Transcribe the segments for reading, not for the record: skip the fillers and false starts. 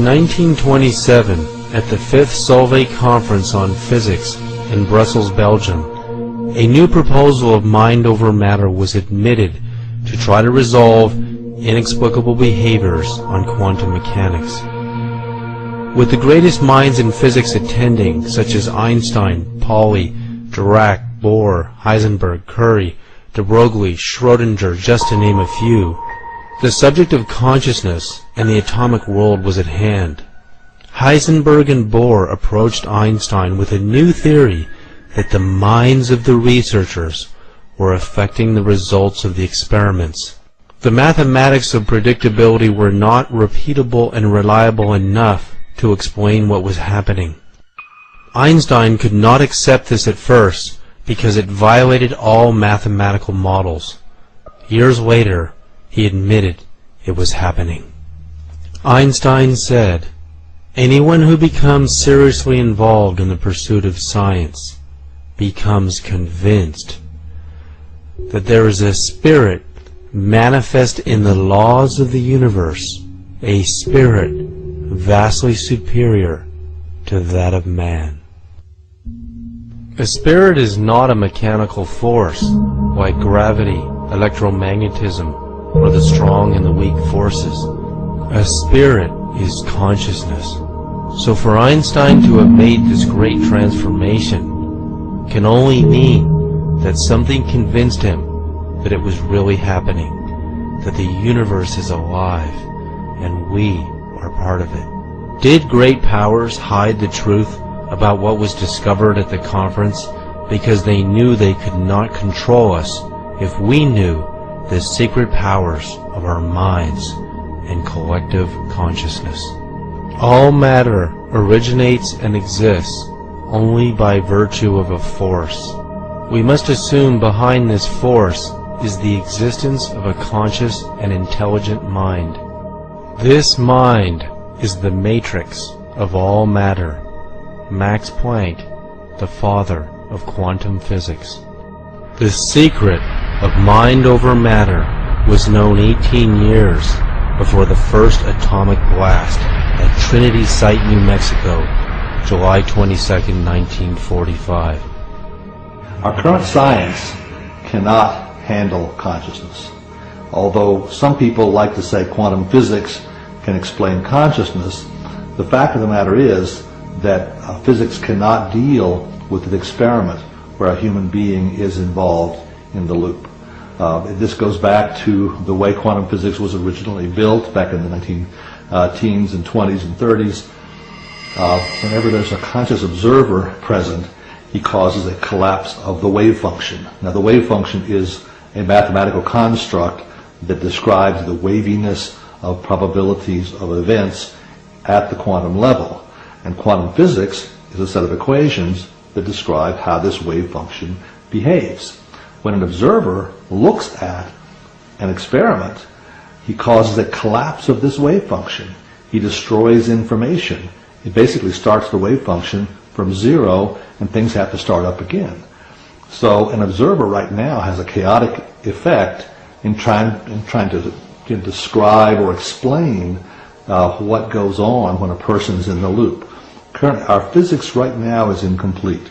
1927, at the 5th Solvay Conference on Physics in Brussels, Belgium, a new proposal of mind over matter was admitted to try to resolve inexplicable behaviors on quantum mechanics. With the greatest minds in physics attending, such as Einstein, Pauli, Dirac, Bohr, Heisenberg, Curie, de Broglie, Schrödinger, just to name a few, the subject of consciousness and the atomic world was at hand. Heisenberg and Bohr approached Einstein with a new theory that the minds of the researchers were affecting the results of the experiments. The mathematics of predictability were not repeatable and reliable enough to explain what was happening. Einstein could not accept this at first because it violated all mathematical models. Years later, he admitted it was happening. Einstein said, "Anyone who becomes seriously involved in the pursuit of science becomes convinced that there is a spirit manifest in the laws of the universe, a spirit vastly superior to that of man." A spirit is not a mechanical force like gravity, electromagnetism, or the strong and the weak forces. A spirit is consciousness. So for Einstein to have made this great transformation can only mean that something convinced him that it was really happening, that the universe is alive, and we are part of it. Did great powers hide the truth about what was discovered at the conference because they knew they could not control us if we knew the secret powers of our minds and collective consciousness? All matter originates and exists only by virtue of a force. We must assume behind this force is the existence of a conscious and intelligent mind. This mind is the matrix of all matter. Max Planck, the father of quantum physics. The secret of mind over matter was known 18 years before the first atomic blast at Trinity Site, New Mexico, July 22, 1945. Our current science cannot handle consciousness. Although some people like to say quantum physics can explain consciousness, the fact of the matter is that physics cannot deal with an experiment where a human being is involved in the loop. This goes back to the way quantum physics was originally built back in the 19-teens and 20s and 30s. Whenever there's a conscious observer present, he causes a collapse of the wave function. Now, the wave function is a mathematical construct that describes the waviness of probabilities of events at the quantum level. And quantum physics is a set of equations that describe how this wave function behaves. When an observer looks at an experiment, he causes a collapse of this wave function. He destroys information. It basically starts the wave function from zero, and things have to start up again. So an observer right now has a chaotic effect in trying to describe or explain what goes on when a person is in the loop. Currently, our physics right now is incomplete.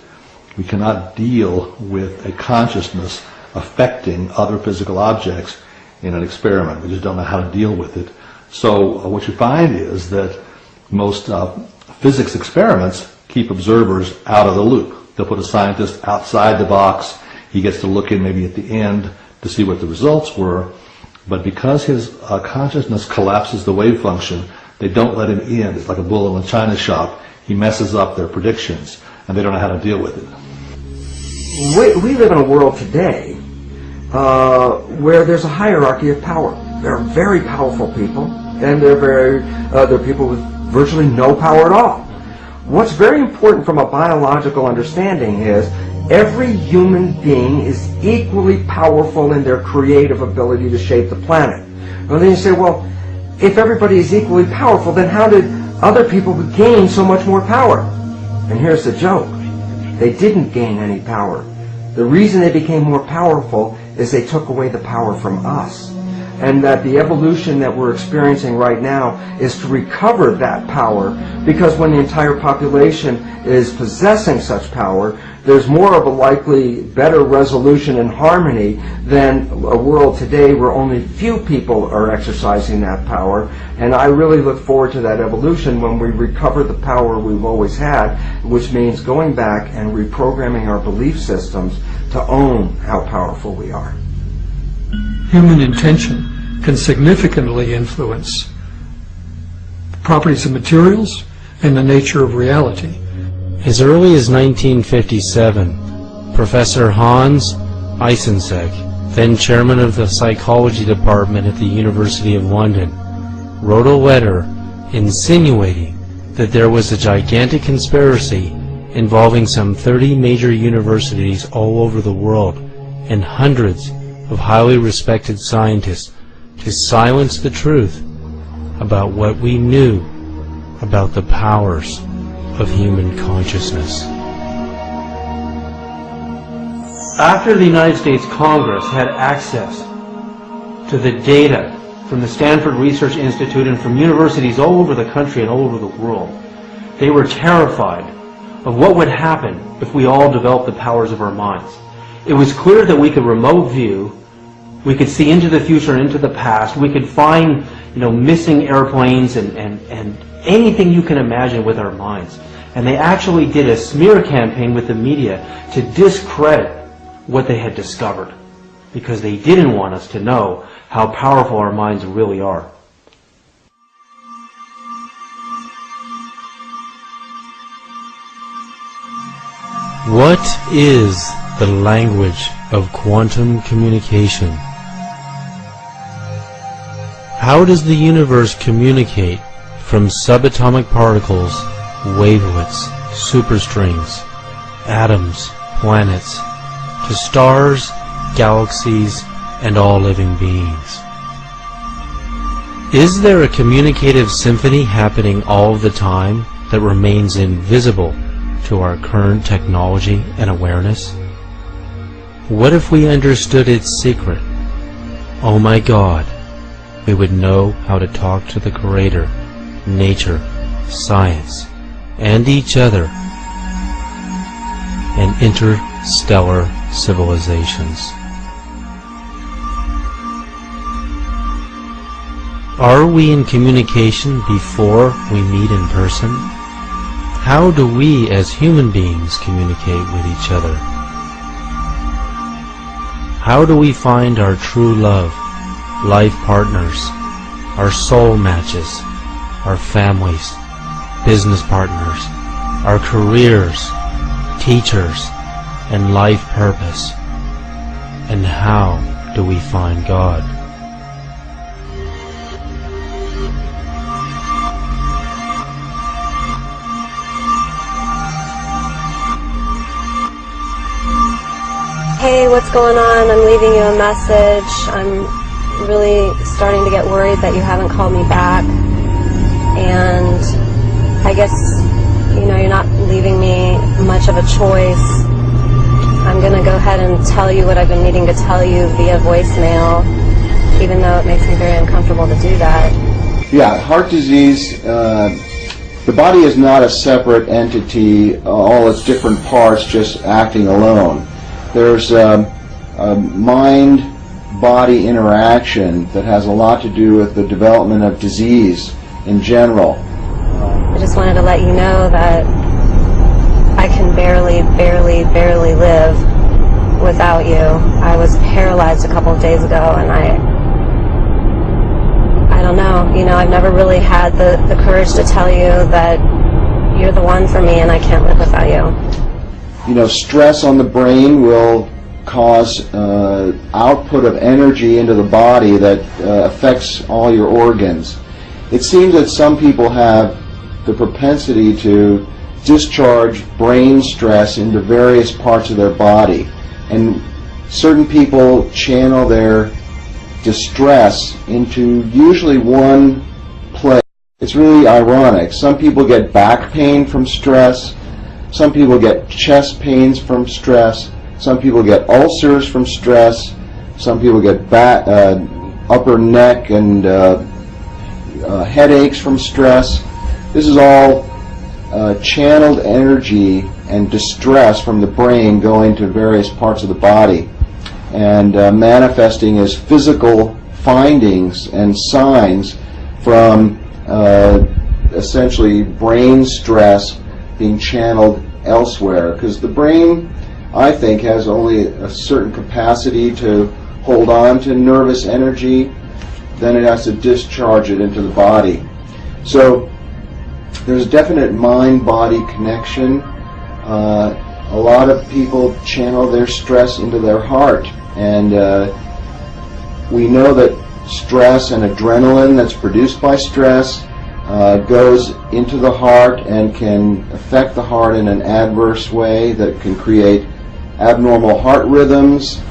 We cannot deal with a consciousness affecting other physical objects in an experiment. We just don't know how to deal with it. So what you find is that most physics experiments keep observers out of the loop. They'll put a scientist outside the box. He gets to look in maybe at the end to see what the results were. But because his consciousness collapses the wave function, they don't let him in. It's like a bull in a china shop. He messes up their predictions, and they don't know how to deal with it. We live in a world today where there's a hierarchy of power. There are very powerful people, and there are people with virtually no power at all. What's very important from a biological understanding is every human being is equally powerful in their creative ability to shape the planet. And then you say, well, if everybody is equally powerful, then how did other people gain so much more power? And here's the joke. They didn't gain any power. The reason they became more powerful is they took away the power from us. and that the evolution that we're experiencing right now is to recover that power, because when the entire population is possessing such power, there's more of a likely better resolution and harmony than a world today where only few people are exercising that power. And I really look forward to that evolution when we recover the power we've always had, which means going back and reprogramming our belief systems to own how powerful we are. Human intention can significantly influence the properties of materials and the nature of reality. As early as 1957, Professor Hans Eysenck, then chairman of the psychology department at the University of London, wrote a letter insinuating that there was a gigantic conspiracy involving some 30 major universities all over the world and hundreds of highly respected scientists to silence the truth about what we knew about the powers of human consciousness. After the United States Congress had access to the data from the Stanford Research Institute and from universities all over the country and all over the world, they were terrified of what would happen if we all developed the powers of our minds. It was clear that we could remote view, we could see into the future and into the past, we could find, missing airplanes and anything you can imagine with our minds. And they actually did a smear campaign with the media to discredit what they had discovered, because they didn't want us to know how powerful our minds really are. What is the language of quantum communication? How does the universe communicate from subatomic particles, wavelets, superstrings, atoms, planets, to stars, galaxies, and all living beings? Is there a communicative symphony happening all the time that remains invisible to our current technology and awareness? What if we understood its secret? Oh my God, we would know how to talk to the Creator, nature, science, and each other, and interstellar civilizations. Are we in communication before we meet in person? How do we as human beings communicate with each other? How do we find our true love, life partners, our soul matches, our families, business partners, our careers, teachers, and life purpose? And how do we find God? Hey, what's going on? I'm leaving you a message. I'm really starting to get worried that you haven't called me back. And I guess, you're not leaving me much of a choice. I'm going to go ahead and tell you what I've been needing to tell you via voicemail, even though it makes me very uncomfortable to do that. Yeah, heart disease, the body is not a separate entity, all its different parts just acting alone. There's a mind-body interaction that has a lot to do with the development of disease in general. I just wanted to let you know that I can barely live without you. I was paralyzed a couple of days ago, and I don't know, I've never really had the courage to tell you that you're the one for me and I can't live without you. Stress on the brain will cause output of energy into the body that affects all your organs. It seems that some people have the propensity to discharge brain stress into various parts of their body, and certain people channel their distress into usually one place. It's really ironic. Some people get back pain from stress. Some people get chest pains from stress. Some people get ulcers from stress. Some people get upper neck and headaches from stress. This is all channeled energy and distress from the brain going to various parts of the body and manifesting as physical findings and signs from essentially brain stress being channeled elsewhere, because the brain, I think, has only a certain capacity to hold on to nervous energy, then it has to discharge it into the body. So there's a definite mind-body connection. A lot of people channel their stress into their heart, and we know that stress and adrenaline that's produced by stress goes into the heart and can affect the heart in an adverse way that can create abnormal heart rhythms,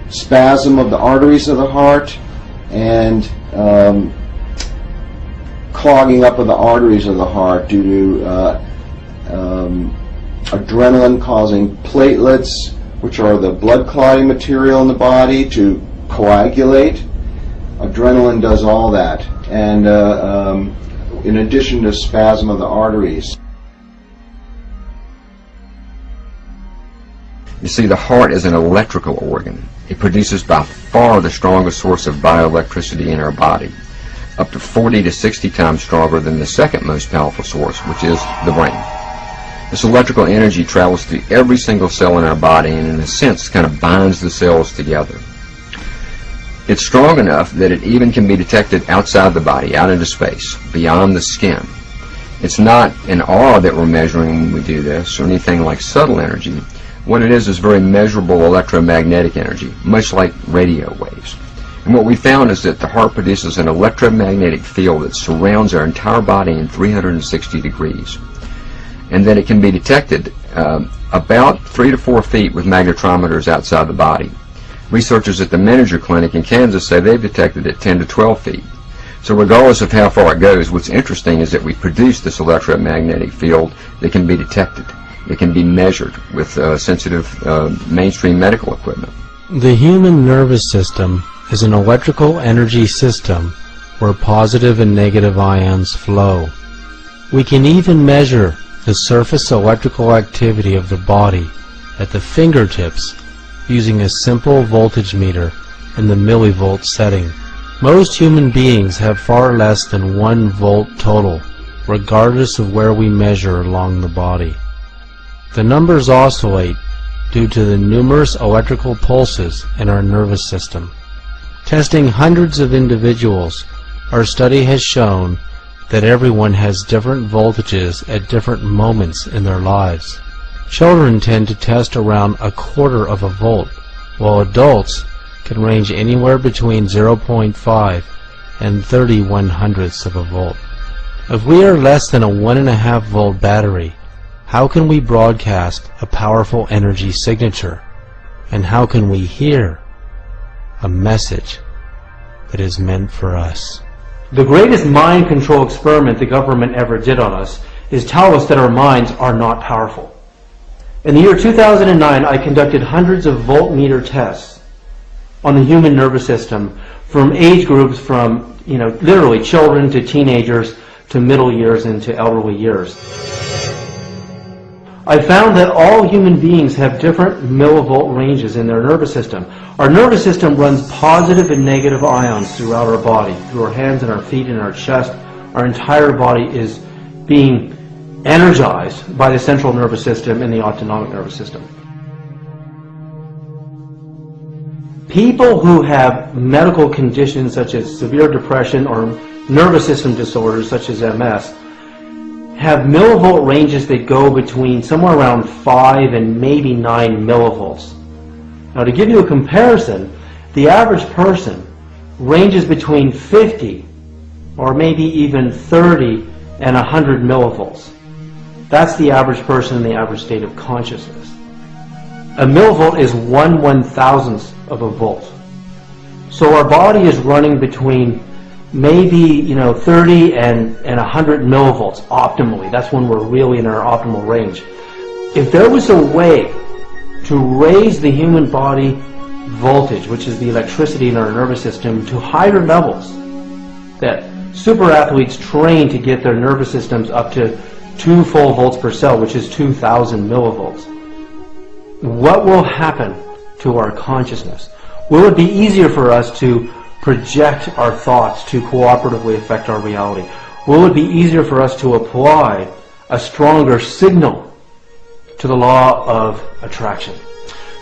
spasm of the arteries of the heart, and clogging up of the arteries of the heart due to adrenaline causing platelets, which are the blood clotting material in the body, to coagulate. Adrenaline does all that, and in addition to spasm of the arteries. You see, the heart is an electrical organ. It produces by far the strongest source of bioelectricity in our body, up to 40 to 60 times stronger than the second most powerful source, which is the brain. This electrical energy travels through every single cell in our body and, in a sense, kind of binds the cells together. It's strong enough that it even can be detected outside the body, out into space, beyond the skin. It's not an aura that we're measuring when we do this, or anything like subtle energy. What it is very measurable electromagnetic energy, much like radio waves. And what we found is that the heart produces an electromagnetic field that surrounds our entire body in 360 degrees. And then it can be detected about 3 to 4 feet with magnetometers outside the body. Researchers at the Manager Clinic in Kansas say they've detected it 10 to 12 feet. So regardless of how far it goes, what's interesting is that we produce this electromagnetic field that can be detected. It can be measured with sensitive mainstream medical equipment. The human nervous system is an electrical energy system where positive and negative ions flow. We can even measure the surface electrical activity of the body at the fingertips using a simple voltage meter in the millivolt setting. Most human beings have far less than 1 volt total, regardless of where we measure along the body. The numbers oscillate due to the numerous electrical pulses in our nervous system. Testing hundreds of individuals, our study has shown that everyone has different voltages at different moments in their lives. Children tend to test around 1/4 of a volt, while adults can range anywhere between 0.5 and 31/100ths of a volt. If we are less than a 1.5 volt battery, how can we broadcast a powerful energy signature? And how can we hear a message that is meant for us? The greatest mind control experiment the government ever did on us is tell us that our minds are not powerful. In the year 2009, I conducted hundreds of voltmeter tests on the human nervous system from age groups from, literally children to teenagers to middle years into elderly years. I found that all human beings have different millivolt ranges in their nervous system. Our nervous system runs positive and negative ions throughout our body, through our hands and our feet and our chest. Our entire body is being energized by the central nervous system and the autonomic nervous system. People who have medical conditions such as severe depression or nervous system disorders such as MS have millivolt ranges that go between somewhere around 5 and maybe 9 millivolts. Now, to give you a comparison, the average person ranges between 50 or maybe even 30 and 100 millivolts. That's the average person in the average state of consciousness. A millivolt is 1/1000th of a volt. So our body is running between maybe 30 and 100 millivolts optimally. That's when we're really in our optimal range. If there was a way to raise the human body voltage, which is the electricity in our nervous system, to higher levels. That super athletes train to get their nervous systems up to 2 full volts per cell, which is 2,000 millivolts. What will happen to our consciousness? Will it be easier for us to project our thoughts to cooperatively affect our reality? Will it be easier for us to apply a stronger signal to the law of attraction?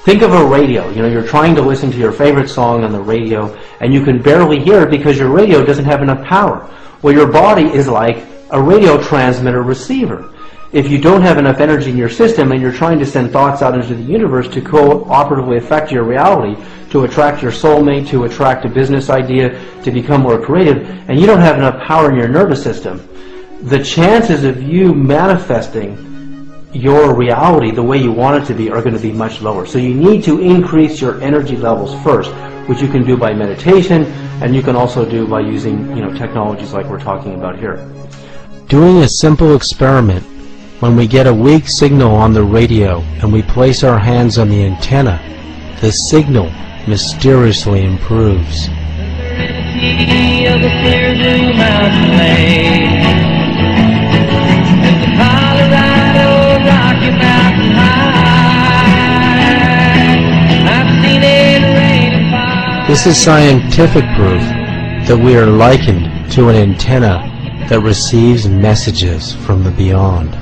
Think of a radio. You know, you're trying to listen to your favorite song on the radio, and you can barely hear it because your radio doesn't have enough power. Well, your body is like a radio transmitter receiver. If you don't have enough energy in your system and you're trying to send thoughts out into the universe to cooperatively affect your reality, to attract your soulmate, to attract a business idea, to become more creative, and you don't have enough power in your nervous system, the chances of you manifesting your reality the way you want it to be are going to be much lower. So you need to increase your energy levels first, which you can do by meditation, and you can also do by using, technologies like we're talking about here. Doing a simple experiment. When we get a weak signal on the radio and we place our hands on the antenna, the signal mysteriously improves. This is scientific proof that we are likened to an antenna that receives messages from the beyond.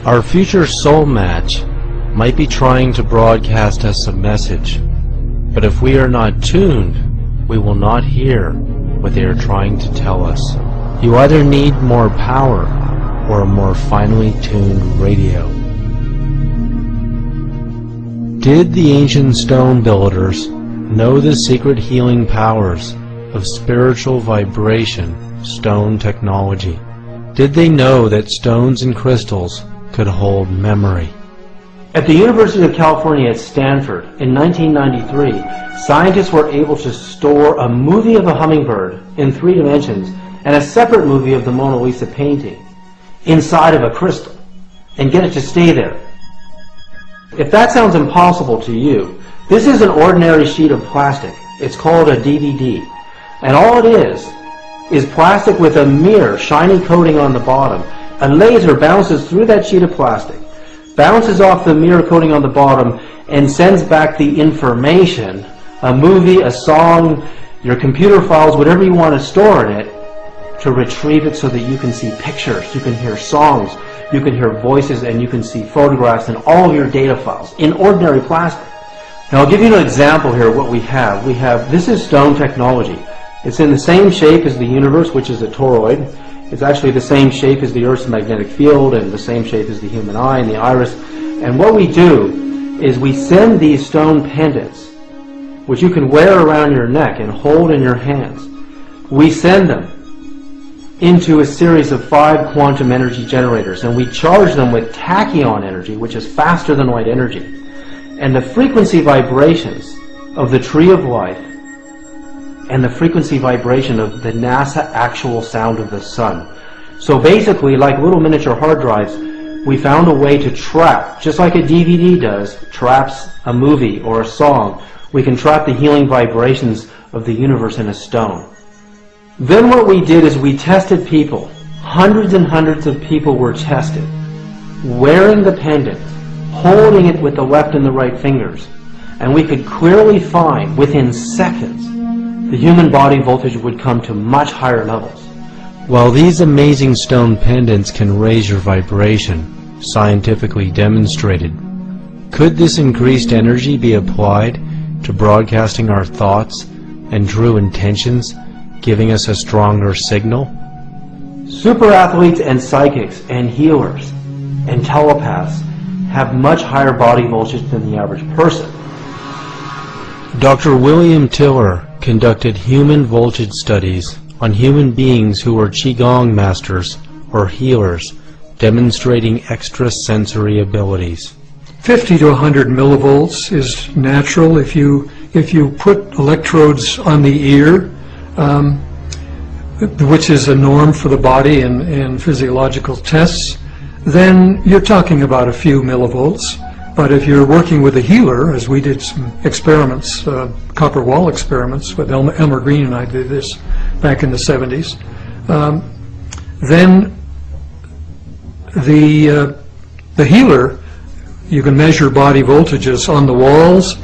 Our future soul match might be trying to broadcast us a message, but if we are not tuned, we will not hear what they are trying to tell us. You either need more power or a more finely tuned radio. Did the ancient stone builders know the secret healing powers of spiritual vibration stone technology? Did they know that stones and crystals could hold memory? At the University of California at Stanford in 1993, scientists were able to store a movie of a hummingbird in 3 dimensions and a separate movie of the Mona Lisa painting inside of a crystal and get it to stay there. If that sounds impossible to you, this is an ordinary sheet of plastic. It's called a DVD. And all it is plastic with a mirror shiny coating on the bottom. A laser bounces through that sheet of plastic, bounces off the mirror coating on the bottom, and sends back the information, a movie, a song, your computer files, whatever you want to store in it, to retrieve it so that you can see pictures, you can hear songs, you can hear voices, and you can see photographs and all of your data files in ordinary plastic. Now I'll give you an example here of what we have. This is stone technology. It's in the same shape as the universe, which is a toroid. It's actually the same shape as the Earth's magnetic field and the same shape as the human eye and the iris. And what we do is we send these stone pendants, which you can wear around your neck and hold in your hands. We send them into a series of 5 quantum energy generators, and we charge them with tachyon energy, which is faster than light energy. And the frequency vibrations of the tree of life and the frequency vibration of the NASA actual sound of the sun. So basically, like little miniature hard drives, we found a way to trap, just like a DVD does, traps a movie or a song. We can trap the healing vibrations of the universe in a stone. Then what we did is we tested people. Hundreds and hundreds of people were tested, wearing the pendant, holding it with the left and the right fingers. And we could clearly find, within seconds, the human body voltage would come to much higher levels. While these amazing stone pendants can raise your vibration, scientifically demonstrated, could this increased energy be applied to broadcasting our thoughts and true intentions, giving us a stronger signal? Super athletes and psychics and healers and telepaths have much higher body voltage than the average person. Dr. William Tiller conducted human voltage studies on human beings who were Qigong masters or healers, demonstrating extrasensory abilities. 50 to 100 millivolts is natural. If you put electrodes on the ear, which is a norm for the body in physiological tests, then you're talking about a few millivolts. But if you're working with a healer, as we did some experiments, copper wall experiments with Elmer Green and I did this back in the 70s, then the healer, you can measure body voltages on the walls,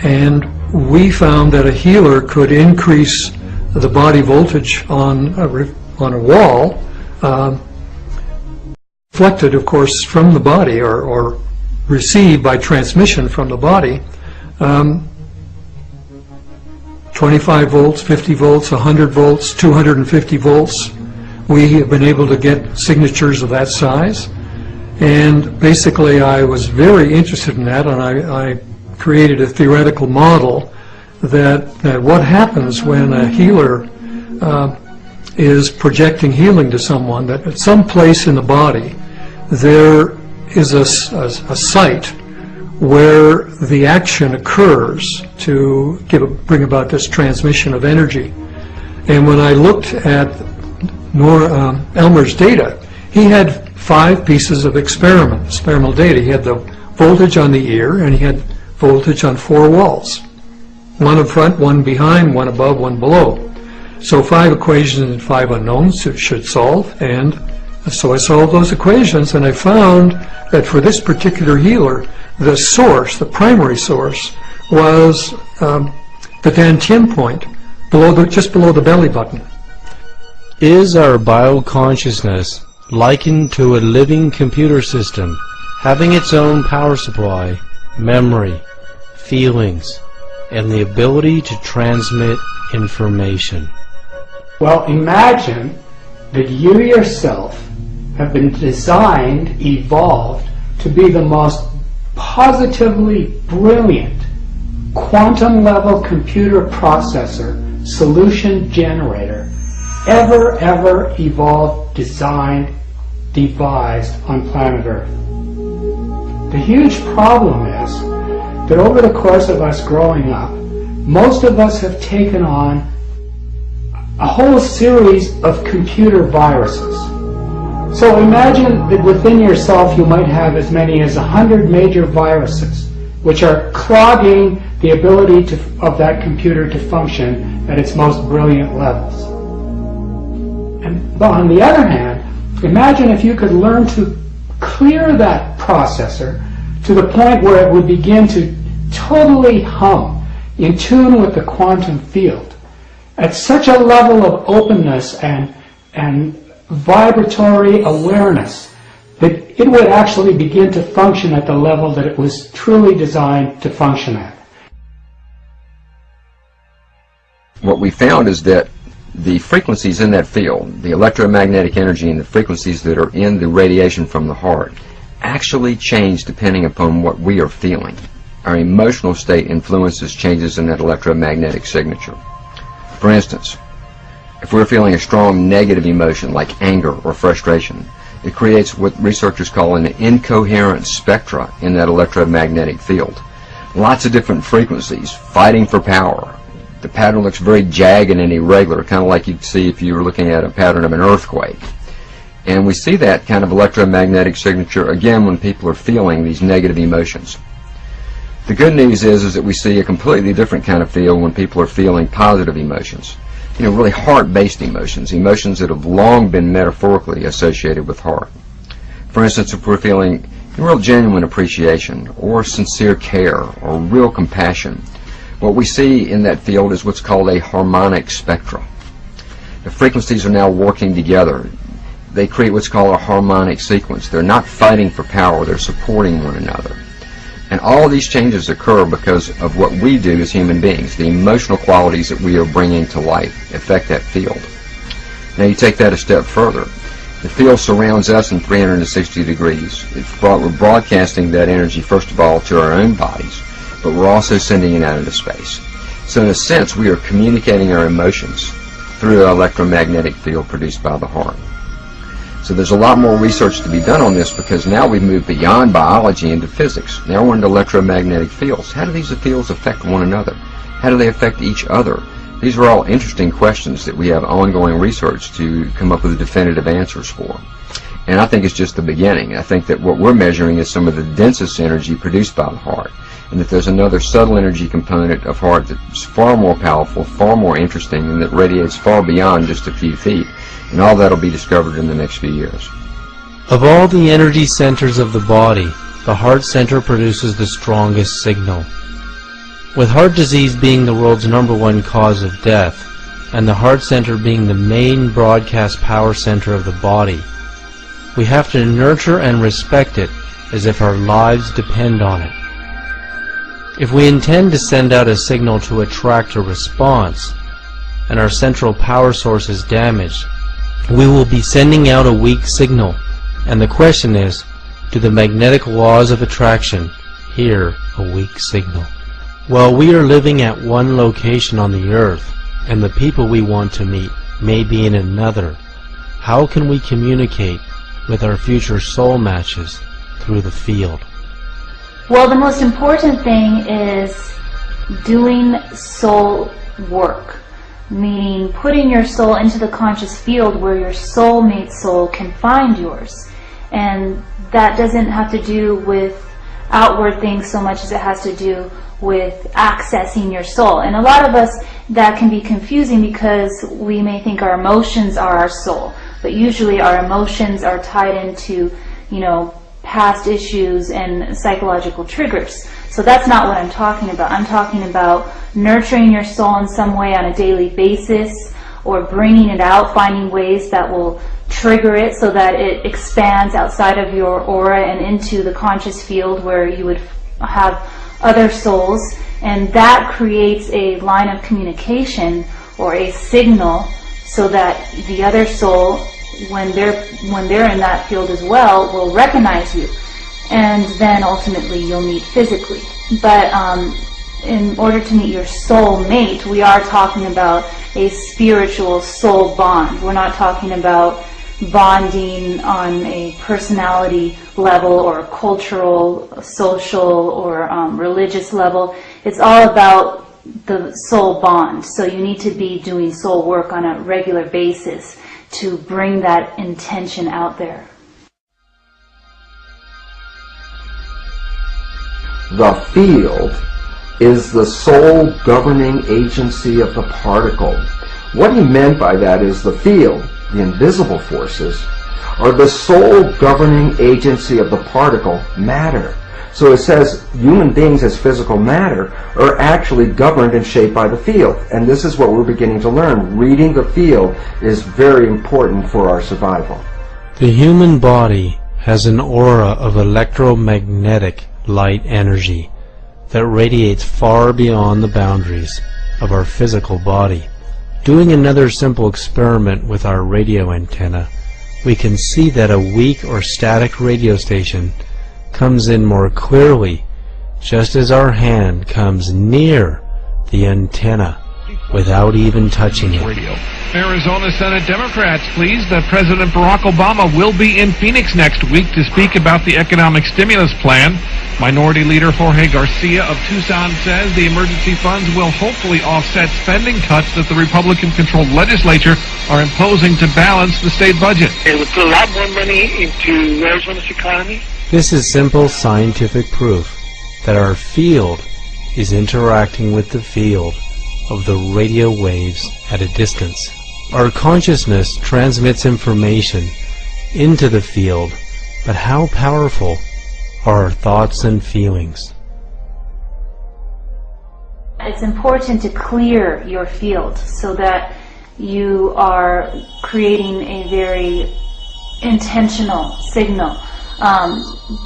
and we found that a healer could increase the body voltage on a wall, reflected, of course, from the body, or received by transmission from the body, 25 volts, 50 volts, 100 volts, 250 volts. We have been able to get signatures of that size, and basically I was very interested in that, and I created a theoretical model that what happens when a healer is projecting healing to someone, that at some place in the body there is a site where the action occurs to bring about this transmission of energy. And when I looked at Elmer's data, he had 5 pieces of experimental data. He had the voltage on the ear, and he had voltage on 4 walls. One in front, one behind, one above, one below. So 5 equations and 5 unknowns should solve, and so I solved those equations, and I found that for this particular healer, the source, the primary source, was the dantian point, just below the belly button. Is our bioconsciousness likened to a living computer system, having its own power supply, memory, feelings, and the ability to transmit information? Well, imagine that you yourself have been designed, evolved, to be the most positively brilliant quantum-level computer processor, solution generator, ever evolved, designed, devised on planet Earth. The huge problem is that over the course of us growing up, most of us have taken on a whole series of computer viruses. So imagine that within yourself you might have as many as 100 major viruses, which are clogging the ability of that computer to function at its most brilliant levels. But on the other hand, imagine if you could learn to clear that processor to the point where it would begin to totally hum, in tune with the quantum field, at such a level of openness and vibratory awareness that it would actually begin to function at the level that it was truly designed to function at. What we found is that the frequencies in that field, the electromagnetic energy and the frequencies that are in the radiation from the heart, actually change depending upon what we are feeling. Our emotional state influences changes in that electromagnetic signature. For instance, if we're feeling a strong negative emotion like anger or frustration, it creates what researchers call an incoherent spectra in that electromagnetic field. Lots of different frequencies fighting for power. The pattern looks very jagged and irregular, kind of like you'd see if you were looking at a pattern of an earthquake. And we see that kind of electromagnetic signature again when people are feeling these negative emotions. The good news is that we see a completely different kind of feel when people are feeling positive emotions. You know, really heart-based emotions, emotions that have long been metaphorically associated with heart. For instance, if we're feeling real genuine appreciation or sincere care or real compassion, what we see in that field is what's called a harmonic spectra. The frequencies are now working together. They create what's called a harmonic sequence. They're not fighting for power, they're supporting one another. And all these changes occur because of what we do as human beings. The emotional qualities that we are bringing to life affect that field. Now you take that a step further. The field surrounds us in 360 degrees. We're broadcasting that energy, first of all, to our own bodies, but we're also sending it out into space. So in a sense, we are communicating our emotions through an electromagnetic field produced by the heart. So there's a lot more research to be done on this because now we've moved beyond biology into physics. Now we're into electromagnetic fields. How do these fields affect one another? How do they affect each other? These are all interesting questions that we have ongoing research to come up with definitive answers for. And I think it's just the beginning. I think that what we're measuring is some of the densest energy produced by the heart, and that there's another subtle energy component of heart that's far more powerful, far more interesting, and that radiates far beyond just a few feet. And all that will be discovered in the next few years. Of all the energy centers of the body, the heart center produces the strongest signal. With heart disease being the world's #1 cause of death, and the heart center being the main broadcast power center of the body, we have to nurture and respect it as if our lives depend on it. If we intend to send out a signal to attract a response, and our central power source is damaged, we will be sending out a weak signal. And the question is, do the magnetic laws of attraction hear a weak signal? While we are living at one location on the earth, and the people we want to meet may be in another, how can we communicate with our future soul matches through the field? Well, the most important thing is doing soul work, meaning putting your soul into the conscious field where your soulmate soul can find yours. And that doesn't have to do with outward things so much as it has to do with accessing your soul. And a lot of us, that can be confusing because we may think our emotions are our soul, but usually our emotions are tied into, past issues and psychological triggers. So that's not what I'm talking about. I'm talking about nurturing your soul in some way on a daily basis, or bringing it out, finding ways that will trigger it so that it expands outside of your aura and into the conscious field where you would have other souls, and that creates a line of communication or a signal so that the other soul, when they're in that field as well, will recognize you, and then ultimately you'll meet physically. But in order to meet your soul mate, we are talking about a spiritual soul bond. We're not talking about bonding on a personality level or a cultural, social, or religious level. It's all about the soul bond. So you need to be doing soul work on a regular basis to bring that intention out there. The field is the sole governing agency of the particle. What he meant by that is the field, the invisible forces, are the sole governing agency of the particle, matter. So it says human beings as physical matter are actually governed and shaped by the field. And this is what we're beginning to learn. Reading the field is very important for our survival. The human body has an aura of electromagnetic light energy that radiates far beyond the boundaries of our physical body. Doing another simple experiment with our radio antenna, we can see that a weak or static radio station comes in more clearly just as our hand comes near the antenna without even touching it. Arizona Senate Democrats pleased that President Barack Obama will be in Phoenix next week to speak about the economic stimulus plan. Minority Leader Jorge Garcia of Tucson says the emergency funds will hopefully offset spending cuts that the Republican-controlled legislature are imposing to balance the state budget. It would put a lot more money into Arizona's economy. This is simple scientific proof that our field is interacting with the field of the radio waves at a distance. Our consciousness transmits information into the field, but how powerful are our thoughts and feelings? It's important to clear your field so that you are creating a very intentional signal.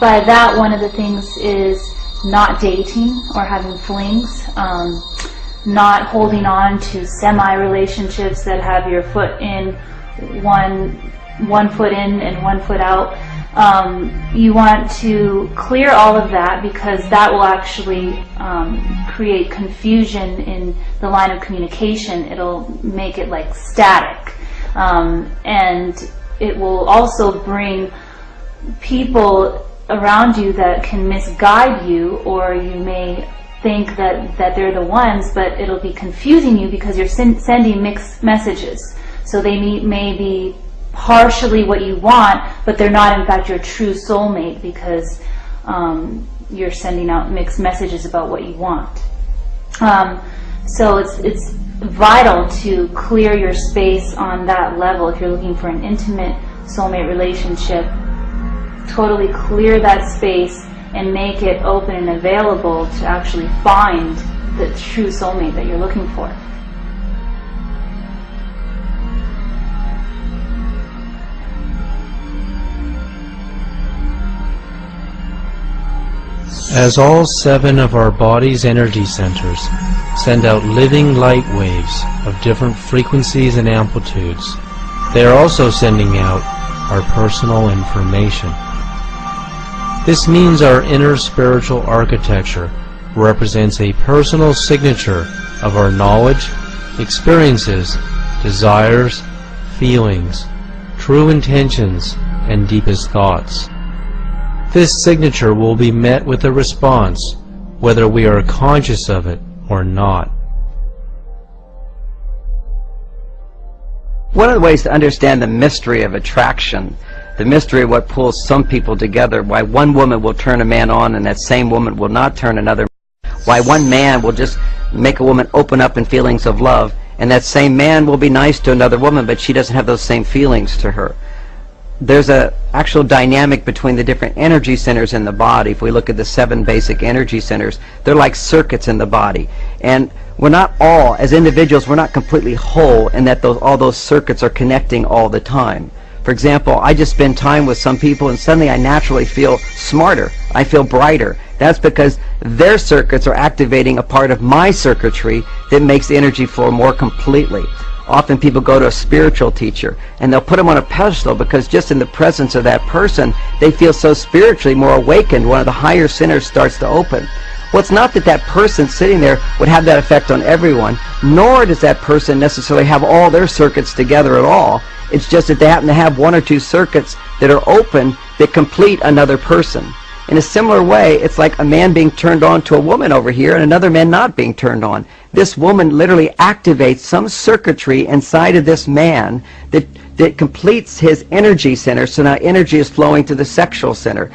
By that, one of the things is not dating or having flings, not holding on to semi-relationships that have your foot in, one foot in and 1 foot out. You want to clear all of that because that will actually create confusion in the line of communication. It'll make it like static. And it will also bring people around you that can misguide you, or you may think that they're the ones, but it'll be confusing you because you're sending mixed messages. So they may be partially what you want, but they're not in fact your true soulmate because you're sending out mixed messages about what you want. So it's vital to clear your space on that level. If you're looking for an intimate soulmate relationship, totally clear that space and make it open and available to actually find the true soulmate that you're looking for. As all 7 of our body's energy centers send out living light waves of different frequencies and amplitudes, they are also sending out our personal information. This means our inner spiritual architecture represents a personal signature of our knowledge, experiences, desires, feelings, true intentions, and deepest thoughts. This signature will be met with a response, whether we are conscious of it or not. One of the ways to understand the mystery of attraction, the mystery of what pulls some people together, why one woman will turn a man on and that same woman will not turn another, why one man will just make a woman open up in feelings of love, and that same man will be nice to another woman, but she doesn't have those same feelings to her. There's an actual dynamic between the different energy centers in the body. If we look at the 7 basic energy centers, they're like circuits in the body. And we're not all, as individuals, we're not completely whole in that all those circuits are connecting all the time. For example, I just spend time with some people and suddenly I naturally feel smarter. I feel brighter. That's because their circuits are activating a part of my circuitry that makes the energy flow more completely. Often people go to a spiritual teacher and they'll put them on a pedestal because just in the presence of that person they feel so spiritually more awakened. One of the higher centers starts to open. Well, it's not that that person sitting there would have that effect on everyone, nor does that person necessarily have all their circuits together at all. It's just that they happen to have 1 or 2 circuits that are open that complete another person. In a similar way, it's like a man being turned on to a woman over here and another man not being turned on. This woman literally activates some circuitry inside of this man that completes his energy center, so now energy is flowing to the sexual center.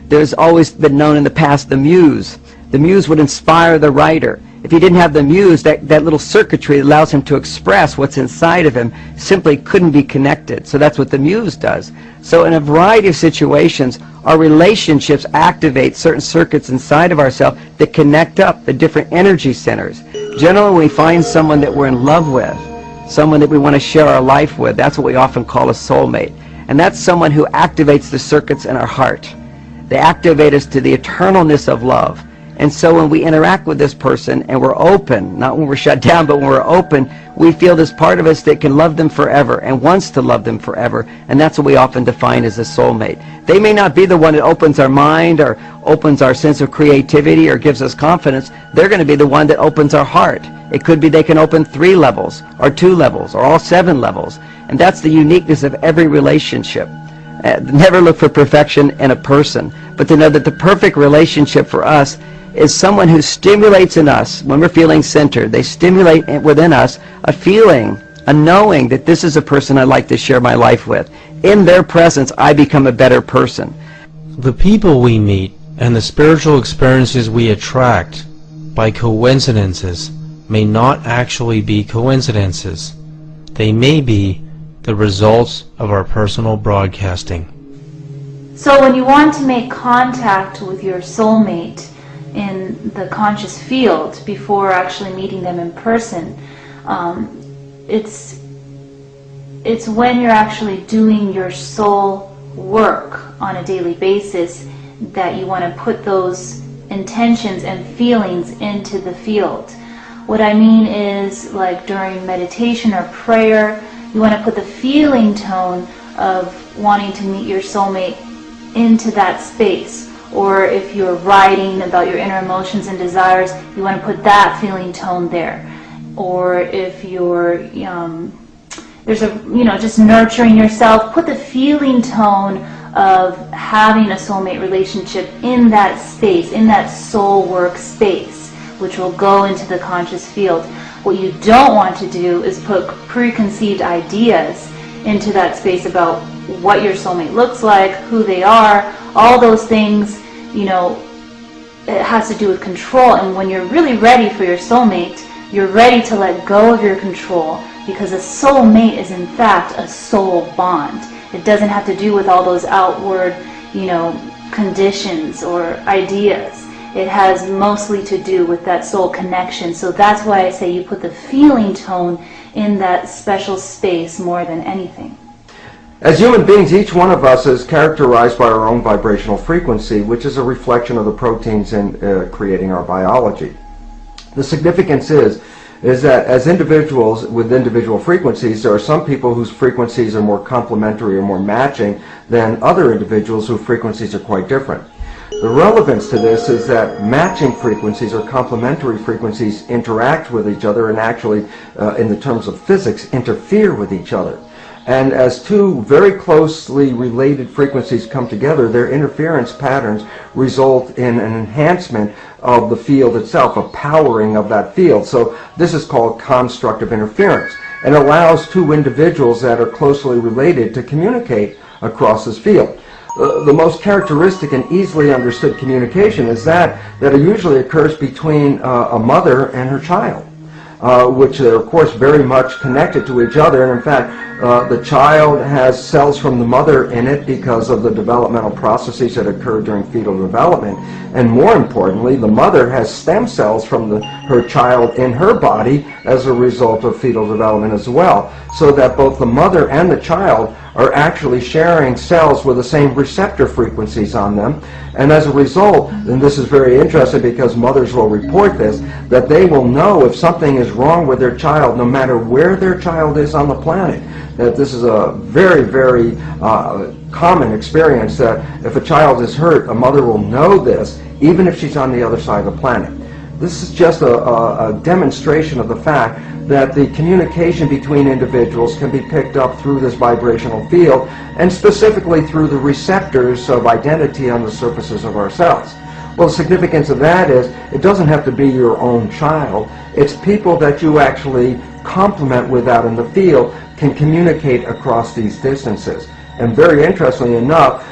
There's always been known in the past the muse. The muse would inspire the writer. If he didn't have the muse, that little circuitry that allows him to express what's inside of him simply couldn't be connected. So that's what the muse does. So in a variety of situations, our relationships activate certain circuits inside of ourselves that connect up the different energy centers. Generally, when we find someone that we're in love with, someone that we want to share our life with, that's what we often call a soulmate. And that's someone who activates the circuits in our heart. They activate us to the eternalness of love. And so when we interact with this person and we're open, not when we're shut down, but when we're open, we feel this part of us that can love them forever and wants to love them forever. And that's what we often define as a soulmate. They may not be the one that opens our mind or opens our sense of creativity or gives us confidence. They're going to be the one that opens our heart. It could be they can open 3 levels or 2 levels or all 7 levels. And that's the uniqueness of every relationship. Never look for perfection in a person, but to know that the perfect relationship for us is someone who stimulates in us, when we're feeling centered, they stimulate within us a feeling, a knowing that this is a person I'd like to share my life with. In their presence, I become a better person. The people we meet and the spiritual experiences we attract by coincidences may not actually be coincidences. They may be the results of our personal broadcasting. So when you want to make contact with your soulmate in the conscious field before actually meeting them in person, it's when you're actually doing your soul work on a daily basis that you want to put those intentions and feelings into the field. What I mean is, like during meditation or prayer, you want to put the feeling tone of wanting to meet your soulmate into that space. Or if you're writing about your inner emotions and desires, you want to put that feeling tone there. Or if you're just nurturing yourself, put the feeling tone of having a soulmate relationship in that space, in that soul work space, which will go into the conscious field. What you don't want to do is put preconceived ideas into that space about what your soulmate looks like, who they are, all those things, you know, it has to do with control. And when you're really ready for your soulmate, you're ready to let go of your control, because a soulmate is in fact a soul bond. It doesn't have to do with all those outward, you know, conditions or ideas. It has mostly to do with that soul connection. So that's why I say you put the feeling tone in that special space more than anything. As human beings, each one of us is characterized by our own vibrational frequency, which is a reflection of the proteins in creating our biology. The significance is that as individuals with individual frequencies, there are some people whose frequencies are more complementary or more matching than other individuals whose frequencies are quite different. The relevance to this is that matching frequencies or complementary frequencies interact with each other and actually, in the terms of physics, interfere with each other. And as two very closely related frequencies come together, their interference patterns result in an enhancement of the field itself, a powering of that field. So this is called constructive interference, and allows two individuals that are closely related to communicate across this field. The most characteristic and easily understood communication is that usually occurs between a mother and her child, which are of course very much connected to each other. And in fact, the child has cells from the mother in it because of the developmental processes that occur during fetal development. And more importantly, the mother has stem cells from her child in her body as a result of fetal development as well, so that both the mother and the child are actually sharing cells with the same receptor frequencies on them. And as a result, and this is very interesting because mothers will report this, that they will know if something is wrong with their child no matter where their child is on the planet. That this is a very, very common experience, that if a child is hurt, a mother will know this even if she's on the other side of the planet. This is just a demonstration of the fact that the communication between individuals can be picked up through this vibrational field, and specifically through the receptors of identity on the surfaces of our cells. Well, the significance of that is it doesn't have to be your own child. It's people that you actually complement with out in the field can communicate across these distances. And very interestingly enough,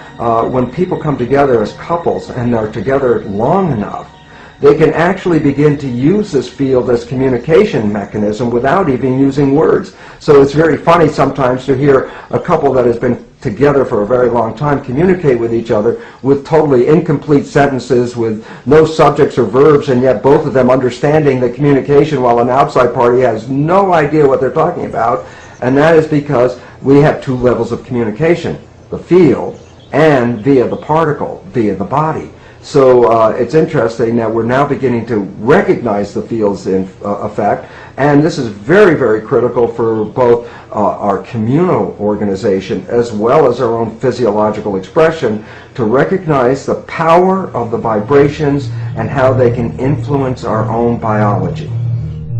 when people come together as couples and are together long enough, they can actually begin to use this field as communication mechanism without even using words. So it's very funny sometimes to hear a couple that has been together for a very long time communicate with each other with totally incomplete sentences with no subjects or verbs, and yet both of them understanding the communication while an outside party has no idea what they're talking about. And that is because we have two levels of communication, the field and via the particle, via the body. So it's interesting that we're now beginning to recognize the fields in effect, and this is very, very critical for both our communal organization as well as our own physiological expression, to recognize the power of the vibrations and how they can influence our own biology.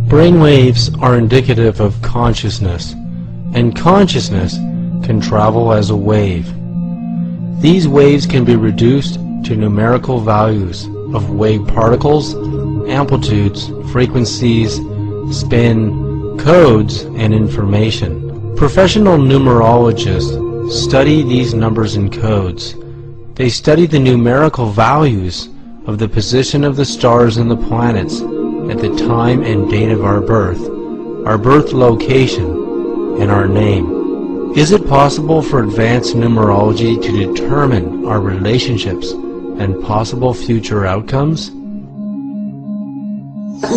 Brainwaves are indicative of consciousness, and consciousness can travel as a wave. These waves can be reduced to numerical values of wave particles, amplitudes, frequencies, spin, codes, and information. Professional numerologists study these numbers and codes. They study the numerical values of the position of the stars and the planets at the time and date of our birth location, and our name. Is it possible for advanced numerology to determine our relationships and possible future outcomes?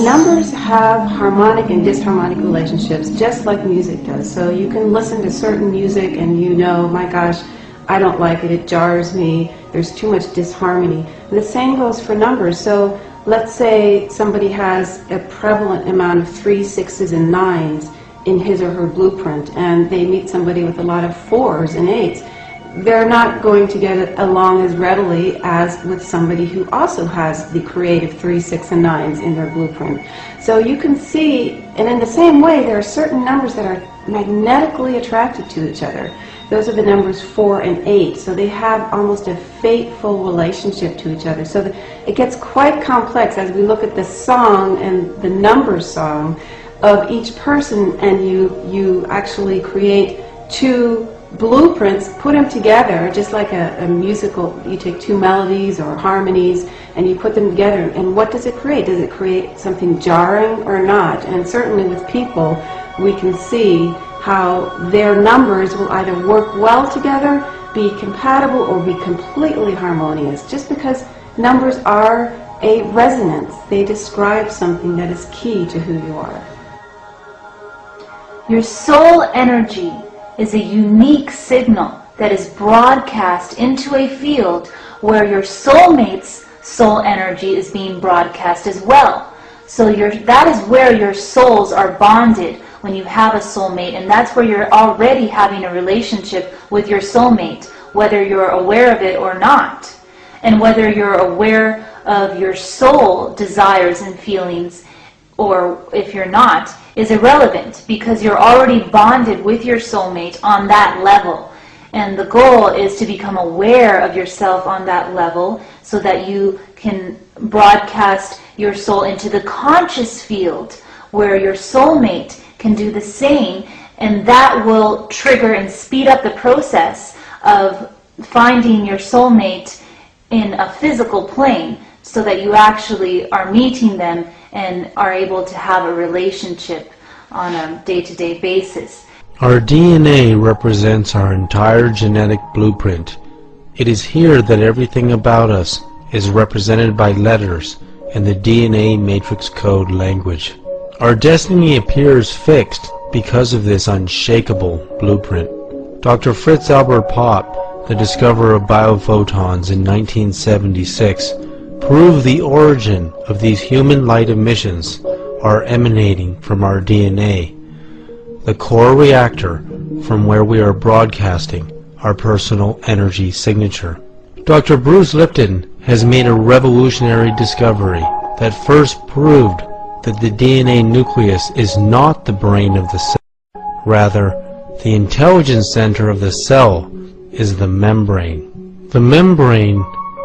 Numbers have harmonic and disharmonic relationships, just like music does. So you can listen to certain music and you know, my gosh, I don't like it, it jars me, there's too much disharmony. And the same goes for numbers. So let's say somebody has a prevalent amount of 3s, 6s, and 9s in his or her blueprint, and they meet somebody with a lot of 4s and 8s. They're not going to get along as readily as with somebody who also has the creative 3, 6, and 9s in their blueprint. So you can see, and in the same way, there are certain numbers that are magnetically attracted to each other. Those are the numbers 4 and 8. So they have almost a fateful relationship to each other. So it gets quite complex as we look at the song and the numbers song of each person, and you actually create two blueprints, put them together, just like a musical, you take two melodies or harmonies and you put them together, and what does it create? Does it create something jarring or not? And certainly with people, we can see how their numbers will either work well together, be compatible, or be completely harmonious, just because numbers are a resonance. They describe something that is key to who you are. Your soul energy is a unique signal that is broadcast into a field where your soulmate's soul energy is being broadcast as well. So that is where your souls are bonded when you have a soulmate, and that's where you're already having a relationship with your soulmate, whether you're aware of it or not. And whether you're aware of your soul desires and feelings, or if you're not, is irrelevant, because you're already bonded with your soulmate on that level. And the goal is to become aware of yourself on that level so that you can broadcast your soul into the conscious field where your soulmate can do the same, and that will trigger and speed up the process of finding your soulmate in a physical plane, so that you actually are meeting them and are able to have a relationship on a day-to-day basis. Our DNA represents our entire genetic blueprint. It is here that everything about us is represented by letters in the DNA matrix code language. Our destiny appears fixed because of this unshakable blueprint. Dr. Fritz Albert Popp, the discoverer of biophotons in 1976, proved the origin of these human light emissions are emanating from our DNA, the core reactor from where we are broadcasting our personal energy signature. Dr. Bruce Lipton has made a revolutionary discovery that first proved that the DNA nucleus is not the brain of the cell. Rather, the intelligence center of the cell is the membrane. The membrane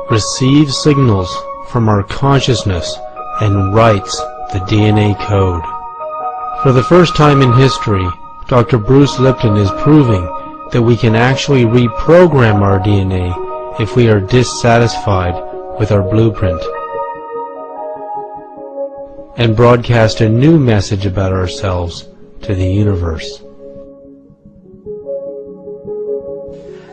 receives signals from our consciousness and writes the DNA code. For the first time in history, Dr. Bruce Lipton is proving that we can actually reprogram our DNA if we are dissatisfied with our blueprint, and broadcast a new message about ourselves to the universe.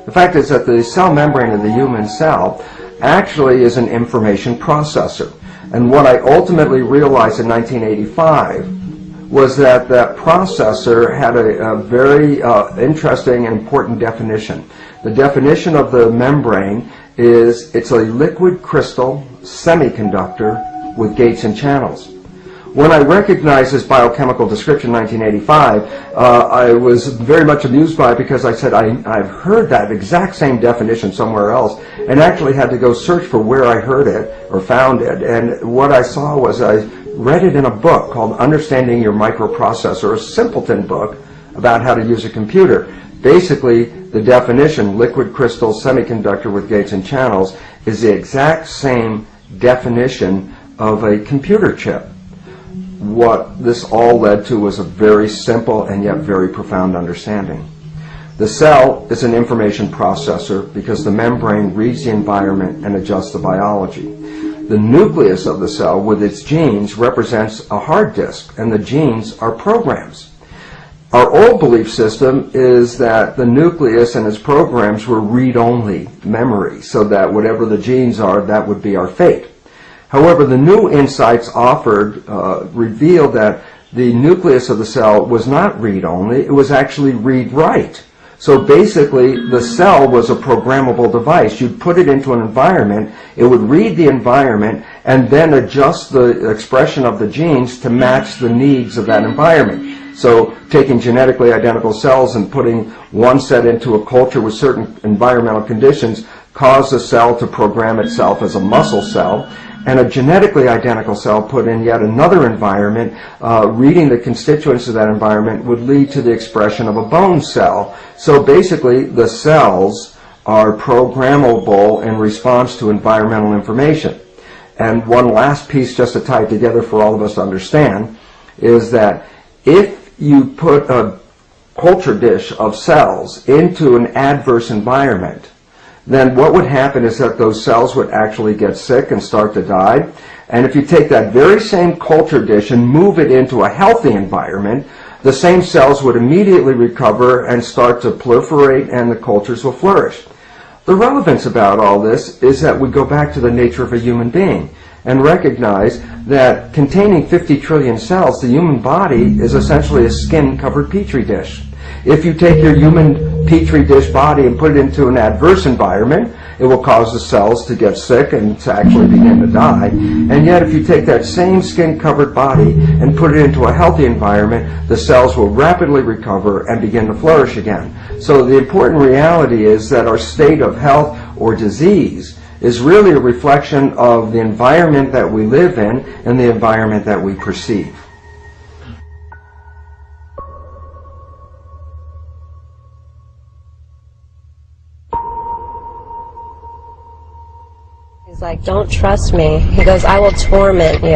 The fact is that the cell membrane of the human cell actually is an information processor. And what I ultimately realized in 1985 was that that processor had a very interesting and important definition. The definition of the membrane is it's a liquid crystal semiconductor with gates and channels. When I recognized this biochemical description in 1985, I was very much amused by it, because I said I've heard that exact same definition somewhere else, and actually had to go search for where I heard it or found it. And what I saw was I read it in a book called Understanding Your Microprocessor, a simpleton book about how to use a computer. Basically, the definition, liquid crystal semiconductor with gates and channels, is the exact same definition of a computer chip. What this all led to was a very simple and yet very profound understanding. The cell is an information processor because the membrane reads the environment and adjusts the biology. The nucleus of the cell with its genes represents a hard disk, and the genes are programs. Our old belief system is that the nucleus and its programs were read-only memory, so that whatever the genes are, that would be our fate. However, the new insights offered revealed that the nucleus of the cell was not read-only, it was actually read-write. So basically, the cell was a programmable device. You'd put it into an environment, it would read the environment, and then adjust the expression of the genes to match the needs of that environment. So taking genetically identical cells and putting one set into a culture with certain environmental conditions caused the cell to program itself as a muscle cell, and a genetically identical cell put in yet another environment, reading the constituents of that environment would lead to the expression of a bone cell. So basically, the cells are programmable in response to environmental information. And one last piece, just to tie it together for all of us to understand, is that if you put a culture dish of cells into an adverse environment, then what would happen is that those cells would actually get sick and start to die. And if you take that very same culture dish and move it into a healthy environment, the same cells would immediately recover and start to proliferate, and the cultures will flourish. The relevance about all this is that we go back to the nature of a human being and recognize that containing 50 trillion cells, the human body is essentially a skin-covered petri dish. If you take your human petri dish body and put it into an adverse environment, it will cause the cells to get sick and to actually begin to die. And yet if you take that same skin-covered body and put it into a healthy environment, the cells will rapidly recover and begin to flourish again. So the important reality is that our state of health or disease is really a reflection of the environment that we live in and the environment that we perceive. He's like, don't trust me. He goes, I will torment you.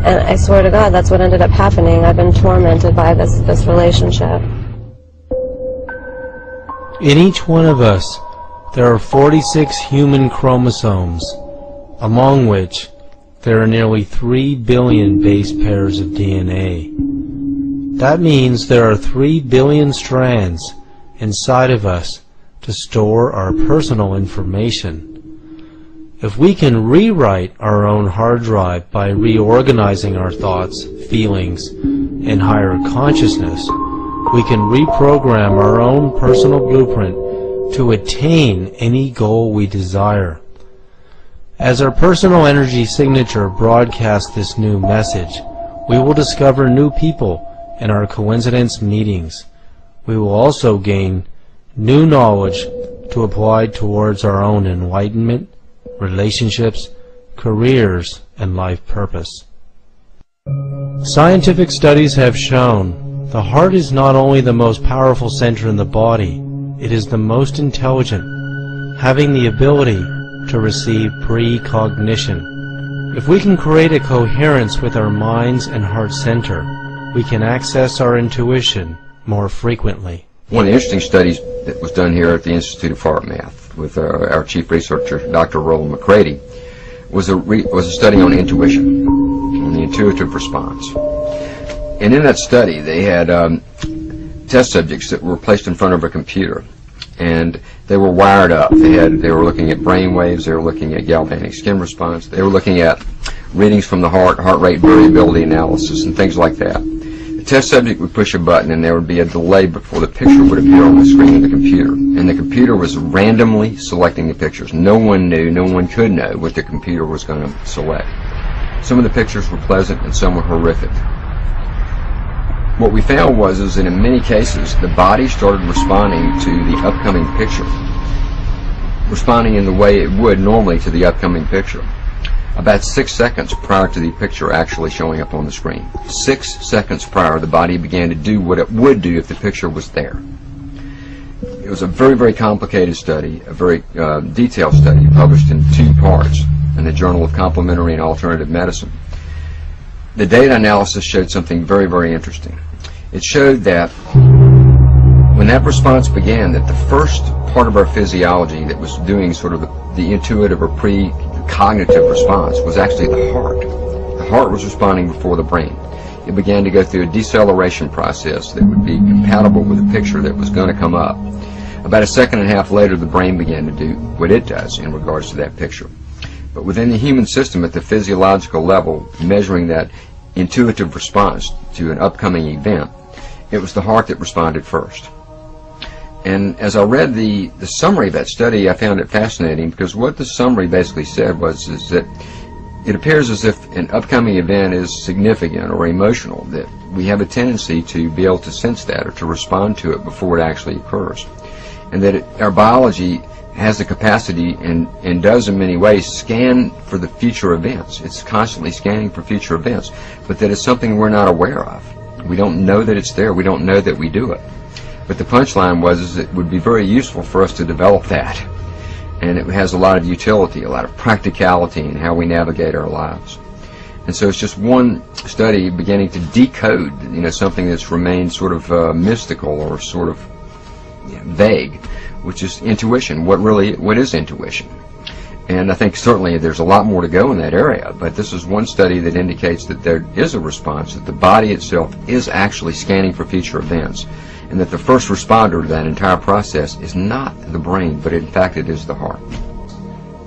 And I swear to God, that's what ended up happening. I've been tormented by this relationship. In each one of us, there are 46 human chromosomes, among which there are nearly 3 billion base pairs of DNA. That means there are 3 billion strands inside of us to store our personal information. If we can rewrite our own hard drive by reorganizing our thoughts, feelings, and higher consciousness, we can reprogram our own personal blueprint to attain any goal we desire. As our personal energy signature broadcasts this new message, we will discover new people in our coincidence meetings. We will also gain new knowledge to apply towards our own enlightenment, relationships, careers, and life purpose. Scientific studies have shown the heart is not only the most powerful center in the body, it is the most intelligent, having the ability to receive precognition. If we can create a coherence with our minds and heart center, we can access our intuition more frequently. One of the interesting studies that was done here at the Institute of Heart Math with our chief researcher, Dr. Roland McCready, was a study on intuition, on the intuitive response. And in that study, they had test subjects that were placed in front of a computer, and they were wired up. They were looking at brain waves, they were looking at galvanic skin response, they were looking at readings from the heart rate variability analysis, and things like that. The test subject would push a button, and there would be a delay before the picture would appear on the screen of the computer. And the computer was randomly selecting the pictures. No one knew, no one could know what the computer was going to select. Some of the pictures were pleasant, and some were horrific. What we found was that in many cases, the body started responding to the upcoming picture, responding in the way it would normally to the upcoming picture, about 6 seconds prior to the picture actually showing up on the screen. 6 seconds prior, the body began to do what it would do if the picture was there. It was a very, very complicated study, a very detailed study, published in 2 parts in the Journal of Complementary and Alternative Medicine. The data analysis showed something very, very interesting. It showed that when that response began, that the first part of our physiology that was doing sort of the intuitive or precognitive response was actually the heart. The heart was responding before the brain. It began to go through a deceleration process that would be compatible with the picture that was going to come up. About 1.5 seconds later, the brain began to do what it does in regards to that picture. But within the human system, at the physiological level, measuring that intuitive response to an upcoming event, it was the heart that responded first. And as I read the summary of that study, I found it fascinating, because what the summary basically said was that it appears as if an upcoming event is significant or emotional, that we have a tendency to be able to sense that or to respond to it before it actually occurs. And that our biology has the capacity and does in many ways scan for the future events. It's constantly scanning for future events, but that it's something we're not aware of. We don't know that it's there. We don't know that we do it. But the punchline was it would be very useful for us to develop that. And it has a lot of utility, a lot of practicality in how we navigate our lives. And so it's just one study beginning to decode, something that's remained sort of mystical or sort of vague, which is intuition. What is intuition? And I think certainly there's a lot more to go in that area, but this is one study that indicates that there is a response, that the body itself is actually scanning for future events, and that the first responder to that entire process is not the brain, but in fact it is the heart.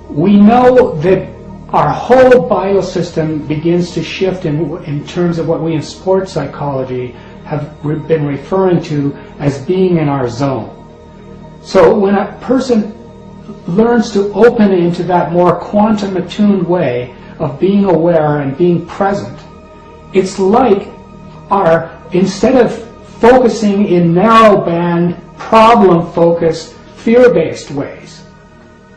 We know that our whole biosystem begins to shift in terms of what we in sports psychology have been referring to as being in our zone. So when a person learns to open into that more quantum attuned way of being aware and being present, it's like instead of focusing in narrow-band, problem-focused, fear-based ways,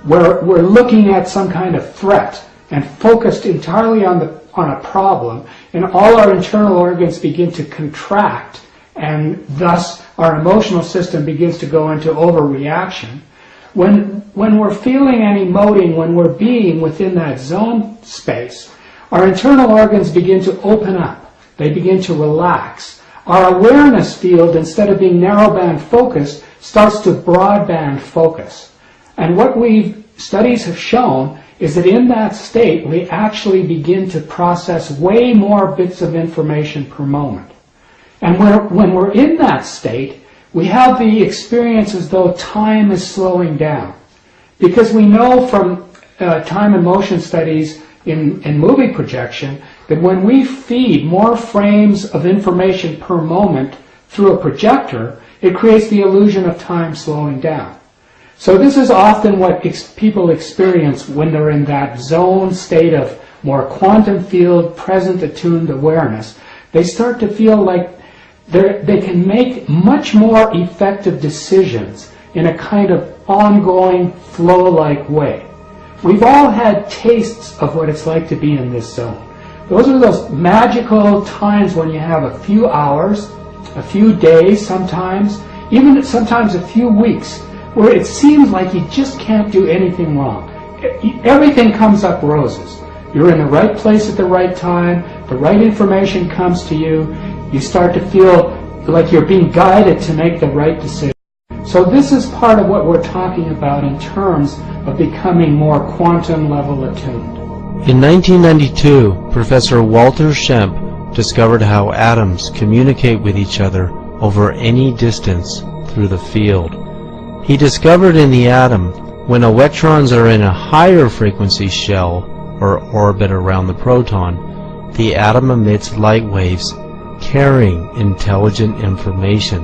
where we're looking at some kind of threat and focused entirely on a problem, and all our internal organs begin to contract, and thus our emotional system begins to go into overreaction. When we're feeling and emoting, when we're being within that zone space, our internal organs begin to open up. They begin to relax. Our awareness field, instead of being narrowband focused, starts to broadband focus. And what studies have shown is that in that state, we actually begin to process way more bits of information per moment. And when we're in that state, we have the experience as though time is slowing down. Because we know from time and motion studies in movie projection that when we feed more frames of information per moment through a projector, it creates the illusion of time slowing down. So this is often what people experience when they're in that zone state of more quantum field, present attuned awareness. They start to feel like they can make much more effective decisions in a kind of ongoing, flow-like way. We've all had tastes of what it's like to be in this zone. Those are those magical times when you have a few hours, a few days sometimes, even sometimes a few weeks, where it seems like you just can't do anything wrong. Everything comes up roses. You're in the right place at the right time, the right information comes to you, you start to feel like you're being guided to make the right decision. So this is part of what we're talking about in terms of becoming more quantum level attuned. In 1992, Professor Walter Schempp discovered how atoms communicate with each other over any distance through the field. He discovered in the atom, when electrons are in a higher frequency shell or orbit around the proton, the atom emits light waves carrying intelligent information,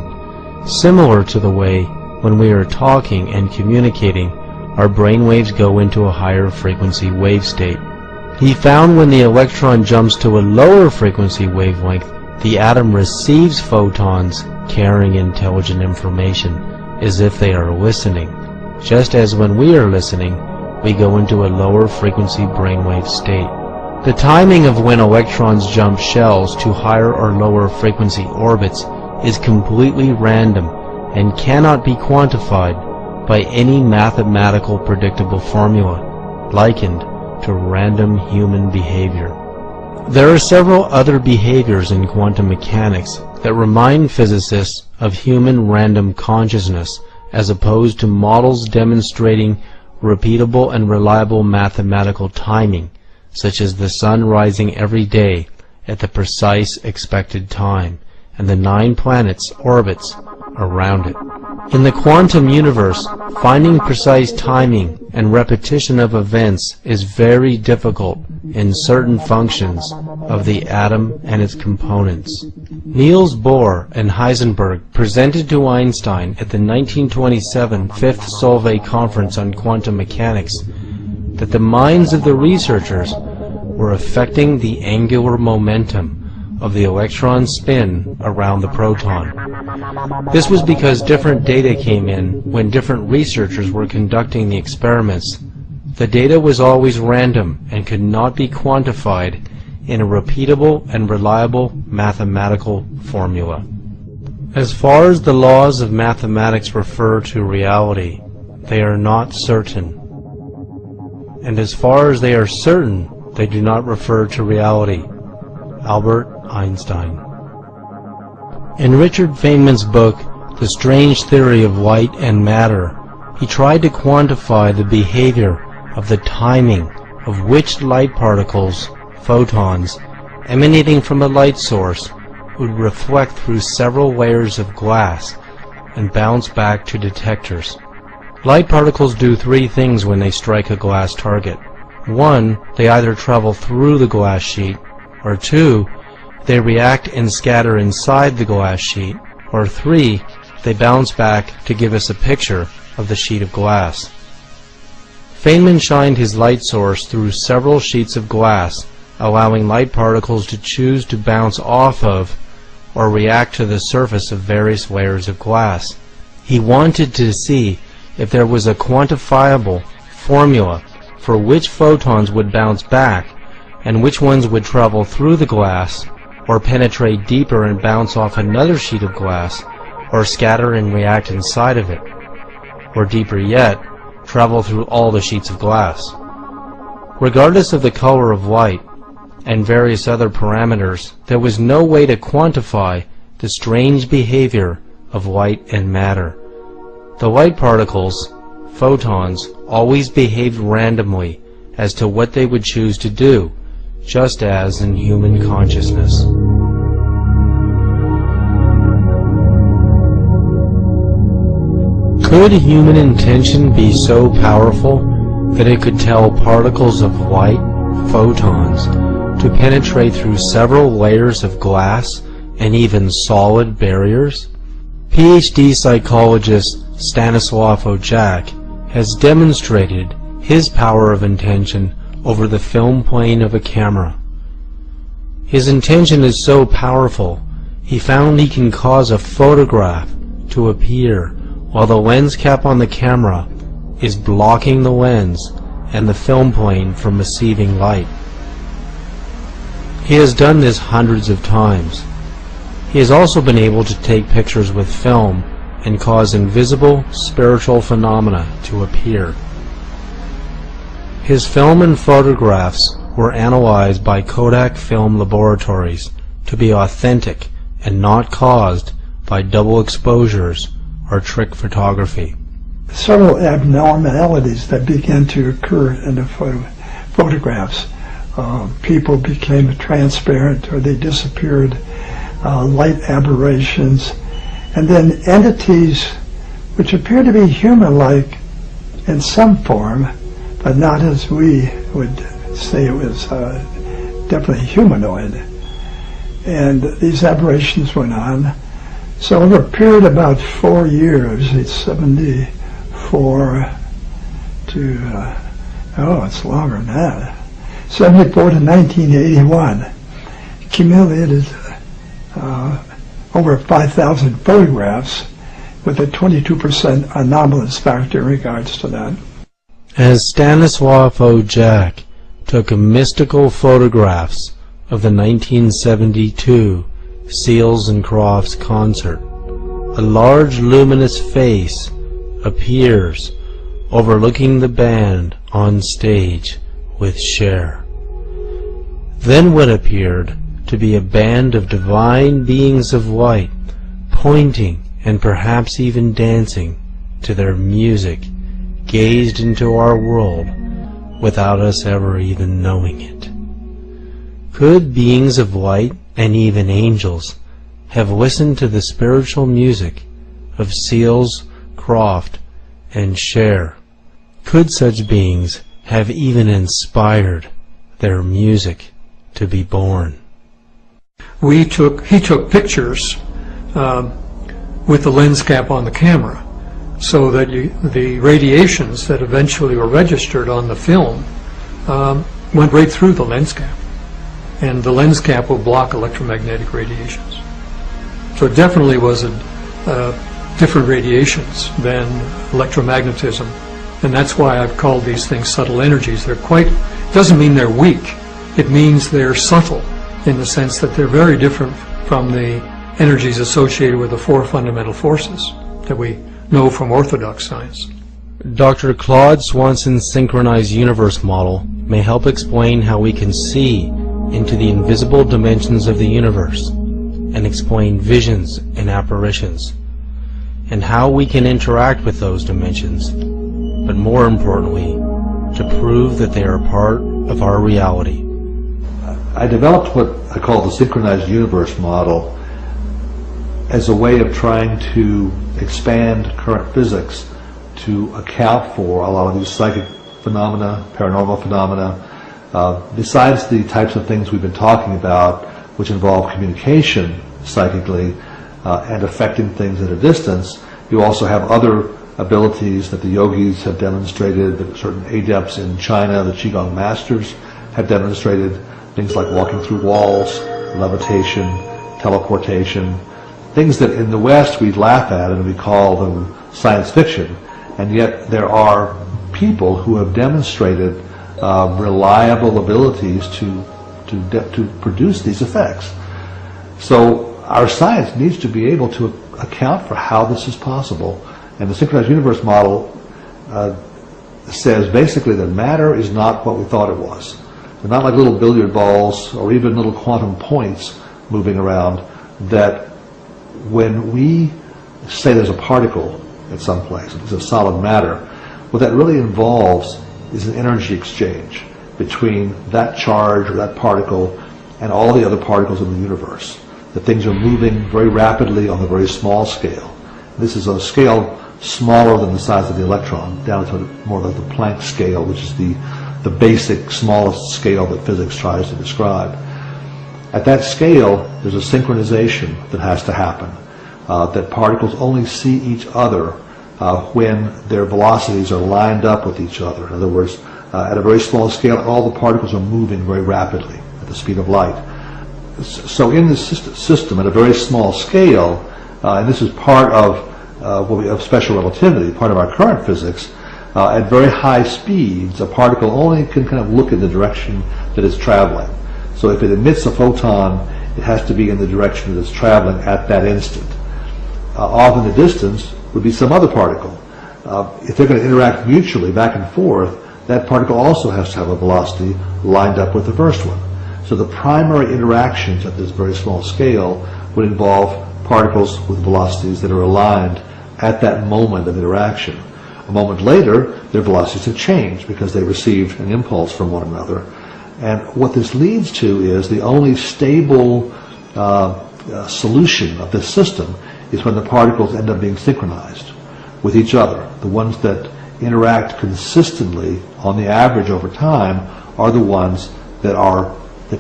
similar to the way when we are talking and communicating, our brain waves go into a higher frequency wave state. He found when the electron jumps to a lower frequency wavelength, the atom receives photons carrying intelligent information as if they are listening, just as when we are listening, we go into a lower frequency brainwave state. The timing of when electrons jump shells to higher or lower frequency orbits is completely random and cannot be quantified by any mathematical predictable formula likened to random human behavior. There are several other behaviors in quantum mechanics that remind physicists of human random consciousness as opposed to models demonstrating repeatable and reliable mathematical timing, such as the sun rising every day at the precise expected time and the 9 planets' orbits around it. In the quantum universe, finding precise timing and repetition of events is very difficult in certain functions of the atom and its components. Niels Bohr and Heisenberg presented to Einstein at the 1927 Fifth Solvay Conference on Quantum Mechanics that the minds of the researchers were affecting the angular momentum of the electron spin around the proton. This was because different data came in when different researchers were conducting the experiments. The data was always random and could not be quantified in a repeatable and reliable mathematical formula. As far as the laws of mathematics refer to reality, they are not certain. And as far as they are certain, they do not refer to reality. Albert Einstein. In Richard Feynman's book, The Strange Theory of Light and Matter, he tried to quantify the behavior of the timing of which light particles, photons, emanating from a light source would reflect through several layers of glass and bounce back to detectors. Light particles do three things when they strike a glass target. One, they either travel through the glass sheet, or two, they react and scatter inside the glass sheet, or three, they bounce back to give us a picture of the sheet of glass. Feynman shined his light source through several sheets of glass, allowing light particles to choose to bounce off of or react to the surface of various layers of glass. He wanted to see if there was a quantifiable formula for which photons would bounce back and which ones would travel through the glass or penetrate deeper and bounce off another sheet of glass or scatter and react inside of it, or deeper yet, travel through all the sheets of glass. Regardless of the color of light and various other parameters, there was no way to quantify the strange behavior of light and matter. The light particles, photons, always behaved randomly as to what they would choose to do, just as in human consciousness. Could human intention be so powerful that it could tell particles of light, photons, to penetrate through several layers of glass and even solid barriers? PhD psychologist Stanislav Ojak has demonstrated his power of intention over the film plane of a camera. His intention is so powerful, he found he can cause a photograph to appear while the lens cap on the camera is blocking the lens and the film plane from receiving light. He has done this hundreds of times. He has also been able to take pictures with film and cause invisible spiritual phenomena to appear. His film and photographs were analyzed by Kodak Film Laboratories to be authentic and not caused by double exposures or trick photography. Several abnormalities that began to occur in the photographs. People became transparent or they disappeared, light aberrations, and then entities which appear to be human-like in some form, but not as we would say it was definitely humanoid. And these aberrations went on. So over a period of about 4 years, it's 74 to, it's longer than that, 74 to 1981, accumulated over 5,000 photographs with a 22% anomalous factor in regards to that. As Stanislav Ojak took mystical photographs of the 1972 Seals and Crofts concert, a large luminous face appears overlooking the band on stage with Cher. Then what appeared to be a band of divine beings of light pointing and perhaps even dancing to their music gazed into our world without us ever even knowing it. Could beings of light and even angels have listened to the spiritual music of Seals, Croft, and Cher? Could such beings have even inspired their music to be born? He took pictures with the lens cap on the camera, so that the radiations that eventually were registered on the film went right through the lens cap, and the lens cap will block electromagnetic radiations. So it definitely was different radiations than electromagnetism, and that's why I've called these things subtle energies. Doesn't mean they're weak, it means they're subtle in the sense that they're very different from the energies associated with the four fundamental forces that we know from orthodox science. Dr. Claude Swanson's synchronized universe model may help explain how we can see into the invisible dimensions of the universe and explain visions and apparitions, and how we can interact with those dimensions, but more importantly, to prove that they are part of our reality. I developed what I call the synchronized universe model as a way of trying to expand current physics to account for a lot of these psychic phenomena, paranormal phenomena. Besides the types of things we've been talking about, which involve communication psychically and affecting things at a distance, you also have other abilities that the yogis have demonstrated, that certain adepts in China, the Qigong masters, have demonstrated, things like walking through walls, levitation, teleportation, things that in the West we laugh at and we call them science fiction, and yet there are people who have demonstrated reliable abilities to produce these effects. So our science needs to be able to account for how this is possible. And the synchronized universe model says basically that matter is not what we thought it was. They're not like little billiard balls or even little quantum points moving around, that when we say there's a particle at some place, it's a solid matter, what that really involves is an energy exchange between that charge or that particle and all the other particles in the universe. That things are moving very rapidly on a very small scale. This is a scale smaller than the size of the electron, down to more like the Planck scale, which is the basic smallest scale that physics tries to describe. At that scale, there's a synchronization that has to happen, that particles only see each other when their velocities are lined up with each other. In other words, at a very small scale, all the particles are moving very rapidly at the speed of light. So in this system, at a very small scale, and this is part of what we have special relativity, part of our current physics, at very high speeds, a particle only can kind of look in the direction that it's traveling. So if it emits a photon, it has to be in the direction that it's traveling at that instant. Off in the distance would be some other particle. If they're going to interact mutually back and forth, that particle also has to have a velocity lined up with the first one. So the primary interactions at this very small scale would involve particles with velocities that are aligned at that moment of interaction. A moment later, their velocities have changed because they received an impulse from one another. And what this leads to is the only stable solution of this system is when the particles end up being synchronized with each other. The ones that interact consistently on the average over time are the ones that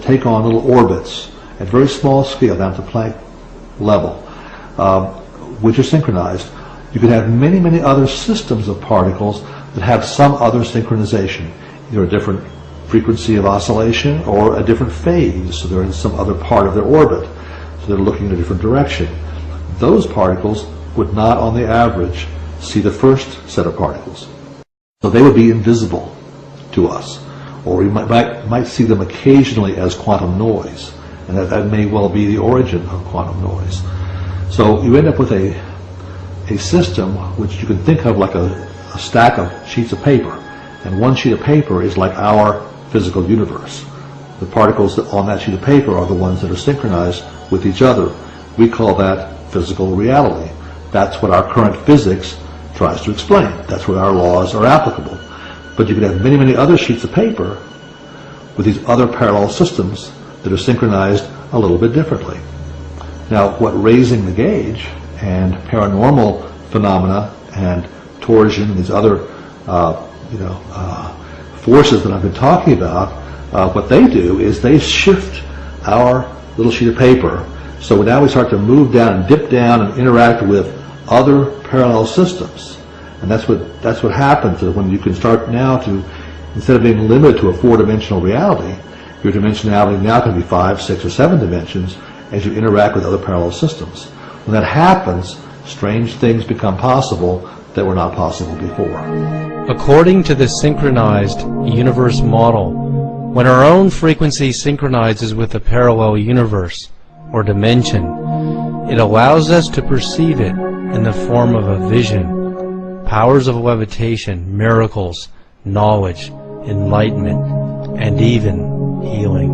take on little orbits at very small scale, down to Planck level, which are synchronized. You could have many, many other systems of particles that have some other synchronization, either a different frequency of oscillation or a different phase, so they're in some other part of their orbit, so they're looking in a different direction. Those particles would not, on the average, see the first set of particles. So they would be invisible to us, or we might see them occasionally as quantum noise, and that may well be the origin of quantum noise. So you end up with a system which you can think of like a stack of sheets of paper, and one sheet of paper is like our physical universe. The particles on that sheet of paper are the ones that are synchronized with each other. We call that physical reality. That's what our current physics tries to explain. That's where our laws are applicable. But you could have many, many other sheets of paper with these other parallel systems that are synchronized a little bit differently. Now, what raising the gauge and paranormal phenomena and torsion and these other forces that I've been talking about, what they do is they shift our little sheet of paper. So now we start to move down and dip down and interact with other parallel systems. And that's what happens when you can start now to, instead of being limited to a four-dimensional reality, your dimensionality now can be 5, 6, or 7 dimensions as you interact with other parallel systems. When that happens, strange things become possible that were not possible before. According to the synchronized universe model, when our own frequency synchronizes with a parallel universe or dimension, it allows us to perceive it in the form of a vision, powers of levitation, miracles, knowledge, enlightenment, and even healing.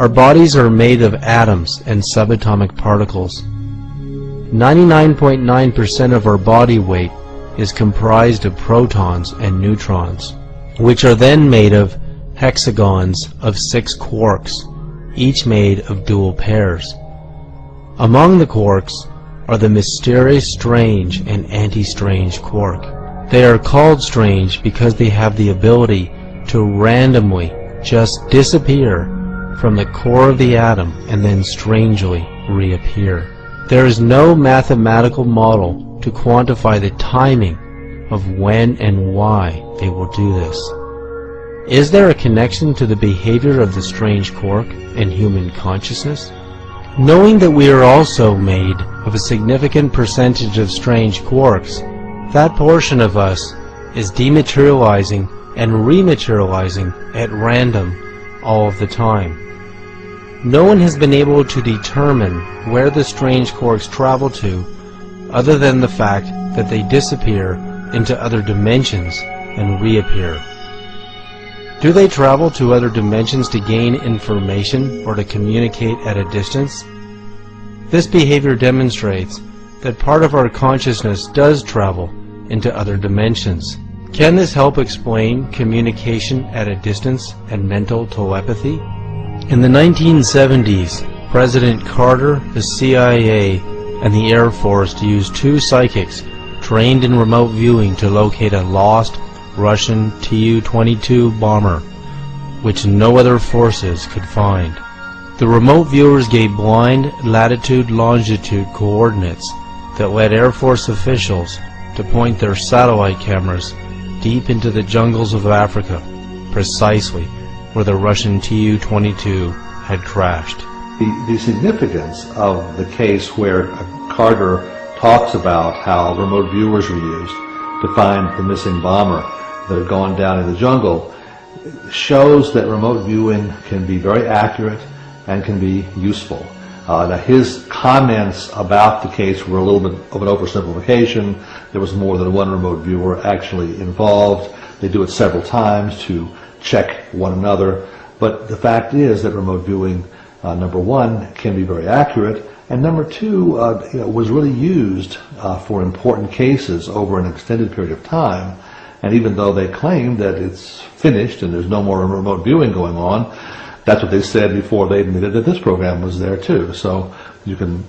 Our bodies are made of atoms and subatomic particles. 99.9% of our body weight is comprised of protons and neutrons, which are then made of hexagons of 6 quarks, each made of dual pairs. Among the quarks are the mysterious strange and anti-strange quark. They are called strange because they have the ability to randomly just disappear from the core of the atom and then strangely reappear. There is no mathematical model to quantify the timing of when and why they will do this. Is there a connection to the behavior of the strange quark and human consciousness? Knowing that we are also made of a significant percentage of strange quarks, that portion of us is dematerializing and rematerializing at random all of the time. No one has been able to determine where the strange quarks travel to other than the fact that they disappear into other dimensions and reappear. Do they travel to other dimensions to gain information or to communicate at a distance? This behavior demonstrates that part of our consciousness does travel into other dimensions. Can this help explain communication at a distance and mental telepathy? In the 1970s, President Carter, the CIA, and the Air Force used 2 psychics trained in remote viewing to locate a lost Russian Tu-22 bomber, which no other forces could find. The remote viewers gave blind latitude-longitude coordinates that led Air Force officials to point their satellite cameras deep into the jungles of Africa, precisely where the Russian Tu-22 had crashed. The significance of the case where Carter talks about how remote viewers were used to find the missing bomber that had gone down in the jungle shows that remote viewing can be very accurate and can be useful. Now his comments about the case were a little bit of an oversimplification. There was more than one remote viewer actually involved. They do it several times to check one another. But the fact is that remote viewing, number one, can be very accurate, and number two, was really used for important cases over an extended period of time. And even though they claim that it's finished and there's no more remote viewing going on, that's what they said before they admitted that this program was there too. So you can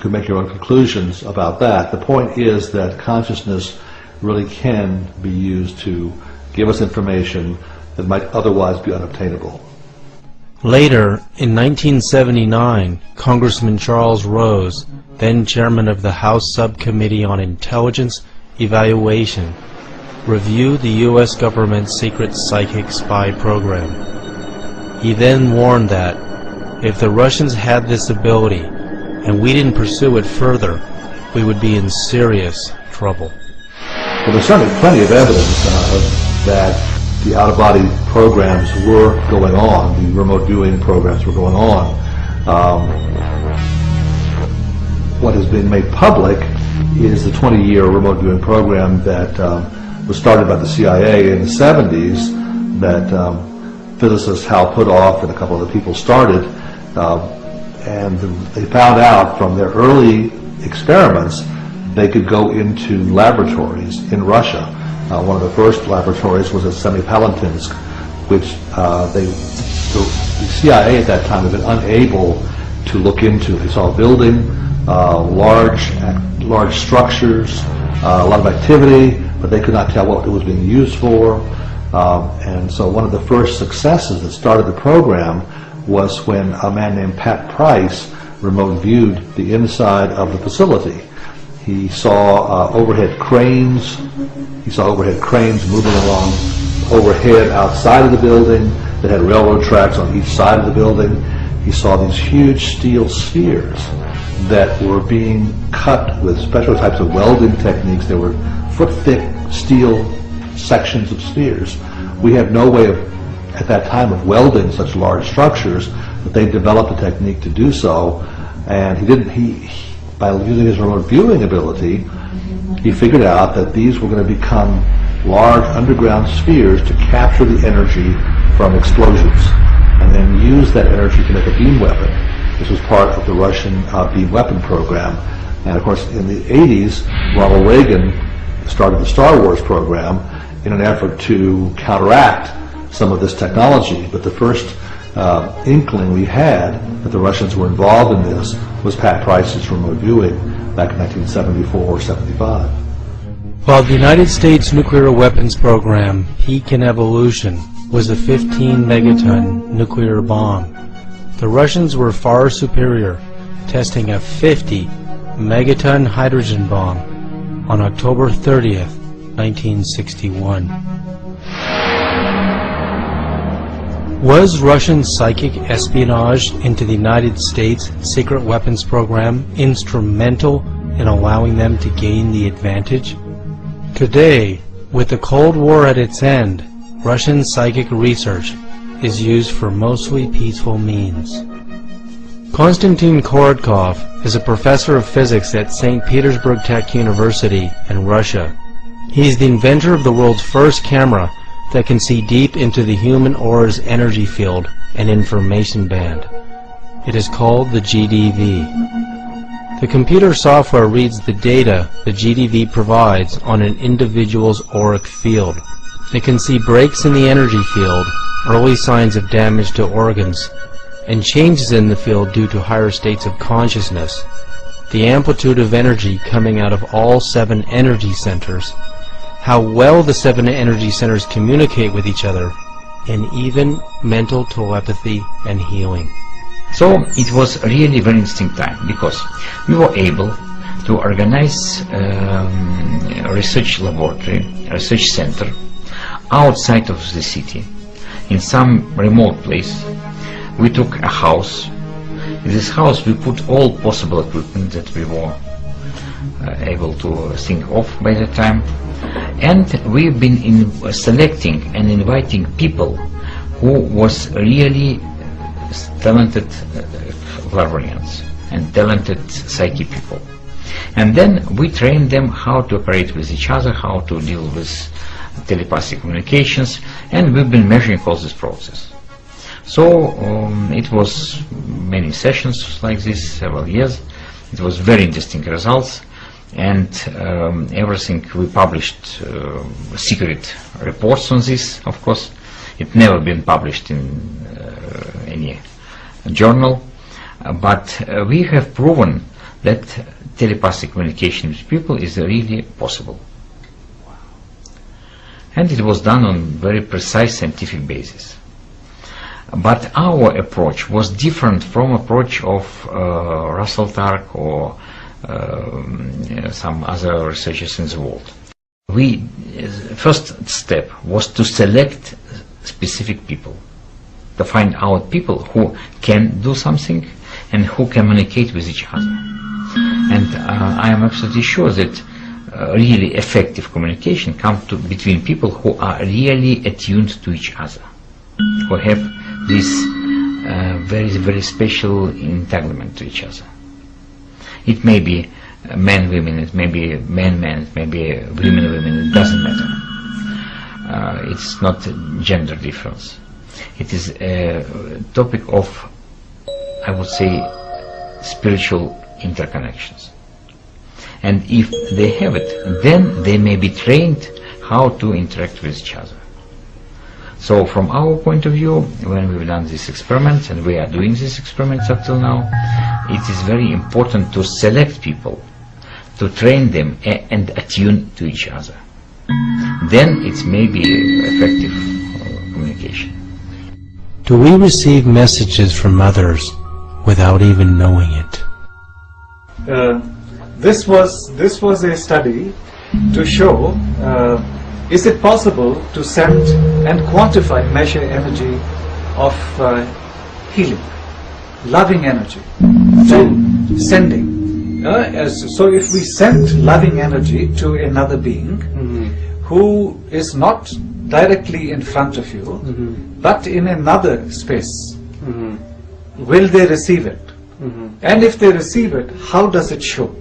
make your own conclusions about that. The point is that consciousness really can be used to give us information that might otherwise be unobtainable. Later, in 1979, Congressman Charles Rose, then chairman of the House Subcommittee on Intelligence Evaluation, reviewed the U.S. government's secret psychic spy program. He then warned that if the Russians had this ability and we didn't pursue it further, we would be in serious trouble. Well, there's certainly plenty of evidence that the out-of-body programs were going on, the remote viewing programs were going on. What has been made public is the 20-year remote viewing program that was started by the CIA in the 70s that physicist Hal Puthoff and a couple of the people started, and they found out from their early experiments they could go into laboratories in Russia. One of the first laboratories was at Semipalatinsk, which the CIA at that time had been unable to look into. They saw a building, large structures, a lot of activity, but they could not tell what it was being used for. And so one of the first successes that started the program was when a man named Pat Price remote viewed the inside of the facility. He saw overhead cranes. He saw overhead cranes moving along overhead outside of the building that had railroad tracks on each side of the building. He saw these huge steel spheres that were being cut with special types of welding techniques. They were foot-thick steel sections of spheres. We had no way of, at that time, of welding such large structures, but they developed a technique to do so. And by using his remote viewing ability, he figured out that these were going to become large underground spheres to capture the energy from explosions. and then use that energy to make a beam weapon. This was part of the Russian beam weapon program. And of course, in the 80s, Ronald Reagan started the Star Wars program in an effort to counteract some of this technology. But the first inkling we had that the Russians were involved in this was Pat Price's remote viewing back in 1974 or 75. While the United States nuclear weapons program, Peak in Evolution, was a 15-megaton nuclear bomb, the Russians were far superior, testing a 50-megaton hydrogen bomb on October 30th, 1961. Was Russian psychic espionage into the United States secret weapons program instrumental in allowing them to gain the advantage? Today, with the Cold War at its end, Russian psychic research is used for mostly peaceful means. Konstantin Korotkov is a professor of physics at St. Petersburg Tech University in Russia. He is the inventor of the world's first camera that can see deep into the human aura's energy field and information band. It is called the GDV. The computer software reads the data the GDV provides on an individual's auric field. It can see breaks in the energy field, early signs of damage to organs, and changes in the field due to higher states of consciousness, the amplitude of energy coming out of all 7 energy centers, how well the 7 energy centers communicate with each other, and even mental telepathy and healing. So it was really very interesting time, because we were able to organize a research laboratory, a research center outside of the city, in some remote place. We took a house. In this house we put all possible equipment that we were able to think of by the time, and we've been selecting and inviting people who was really talented clairvoyants and talented psychic people, and then we trained them how to operate with each other, how to deal with telepathic communications, and we've been measuring all this process. So it was many sessions like this, several years. It was very interesting results, and everything we published secret reports on this, of course. It never been published in any journal, but we have proven that telepathic communication with people is really possible. And it was done on very precise scientific basis. But our approach was different from approach of Russell Targ or some other researchers in the world. First step was to select specific people, to find out people who can do something and who communicate with each other. And I am absolutely sure that really effective communication comes between people who are really attuned to each other, who have this very, very special entanglement to each other. It may be men-women, it may be men-men, it may be women-women, it doesn't matter. It's not gender difference. It is a topic of, I would say, spiritual interconnections. And if they have it, then they may be trained how to interact with each other. So from our point of view, when we've done these experiments, and we are doing these experiments up till now, it is very important to select people, to train them and attune to each other. Then it may be effective communication. Do we receive messages from others without even knowing it? This was a study to show is it possible to send and quantify, measure energy of healing, loving energy. So sending. So if we send loving energy to another being who is not directly in front of you, but in another space, will they receive it? And if they receive it, how does it show?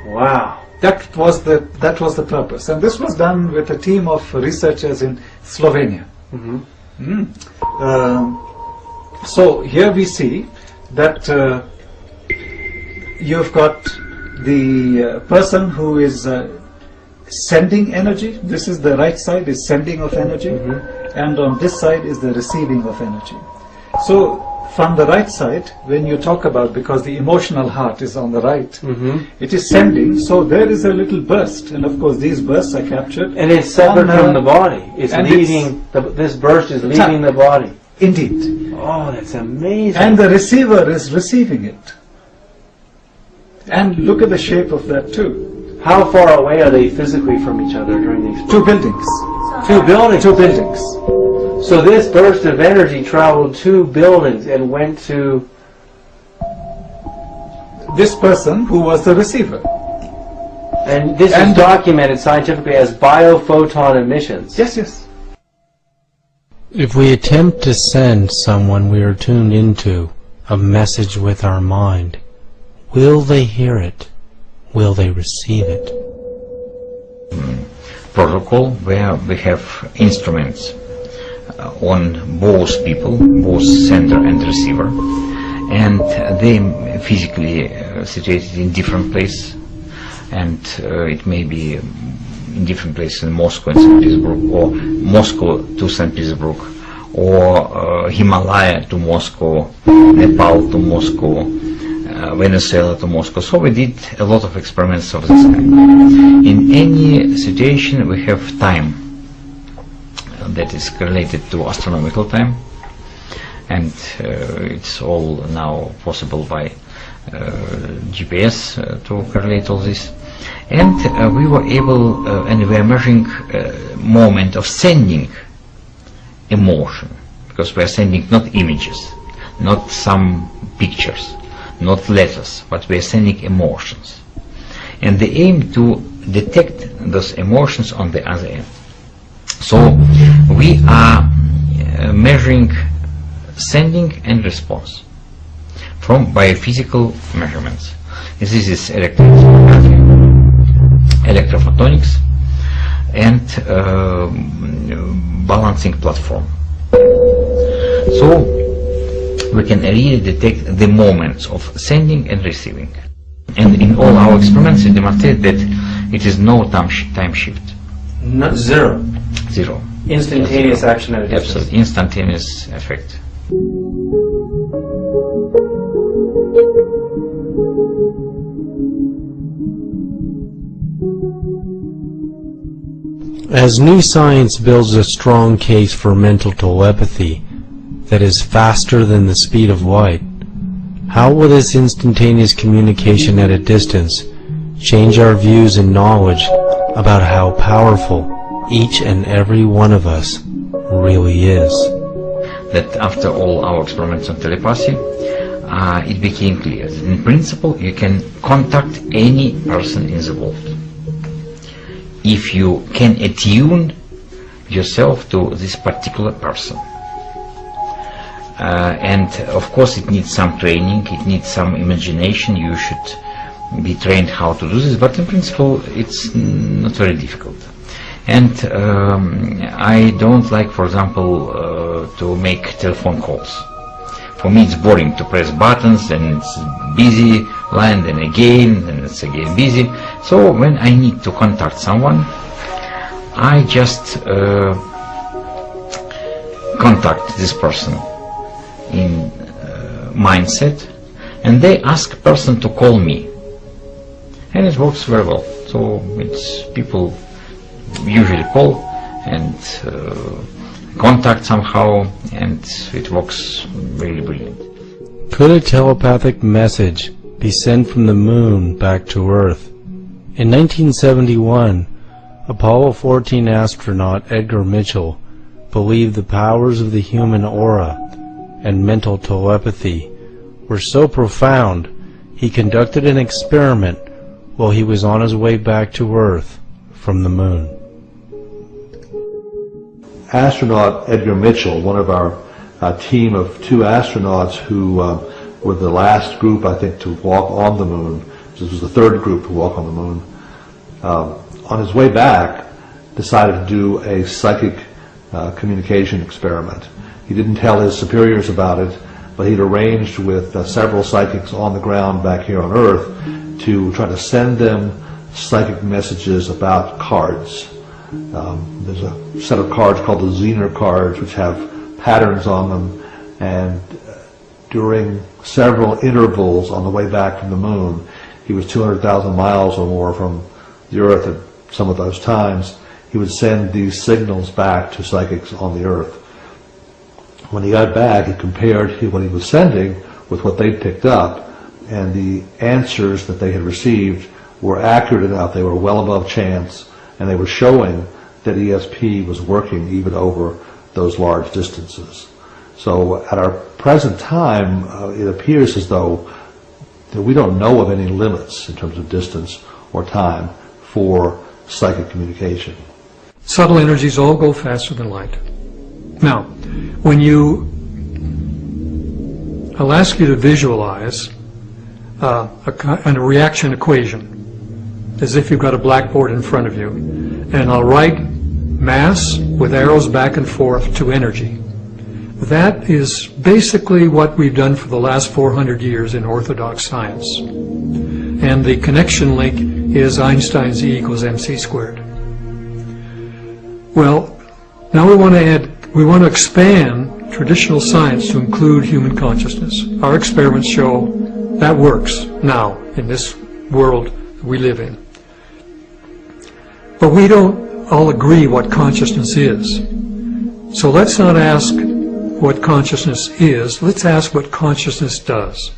Wow. That was the purpose, and this was done with a team of researchers in Slovenia. So here we see that you've got the person who is sending energy. This is the right side, is sending of energy, and on this side is the receiving of energy. So from the right side, when you talk about, because the emotional heart is on the right, it is sending, so there is a little burst, and of course these bursts are captured. And it's separate from the body. It's leaving, this burst is leaving the body. Indeed. Oh, that's amazing. And the receiver is receiving it. And look at the shape of that too. How far away are they physically from each other during the experience? 2 buildings. 2 buildings? 2 buildings. So this burst of energy traveled 2 buildings and went to this person who was the receiver. And this is documented scientifically as biophoton emissions. Yes, yes. If we attempt to send someone we are tuned into a message with our mind, will they hear it? Will they receive it? Protocol where we have instruments on both people, both sender and receiver, and they physically situated in different places, and it may be in different places in Moscow and St. Petersburg, or Moscow to St. Petersburg, or Himalaya to Moscow, Nepal to Moscow, Venezuela to Moscow. So we did a lot of experiments of this kind. In any situation we have time that is related to astronomical time, and it's all now possible by GPS to correlate all this. And we were able, and we are measuring moment of sending emotion, because we are sending not images, not some pictures, not letters, but we are sending emotions. And the aim to detect those emotions on the other end. So we are measuring sending and response from biophysical measurements. This is electrophotography, electrophotonics, and balancing platform. So we can really detect the moments of sending and receiving. And in all our experiments we demonstrate that it is no time shift. Not zero. Zero. Instantaneous action at a distance. Absolutely. Instantaneous effect. As new science builds a strong case for mental telepathy that is faster than the speed of light, how will this instantaneous communication at a distance change our views and knowledge about how powerful each and every one of us really is? That after all our experiments on telepathy, it became clear that in principle you can contact any person in the world if you can attune yourself to this particular person. And of course it needs some training, it needs some imagination, you should be trained how to do this, but in principle it's not very difficult. And I don't like, for example, to make telephone calls. For me it's boring to press buttons, then it's busy line, then again, then it's again busy. So when I need to contact someone, I just contact this person in mindset, and they ask person to call me, and it works very well. So it's people usually call and contact somehow, and it works really brilliant. Could a telepathic message be sent from the moon back to Earth? In 1971, Apollo 14 astronaut Edgar Mitchell believed the powers of the human aura and mental telepathy were so profound he conducted an experiment while he was on his way back to Earth from the moon. Astronaut Edgar Mitchell, one of our team of 2 astronauts who were the last group, I think, to walk on the moon. This was the 3rd group to walk on the moon. On his way back, decided to do a psychic communication experiment. He didn't tell his superiors about it, but he'd arranged with several psychics on the ground back here on Earth to try to send them psychic messages about cards. There's a set of cards called the Zener cards, which have patterns on them, and during several intervals on the way back from the moon, he was 200,000 miles or more from the Earth at some of those times, he would send these signals back to psychics on the Earth. When he got back, he compared what he was sending with what they'd picked up, and the answers that they had received were accurate enough. They were well above chance, and they were showing that ESP was working even over those large distances. So at our present time, it appears as though that we don't know of any limits in terms of distance or time for psychic communication. Subtle energies all go faster than light. Now, when I'll ask you to visualize a reaction equation, as if you've got a blackboard in front of you, and I'll write mass with arrows back and forth to energy. That is basically what we've done for the last 400 years in orthodox science. And the connection link is Einstein's E equals mc squared. Well, now we want to expand traditional science to include human consciousness. Our experiments show that works now in this world that we live in. But we don't all agree what consciousness is. So let's not ask what consciousness is, let's ask what consciousness does.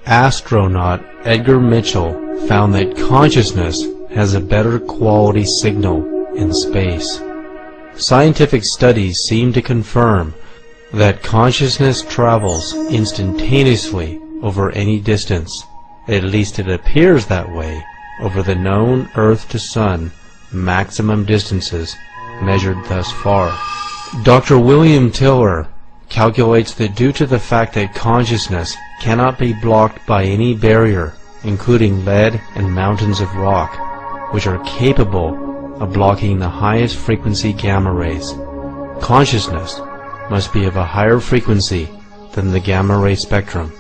Astronaut Edgar Mitchell found that consciousness has a better quality signal in space. Scientific studies seem to confirm that consciousness travels instantaneously over any distance. At least it appears that way over the known Earth to Sun maximum distances measured thus far. Dr. William Tiller calculates that due to the fact that consciousness cannot be blocked by any barrier, including lead and mountains of rock, which are capable of blocking the highest frequency gamma rays, consciousness must be of a higher frequency than the gamma ray spectrum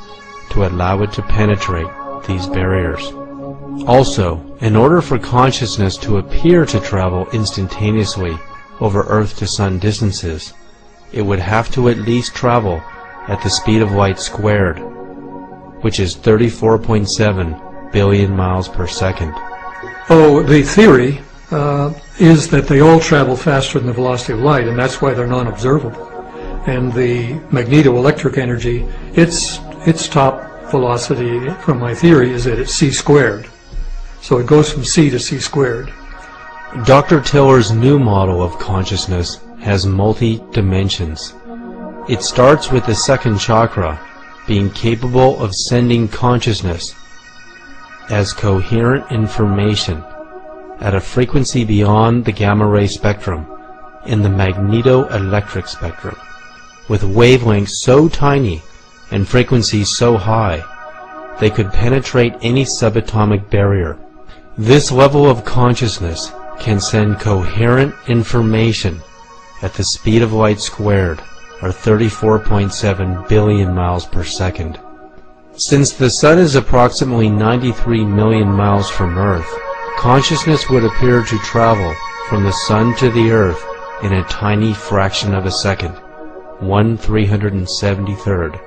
to allow it to penetrate these barriers. Also, in order for consciousness to appear to travel instantaneously over Earth to Sun distances, it would have to at least travel at the speed of light squared, which is 34.7 billion miles per second. Oh, the theory is that they all travel faster than the velocity of light, and that's why they're non-observable. And the magneto-electric energy, its top velocity, from my theory, is that it's c squared. So it goes from c to c squared. Dr. Tiller's new model of consciousness has multi-dimensions. It starts with the second chakra being capable of sending consciousness as coherent information at a frequency beyond the gamma ray spectrum in the magneto-electric spectrum, with wavelengths so tiny and frequencies so high they could penetrate any subatomic barrier. This level of consciousness can send coherent information at the speed of light squared, or 34.7 billion miles per second. Since the Sun is approximately 93 million miles from Earth, consciousness would appear to travel from the Sun to the Earth in a tiny fraction of a second, 1/373rd.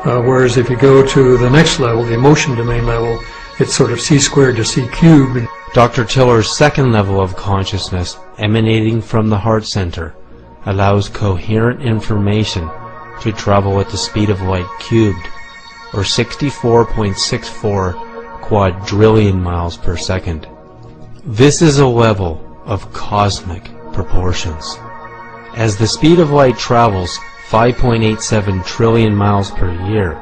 Whereas if you go to the next level, the emotion domain level, it's sort of c squared to c cubed. Dr. Tiller's second level of consciousness, emanating from the heart center, allows coherent information to travel at the speed of light cubed, or 64.64 quadrillion miles per second. This is a level of cosmic proportions. As the speed of light travels 5.87 trillion miles per year,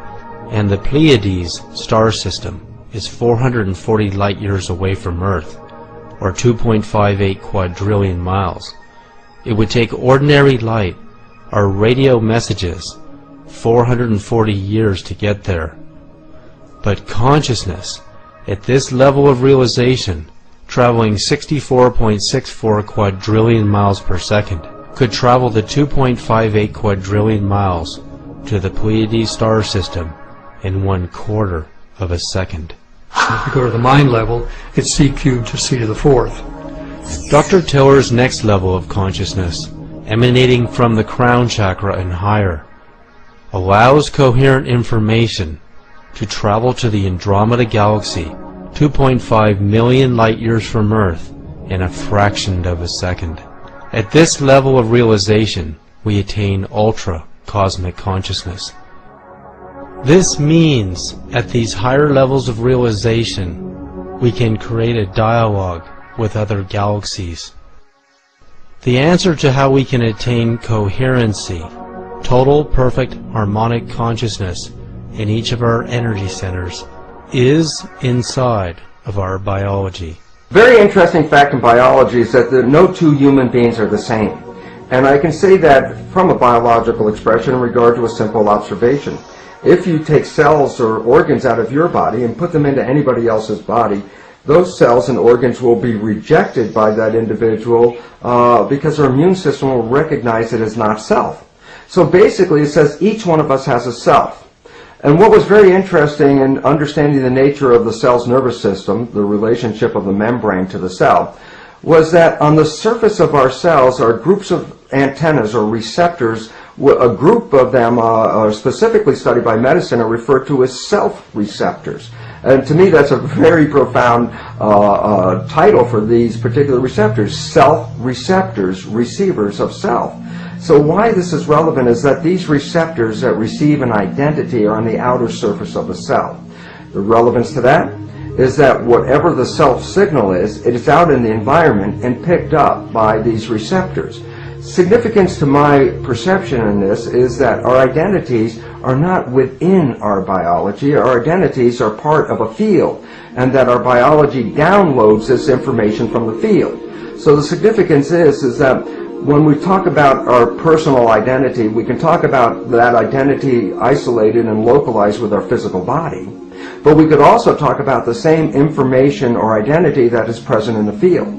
and the Pleiades star system is 440 light years away from Earth, or 2.58 quadrillion miles, it would take ordinary light, or radio messages, 440 years to get there. But consciousness, at this level of realization, traveling 64.64 quadrillion miles per second, could travel the 2.58 quadrillion miles to the Pleiades star system in 1/4 of a second. If you go to the mind level, it's c cubed to c to the fourth. Dr. Tiller's next level of consciousness, emanating from the crown chakra and higher, allows coherent information to travel to the Andromeda galaxy, 2.5 million light years from Earth, in a fraction of a second. At this level of realization, we attain ultra-cosmic consciousness. This means, at these higher levels of realization, we can create a dialogue with other galaxies. The answer to how we can attain coherency, total perfect harmonic consciousness in each of our energy centers, is inside of our biology. Very interesting fact in biology is that no two human beings are the same. And I can say that from a biological expression in regard to a simple observation. If you take cells or organs out of your body and put them into anybody else's body, those cells and organs will be rejected by that individual because our immune system will recognize it as not self. So basically it says each one of us has a self. And what was very interesting in understanding the nature of the cell's nervous system, the relationship of the membrane to the cell, was that on the surface of our cells are groups of antennas or receptors. A group of them are specifically studied by medicine are referred to as self-receptors. And to me that's a very profound title for these particular receptors, self-receptors, receivers of self. So why this is relevant is that these receptors that receive an identity are on the outer surface of the cell. The relevance to that is that whatever the self signal is, it is out in the environment and picked up by these receptors. Significance to my perception in this is that our identities are not within our biology. Our identities are part of a field, and that our biology downloads this information from the field. So the significance is that when we talk about our personal identity, we can talk about that identity isolated and localized with our physical body. But we could also talk about the same information or identity that is present in the field.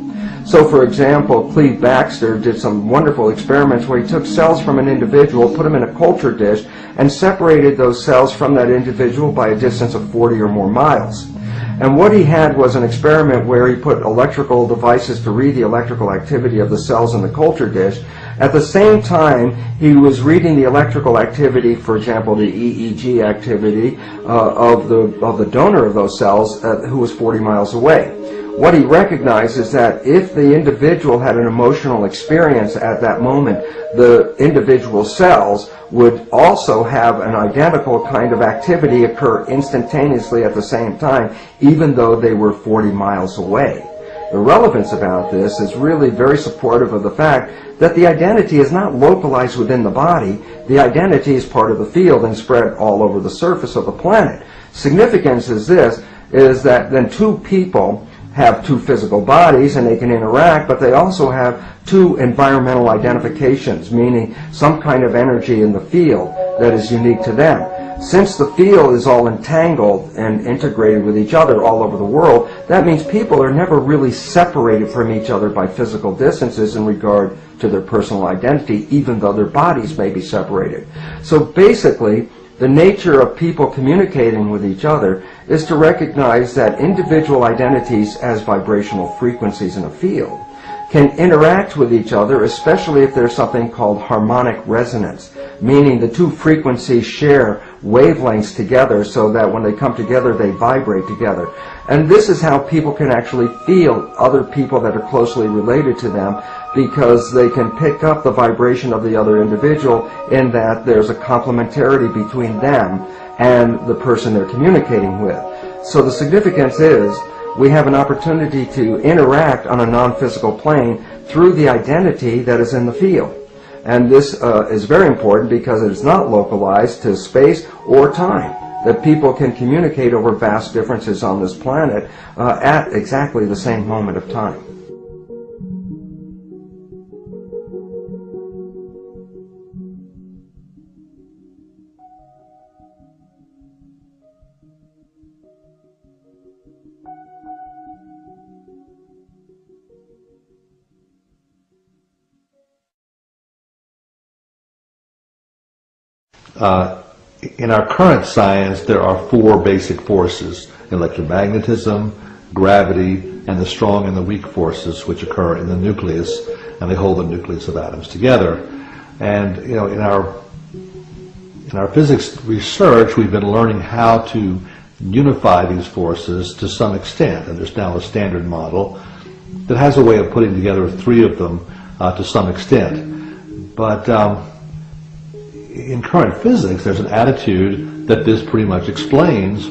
So for example, Cleve Baxter did some wonderful experiments where he took cells from an individual, put them in a culture dish, and separated those cells from that individual by a distance of 40 or more miles. And what he had was an experiment where he put electrical devices to read the electrical activity of the cells in the culture dish. At the same time, he was reading the electrical activity, for example, the EEG activity of the donor of those cells who was 40 miles away. What he recognized is that if the individual had an emotional experience at that moment, the individual cells would also have an identical kind of activity occur instantaneously at the same time, even though they were 40 miles away. The relevance about this is really very supportive of the fact that the identity is not localized within the body. The identity is part of the field and spread all over the surface of the planet. Significance is this, is that then two people have two physical bodies and they can interact, but they also have two environmental identifications, meaning some kind of energy in the field that is unique to them. Since the field is all entangled and integrated with each other all over the world, that means people are never really separated from each other by physical distances in regard to their personal identity, even though their bodies may be separated. So basically, the nature of people communicating with each other is to recognize that individual identities as vibrational frequencies in a field can interact with each other, especially if there's something called harmonic resonance, meaning the two frequencies share wavelengths together so that when they come together they vibrate together. And this is how people can actually feel other people that are closely related to them, because they can pick up the vibration of the other individual in that there's a complementarity between them and the person they're communicating with. So the significance is we have an opportunity to interact on a non-physical plane through the identity that is in the field. And this is very important because it is not localized to space or time, that people can communicate over vast differences on this planet at exactly the same moment of time. in our current science, there are four basic forces: electromagnetism, gravity, and the strong and the weak forces which occur in the nucleus, and they hold the nucleus of atoms together. And in our physics research, we've been learning how to unify these forces to some extent, and there's now a standard model that has a way of putting together three of them to some extent. But in current physics, there's an attitude that this pretty much explains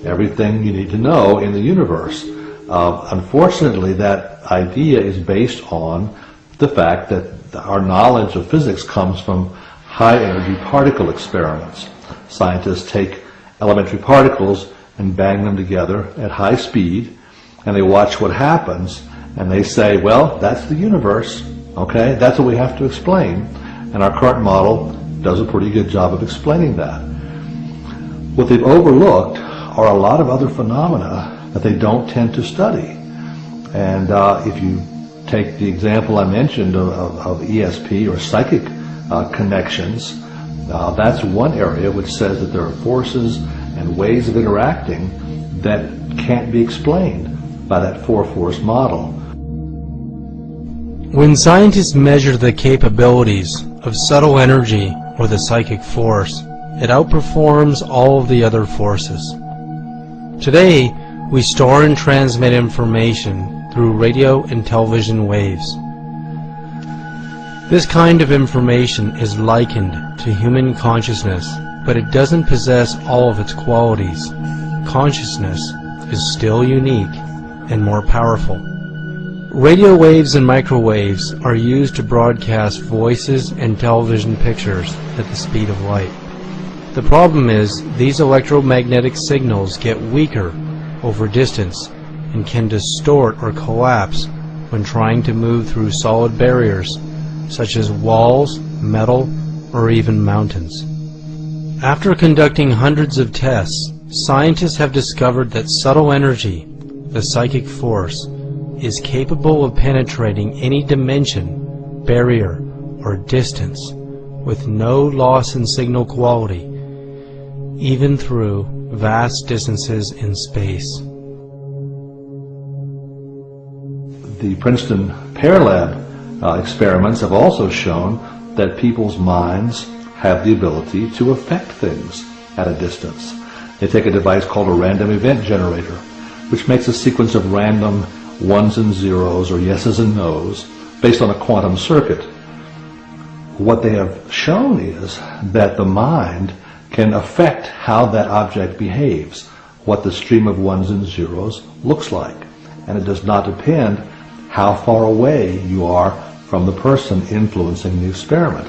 everything you need to know in the universe. Unfortunately, that idea is based on the fact that our knowledge of physics comes from high-energy particle experiments. Scientists take elementary particles and bang them together at high speed, and they watch what happens, and they say, well, that's the universe, okay? That's what we have to explain. And our current model does a pretty good job of explaining that. What they've overlooked are a lot of other phenomena that they don't tend to study. And if you take the example I mentioned of ESP or psychic connections, that's one area which says that there are forces and ways of interacting that can't be explained by that four-force model. When scientists measure the capabilities of subtle energy or the psychic force, it outperforms all of the other forces. Today, we store and transmit information through radio and television waves. This kind of information is likened to human consciousness, but it doesn't possess all of its qualities. Consciousness is still unique and more powerful. Radio waves and microwaves are used to broadcast voices and television pictures at the speed of light. The problem is, these electromagnetic signals get weaker over distance and can distort or collapse when trying to move through solid barriers such as walls, metal, or even mountains. After conducting hundreds of tests, scientists have discovered that subtle energy, the psychic force, is capable of penetrating any dimension, barrier, or distance with no loss in signal quality, even through vast distances in space. The Princeton Pear Lab experiments have also shown that people's minds have the ability to affect things at a distance. They take a device called a random event generator, which makes a sequence of random ones and zeros or yeses and nos based on a quantum circuit. What they have shown is that the mind can affect how that object behaves, what the stream of ones and zeros looks like. And it does not depend how far away you are from the person influencing the experiment.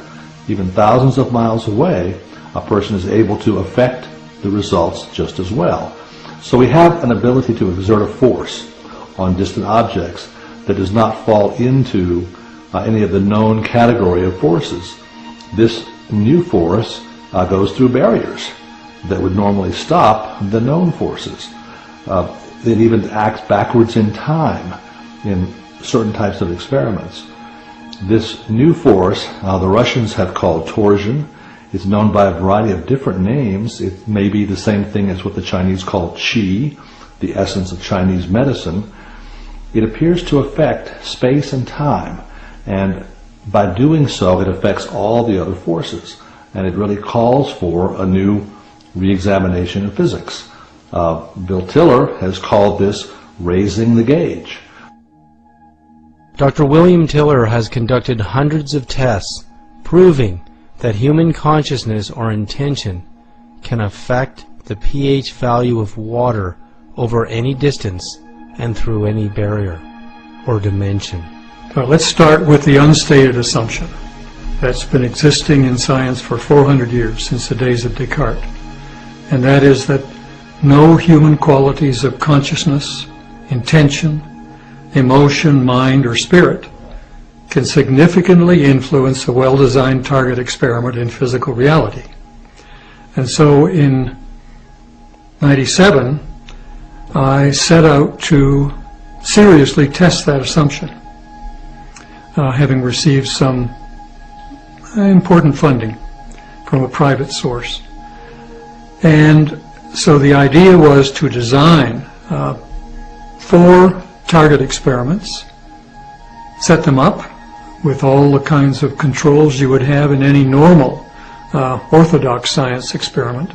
Even thousands of miles away, a person is able to affect the results just as well. So we have an ability to exert a force on distant objects that does not fall into any of the known category of forces. This new force goes through barriers that would normally stop the known forces. It even acts backwards in time in certain types of experiments. This new force, the Russians have called torsion. It's known by a variety of different names. It may be the same thing as what the Chinese call qi, the essence of Chinese medicine. It appears to affect space and time, and by doing so it affects all the other forces, and it really calls for a new re-examination of physics. Bill Tiller has called this raising the gauge. Dr. William Tiller has conducted hundreds of tests proving that human consciousness or intention can affect the pH value of water over any distance and through any barrier or dimension. Let's start with the unstated assumption that's been existing in science for 400 years, since the days of Descartes, and that is that no human qualities of consciousness, intention, emotion, mind, or spirit can significantly influence a well-designed target experiment in physical reality. And so in '97, I set out to seriously test that assumption, having received some important funding from a private source. And so the idea was to design 4 target experiments, set them up with all the kinds of controls you would have in any normal orthodox science experiment,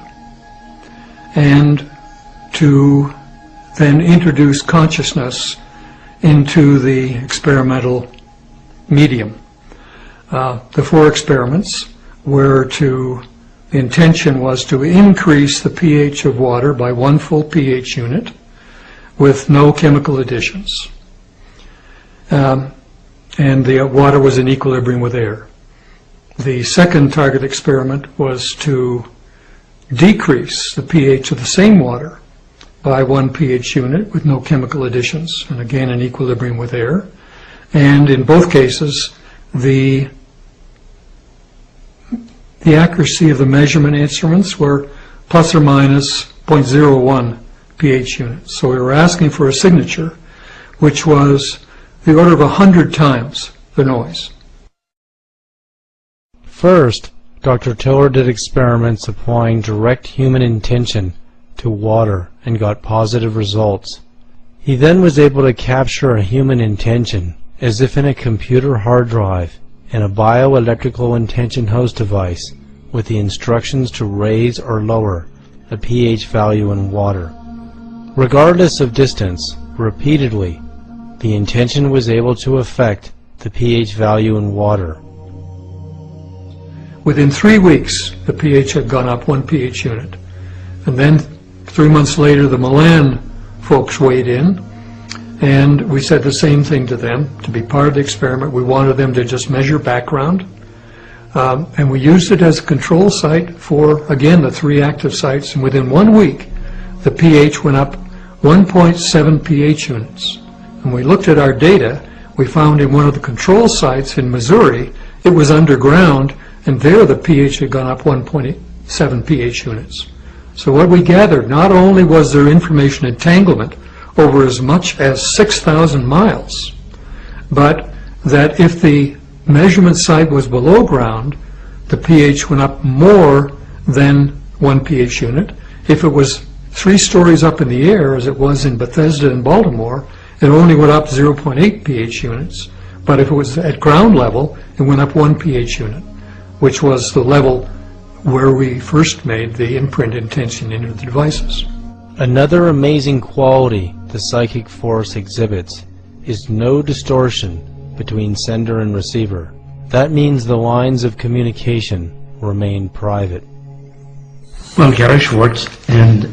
and to then introduce consciousness into the experimental medium. The 4 experiments were the intention was to increase the pH of water by 1 full pH unit with no chemical additions. And the water was in equilibrium with air. The second target experiment was to decrease the pH of the same water by 1 pH unit with no chemical additions, and again in equilibrium with air. And in both cases, the accuracy of the measurement instruments were plus or minus 0.01 pH units. So we were asking for a signature which was the order of 100 times the noise. First, Dr. Tiller did experiments applying direct human intention to water and got positive results. He then was able to capture a human intention as if in a computer hard drive and a bioelectrical intention host device with the instructions to raise or lower the pH value in water. Regardless of distance, repeatedly, the intention was able to affect the pH value in water. Within 3 weeks, the pH had gone up 1 pH unit. And then 3 months later, the Milan folks weighed in, and we said the same thing to them. To be part of the experiment, we wanted them to just measure background. And we used it as a control site for, again, the 3 active sites. And within 1 week, the pH went up 1.7 pH units. And we looked at our data. We found in one of the control sites in Missouri, it was underground, and there the pH had gone up 1.7 pH units. So what we gathered, not only was there information entanglement over as much as 6,000 miles, but that if the measurement site was below ground, the pH went up more than 1 pH unit. If it was 3 stories up in the air, as it was in Bethesda and Baltimore, it only went up 0.8 pH units. But if it was at ground level, it went up 1 pH unit, which was the level where we first made the imprint intention into the devices. Another amazing quality the psychic force exhibits is no distortion between sender and receiver. That means the lines of communication remain private. I'm Gary Schwartz, and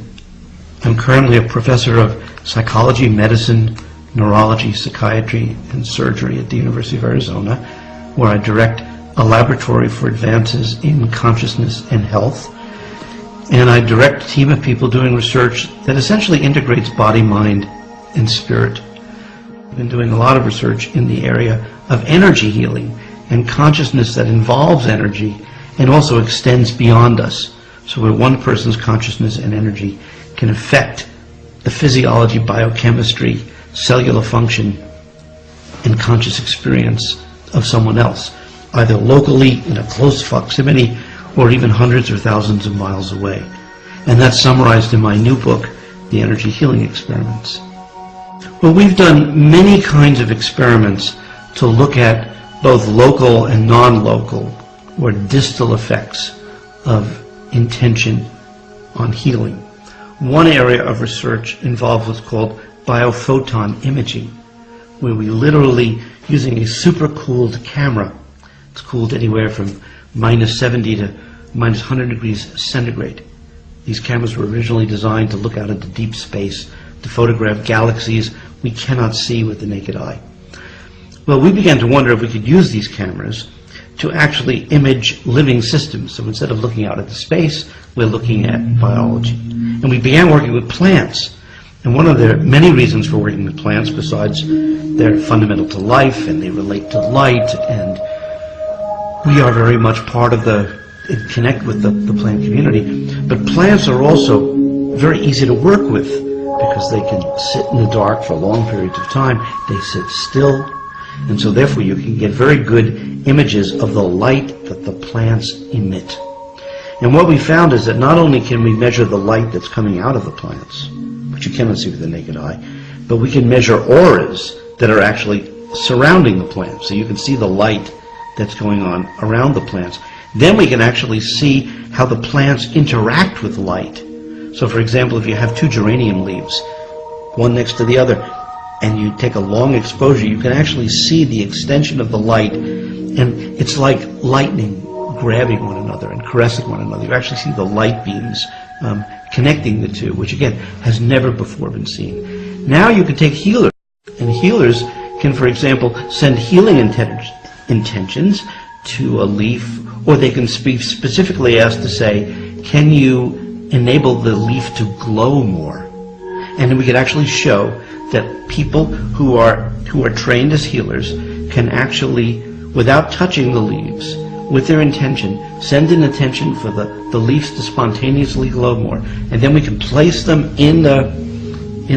I'm currently a professor of psychology, medicine, neurology, psychiatry, and surgery at the University of Arizona, where I direct a laboratory for advances in consciousness and health. And I direct a team of people doing research that essentially integrates body, mind, and spirit. I've been doing a lot of research in the area of energy healing and consciousness that involves energy and also extends beyond us. So where one person's consciousness and energy can affect the physiology, biochemistry, cellular function, and conscious experience of someone else, either locally in a close proximity or even hundreds or thousands of miles away. And that's summarized in my new book, The Energy Healing Experiments. Well, we've done many kinds of experiments to look at both local and non-local or distal effects of intention on healing. One area of research involved what's called biophoton imaging, where we literally, using a supercooled camera, it's cooled anywhere from minus 70 to minus 100 degrees centigrade. These cameras were originally designed to look out into deep space, to photograph galaxies we cannot see with the naked eye. Well, we began to wonder if we could use these cameras to actually image living systems. So instead of looking out into space, we're looking at biology. And we began working with plants. And one of the many reasons for working with plants, besides they're fundamental to life and they relate to light, and we are very much part of connect with the plant community. But plants are also very easy to work with because they can sit in the dark for long periods of time. They sit still. And so therefore you can get very good images of the light that the plants emit. And what we found is that not only can we measure the light that's coming out of the plants, which you cannot see with the naked eye, but we can measure auras that are actually surrounding the plants. So you can see the light that's going on around the plants. Then we can actually see how the plants interact with light. So for example, if you have two geranium leaves, one next to the other, and you take a long exposure, you can actually see the extension of the light, and it's like lightning grabbing one another and caressing one another. You actually see the light beams connecting the two, which again has never before been seen. Now you can take healers, and healers can, for example, send healing intentions to a leaf, or they can speak specifically asked to say, can you enable the leaf to glow more? And then we can actually show that people who are trained as healers can actually, without touching the leaves, with their intention, send an intention for the leaves to spontaneously glow more. And then we can place them in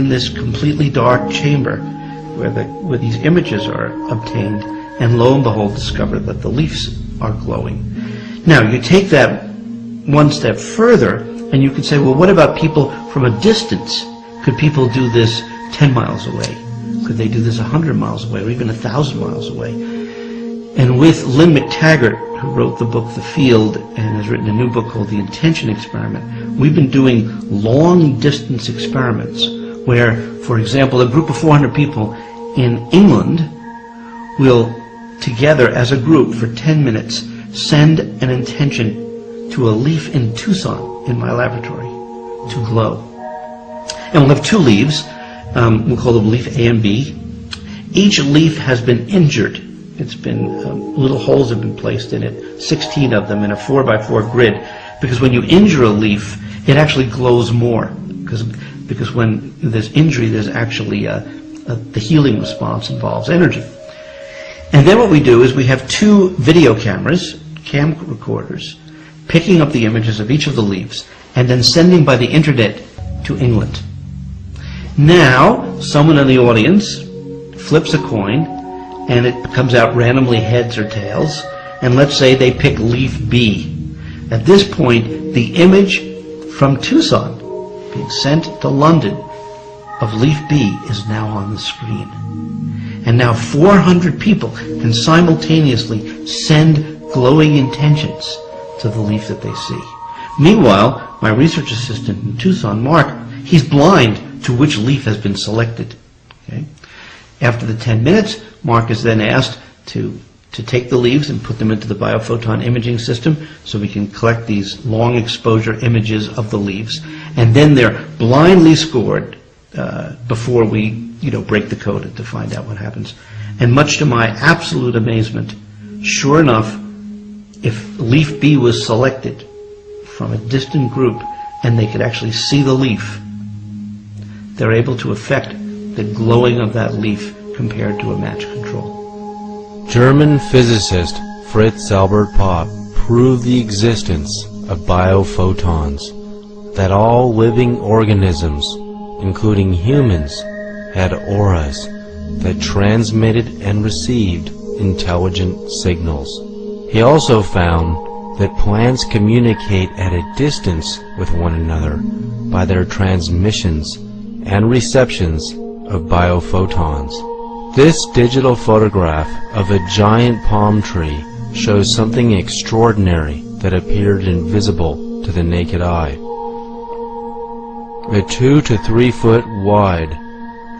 this completely dark chamber where these images are obtained, and lo and behold discover that the leaves are glowing. Now you take that one step further and you can say, well, what about people from a distance? Could people do this 10 miles away? Could they do this 100 miles away, or even 1,000 miles away? And with Lynn McTaggart, who wrote the book The Field and has written a new book called The Intention Experiment, we've been doing long-distance experiments where, for example, a group of 400 people in England will, together as a group for 10 minutes, send an intention to a leaf in Tucson in my laboratory to glow. And we'll have two leaves. We'll call them leaf A and B. Each leaf has been injured. It's been, little holes have been placed in it, 16 of them in a 4x4 grid, because when you injure a leaf, it actually glows more, because when there's injury, there's actually the healing response involves energy. And then what we do is we have two video cameras, cam recorders, picking up the images of each of the leaves, and then sending by the internet to England. Now, someone in the audience flips a coin, and it comes out randomly heads or tails, and let's say they pick leaf B. At this point, the image from Tucson being sent to London of leaf B is now on the screen. And now 400 people can simultaneously send glowing intentions to the leaf that they see. Meanwhile, my research assistant in Tucson, Mark, he's blind to which leaf has been selected. Okay? After the 10 minutes, Mark is then asked to take the leaves and put them into the biophoton imaging system so we can collect these long exposure images of the leaves. And then they're blindly scored before we break the code to find out what happens. And much to my absolute amazement, sure enough, if leaf B was selected from a distant group and they could actually see the leaf, they're able to affect the glowing of that leaf compared to a match control. German physicist Fritz Albert Popp proved the existence of biophotons, that all living organisms, including humans, had auras that transmitted and received intelligent signals. He also found that plants communicate at a distance with one another by their transmissions and receptions of biophotons. This digital photograph of a giant palm tree shows something extraordinary that appeared invisible to the naked eye. A 2 to 3 foot wide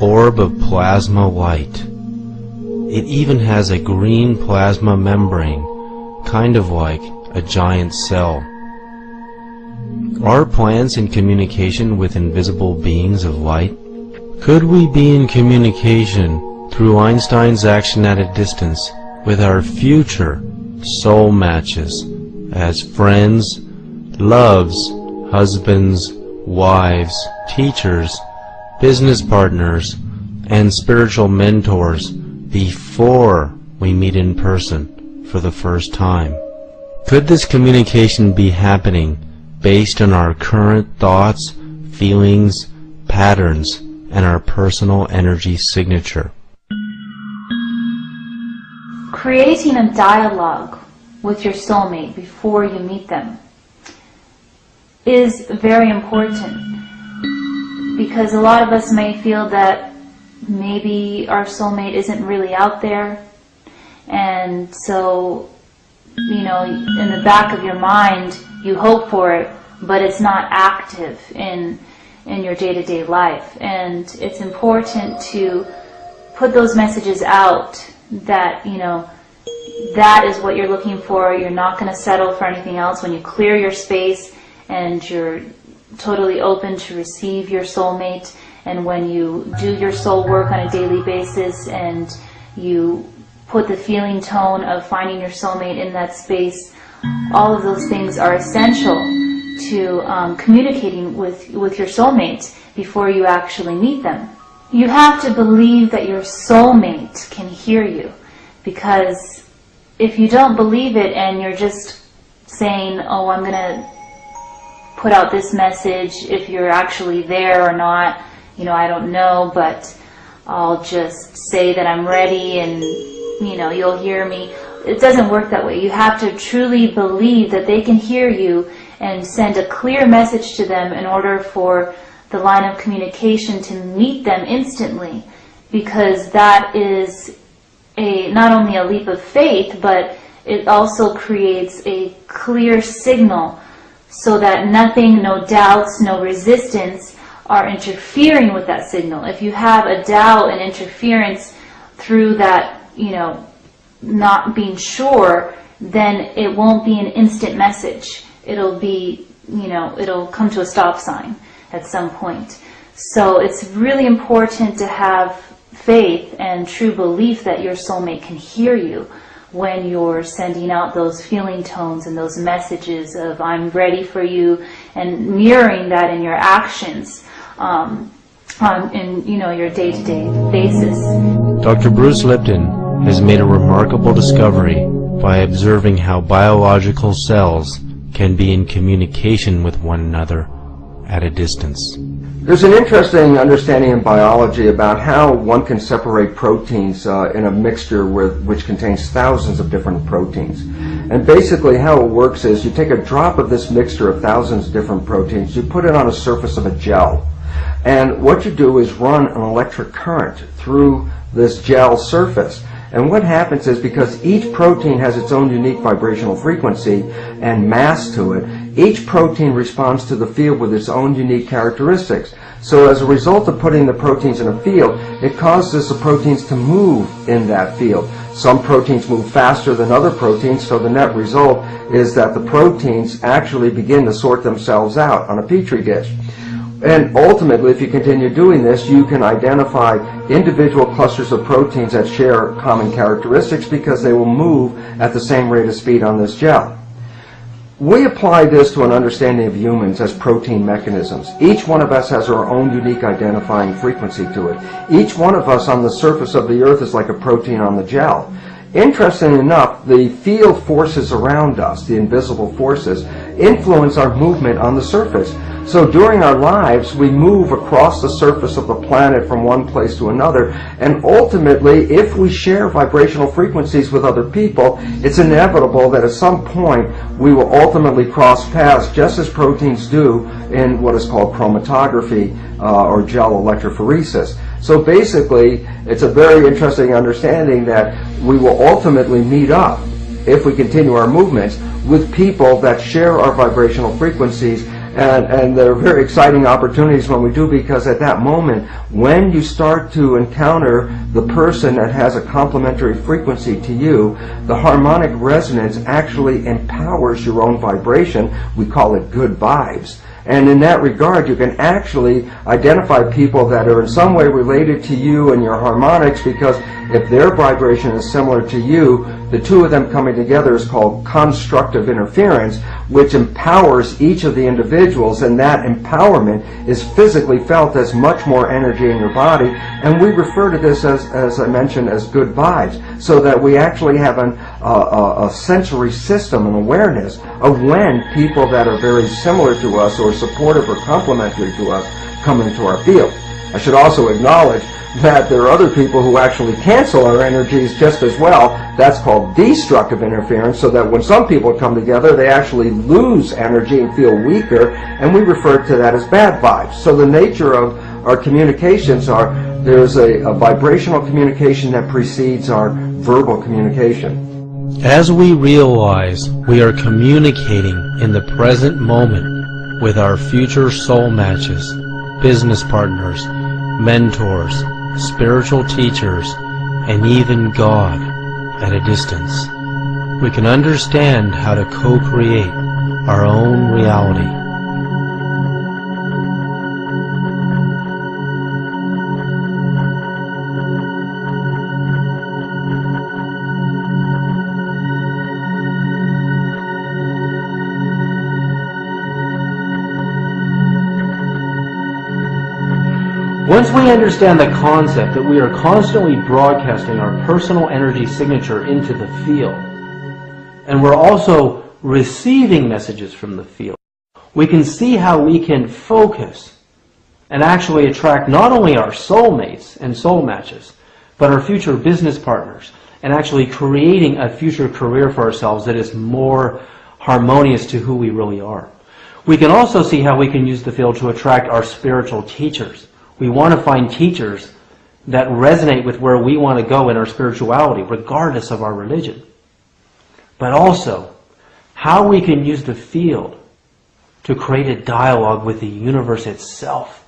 orb of plasma light. It even has a green plasma membrane, kind of like a giant cell. Are plants in communication with invisible beings of light? Could we be in communication through Einstein's action at a distance with our future soul matches as friends, loves, husbands, wives, teachers, business partners, and spiritual mentors before we meet in person for the first time? Could this communication be happening based on our current thoughts, feelings, patterns, and our personal energy signature? Creating a dialogue with your soulmate before you meet them. is very important, because a lot of us may feel that maybe our soulmate isn't really out there, and so, you know, in the back of your mind you hope for it, but it's not active in your day-to-day life. And it's important to put those messages out that, you know, that is what you're looking for. You're not going to settle for anything else. When you clear your space and you're totally open to receive your soulmate, and when you do your soul work on a daily basis and you put the feeling tone of finding your soulmate in that space, all of those things are essential to communicating with your soulmate before you actually meet them. You have to believe that your soulmate can hear you, because if you don't believe it and you're just saying, oh, I'm going to put out this message, if you're actually there or not, you know, I don't know, but I'll just say that I'm ready and, you know, you'll hear me. It doesn't work that way. You have to truly believe that they can hear you and send a clear message to them in order for the line of communication to meet them instantly, because that is not only a leap of faith, but it also creates a clear signal so that nothing, no doubts, no resistance are interfering with that signal. If you have a doubt and interference through that, you know, not being sure, then it won't be an instant message. It'll be, you know, it'll come to a stop sign at some point. So it's really important to have faith and true belief that your soulmate can hear you when you're sending out those feeling tones and those messages of I'm ready for you, and mirroring that in your actions in, you know, your day-to-day basis. Dr. Bruce Lipton has made a remarkable discovery by observing how biological cells can be in communication with one another at a distance. There's an interesting understanding in biology about how one can separate proteins in a mixture which contains thousands of different proteins. And basically how it works is you take a drop of this mixture of thousands of different proteins, you put it on a surface of a gel, and what you do is run an electric current through this gel surface. And what happens is, because each protein has its own unique vibrational frequency and mass to it, each protein responds to the field with its own unique characteristics. So as a result of putting the proteins in a field, it causes the proteins to move in that field. Some proteins move faster than other proteins, so the net result is that the proteins actually begin to sort themselves out on a petri dish. And ultimately, if you continue doing this, you can identify individual clusters of proteins that share common characteristics because they will move at the same rate of speed on this gel. We apply this to an understanding of humans as protein mechanisms. Each one of us has our own unique identifying frequency to it. Each one of us on the surface of the earth is like a protein on the gel. Interestingly enough, the field forces around us, the invisible forces, influence our movement on the surface. So during our lives, we move across the surface of the planet from one place to another, and ultimately, if we share vibrational frequencies with other people, it's inevitable that at some point we will ultimately cross paths, just as proteins do in what is called chromatography or gel electrophoresis. So basically, it's a very interesting understanding that we will ultimately meet up, if we continue our movements, with people that share our vibrational frequencies. And there are very exciting opportunities when we do, because at that moment, when you start to encounter the person that has a complementary frequency to you, the harmonic resonance actually empowers your own vibration. We call it good vibes. And in that regard, you can actually identify people that are in some way related to you and your harmonics, because if their vibration is similar to you, the two of them coming together is called constructive interference, which empowers each of the individuals, and that empowerment is physically felt as much more energy in your body. And we refer to this as I mentioned, as good vibes, so that we actually have a sensory system and awareness of when people that are very similar to us or supportive or complementary to us come into our field. I should also acknowledge that there are other people who actually cancel our energies just as well, That's called destructive interference, so that when some people come together, they actually lose energy and feel weaker, and we refer to that as bad vibes. So the nature of our communications are, there's a vibrational communication that precedes our verbal communication. As we realize we are communicating in the present moment with our future soul matches, business partners, mentors, spiritual teachers, and even God at a distance, we can understand how to co-create our own reality. Once we understand the concept that we are constantly broadcasting our personal energy signature into the field, and we're also receiving messages from the field, we can see how we can focus and actually attract not only our soulmates and soul matches, but our future business partners, and actually creating a future career for ourselves that is more harmonious to who we really are. We can also see how we can use the field to attract our spiritual teachers. We want to find teachers that resonate with where we want to go in our spirituality, regardless of our religion. But also, how we can use the field to create a dialogue with the universe itself.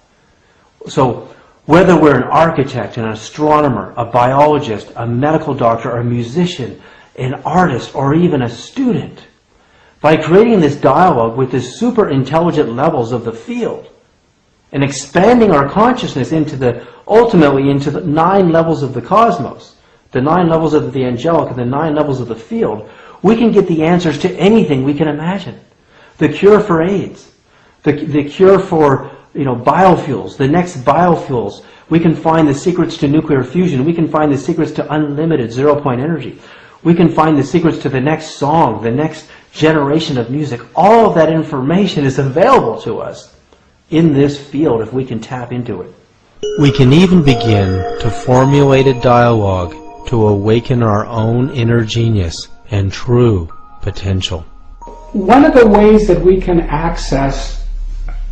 So, whether we're an architect, an astronomer, a biologist, a medical doctor, a musician, an artist, or even a student, by creating this dialogue with the super intelligent levels of the field, and expanding our consciousness ultimately into the 9 levels of the cosmos, the 9 levels of the angelic, and the 9 levels of the field, we can get the answers to anything we can imagine. The cure for AIDS, the cure for biofuels, the next biofuels. We can find the secrets to nuclear fusion. We can find the secrets to unlimited zero-point energy. We can find the secrets to the next song, the next generation of music. All of that information is available to us in this field if we can tap into it. We can even begin to formulate a dialogue to awaken our own inner genius and true potential. One of the ways that we can access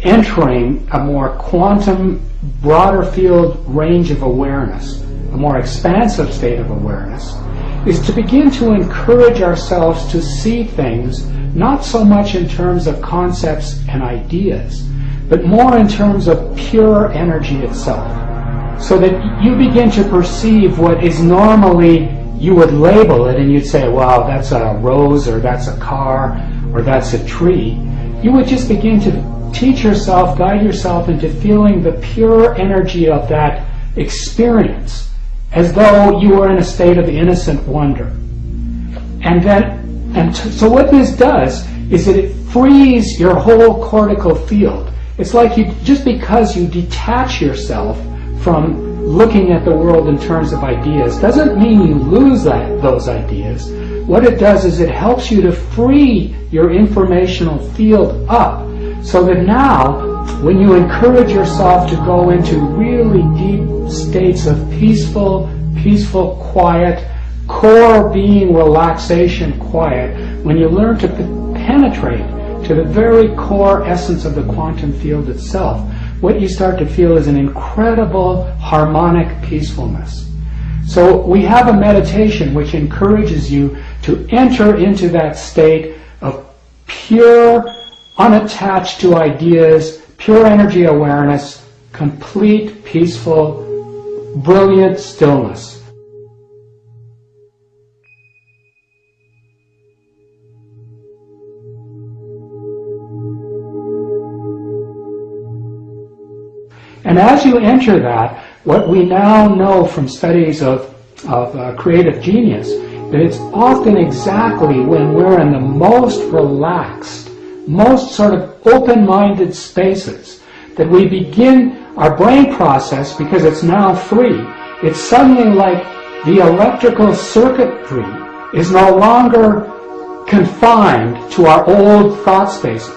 entering a more quantum, broader field range of awareness, a more expansive state of awareness, is to begin to encourage ourselves to see things not so much in terms of concepts and ideas, but more in terms of pure energy itself. So that you begin to perceive what is normally, you would label it and you'd say, wow, that's a rose, or that's a car, or that's a tree. You would just begin to teach yourself, guide yourself into feeling the pure energy of that experience, as though you were in a state of innocent wonder. So what this does is that it frees your whole cortical field. It's like just because you detach yourself from looking at the world in terms of ideas doesn't mean you lose those ideas. What it does is it helps you to free your informational field up, so that now when you encourage yourself to go into really deep states of peaceful, quiet, core being relaxation quiet, when you learn to penetrate to the very core essence of the quantum field itself, what you start to feel is an incredible harmonic peacefulness. So we have a meditation which encourages you to enter into that state of pure, unattached to ideas, pure energy awareness, complete, peaceful, brilliant stillness. And as you enter that, what we now know from studies of creative genius, that it's often exactly when we're in the most relaxed, most sort of open-minded spaces that we begin our brain process, because it's now free. It's suddenly like the electrical circuitry is no longer confined to our old thought spaces,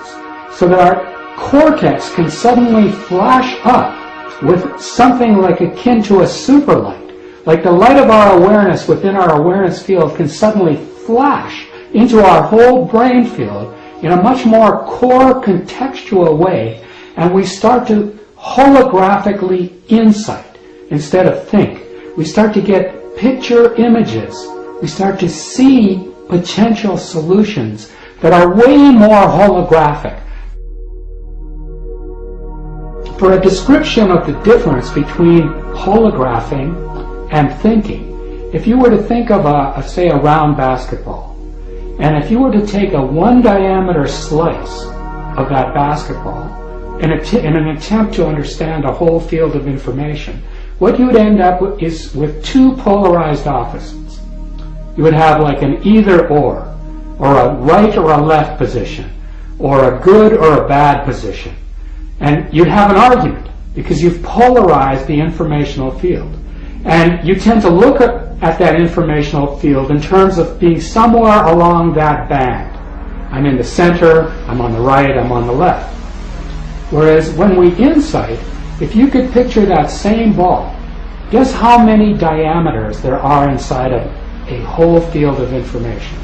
so that our cortex can suddenly flash up with something like akin to a super light, Like the light of our awareness within our awareness field can suddenly flash into our whole brain field in a much more core contextual way, and we start to holographically insight instead of think. We start to get picture images. We start to see potential solutions that are way more holographic. For a description of the difference between holographing and thinking, if you were to think of say a round basketball, and if you were to take a 1 diameter slice of that basketball in an attempt to understand a whole field of information, what you would end up with is with two polarized opposites. You would have like an either or a right or a left position, or a good or a bad position. And you'd have an argument because you've polarized the informational field. And you tend to look at that informational field in terms of being somewhere along that band. I'm in the center, I'm on the right, I'm on the left. Whereas when we insight, if you could picture that same ball, guess how many diameters there are inside of a whole field of information?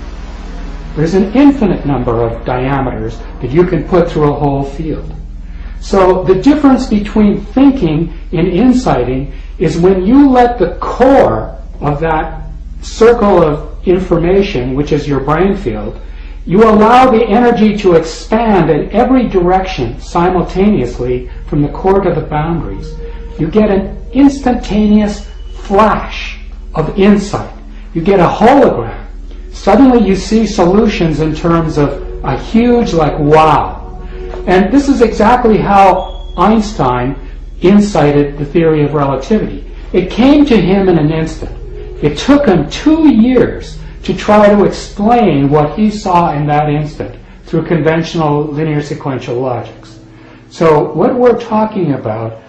There's an infinite number of diameters that you can put through a whole field. So the difference between thinking and insighting is when you let the core of that circle of information, which is your brain field, you allow the energy to expand in every direction simultaneously from the core to the boundaries. You get an instantaneous flash of insight. You get a hologram. Suddenly you see solutions in terms of a huge, like, wow. And this is exactly how Einstein incited the theory of relativity. It came to him in an instant. It took him 2 years to try to explain what he saw in that instant through conventional linear sequential logics. So what we're talking about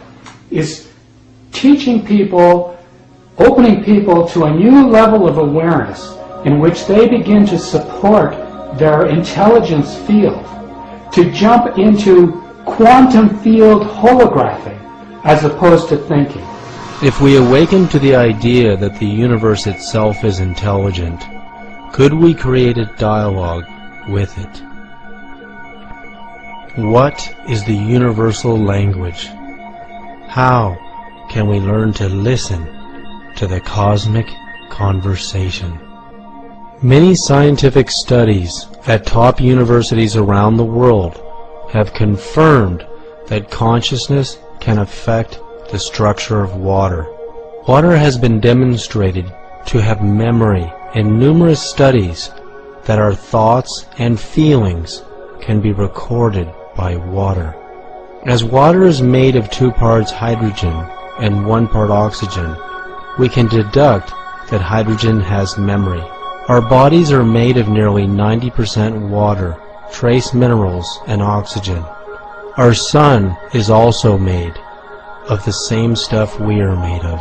is teaching people, opening people to a new level of awareness in which they begin to support their intelligence field, to jump into quantum field holographing as opposed to thinking. If we awaken to the idea that the universe itself is intelligent, could we create a dialogue with it? What is the universal language? How can we learn to listen to the cosmic conversation? Many scientific studies at top universities around the world have confirmed that consciousness can affect the structure of water. Water has been demonstrated to have memory in numerous studies that our thoughts and feelings can be recorded by water. As water is made of 2 parts hydrogen and 1 part oxygen, we can deduct that hydrogen has memory. Our bodies are made of nearly 90% water, trace minerals, and oxygen. Our sun is also made of the same stuff we are made of,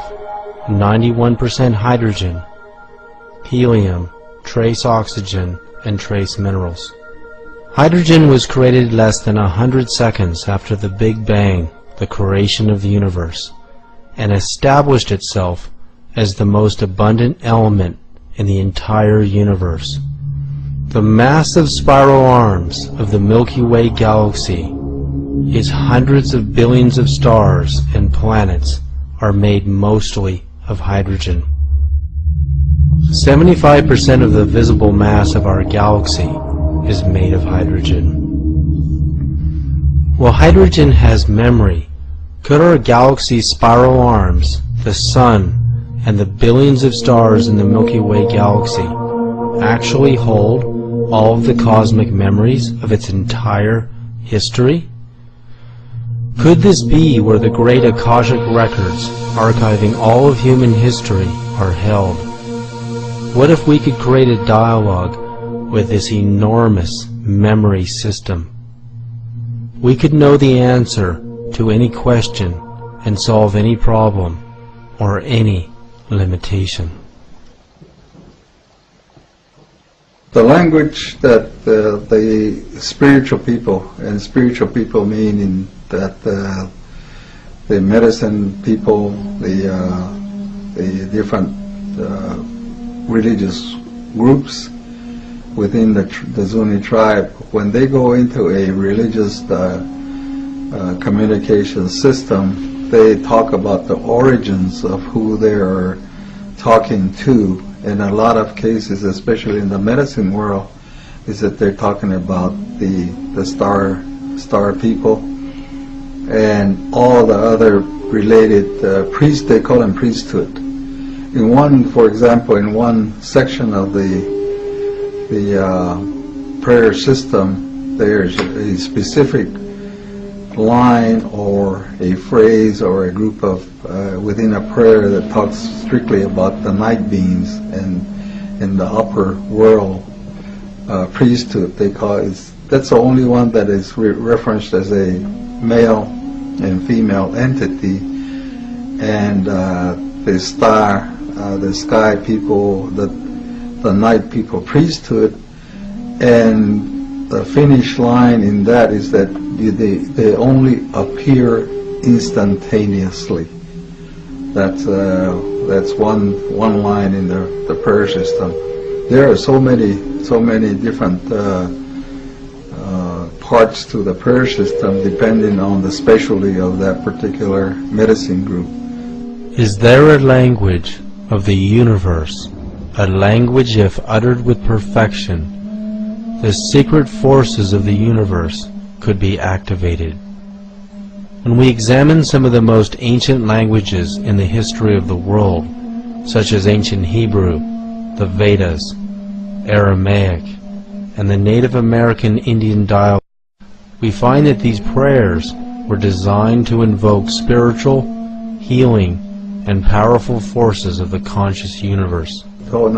91% hydrogen, helium, trace oxygen, and trace minerals. Hydrogen was created less than 100 seconds after the Big Bang, the creation of the universe, and established itself as the most abundant element in the entire universe. The massive spiral arms of the Milky Way galaxy, its hundreds of billions of stars and planets, are made mostly of hydrogen. 75% of the visible mass of our galaxy is made of hydrogen. While hydrogen has memory, could our galaxy's spiral arms, the Sun, and the billions of stars in the Milky Way galaxy actually hold all of the cosmic memories of its entire history? Could this be where the great Akashic records archiving all of human history are held? What if we could create a dialogue with this enormous memory system? We could know the answer to any question and solve any problem or any limitation. The language that the spiritual people, and spiritual people meaning that the medicine people, the the different religious groups within the Zuni tribe. When they go into a religious communication system, they talk about the origins of who they are talking to. In a lot of cases, especially in the medicine world, is that they're talking about the star people and all the other related priests. They call them priesthood. In one, for example, in one section of the prayer system, there's a specific line or a phrase or a group of within a prayer that talks strictly about the night beings and in the upper world priesthood. They call it. That's the only one that is referenced as a male and female entity, and the sky people, the night people priesthood, and the finish line in that is that they only appear instantaneously. That's one line in the prayer system. There are so many different parts to the prayer system depending on the specialty of that particular medicine group. Is there a language of the universe, a language if uttered with perfection, the secret forces of the universe could be activated? When we examine some of the most ancient languages in the history of the world, such as ancient Hebrew, the Vedas, Aramaic, and the Native American Indian dialect, we find that these prayers were designed to invoke spiritual, healing, and powerful forces of the conscious universe. What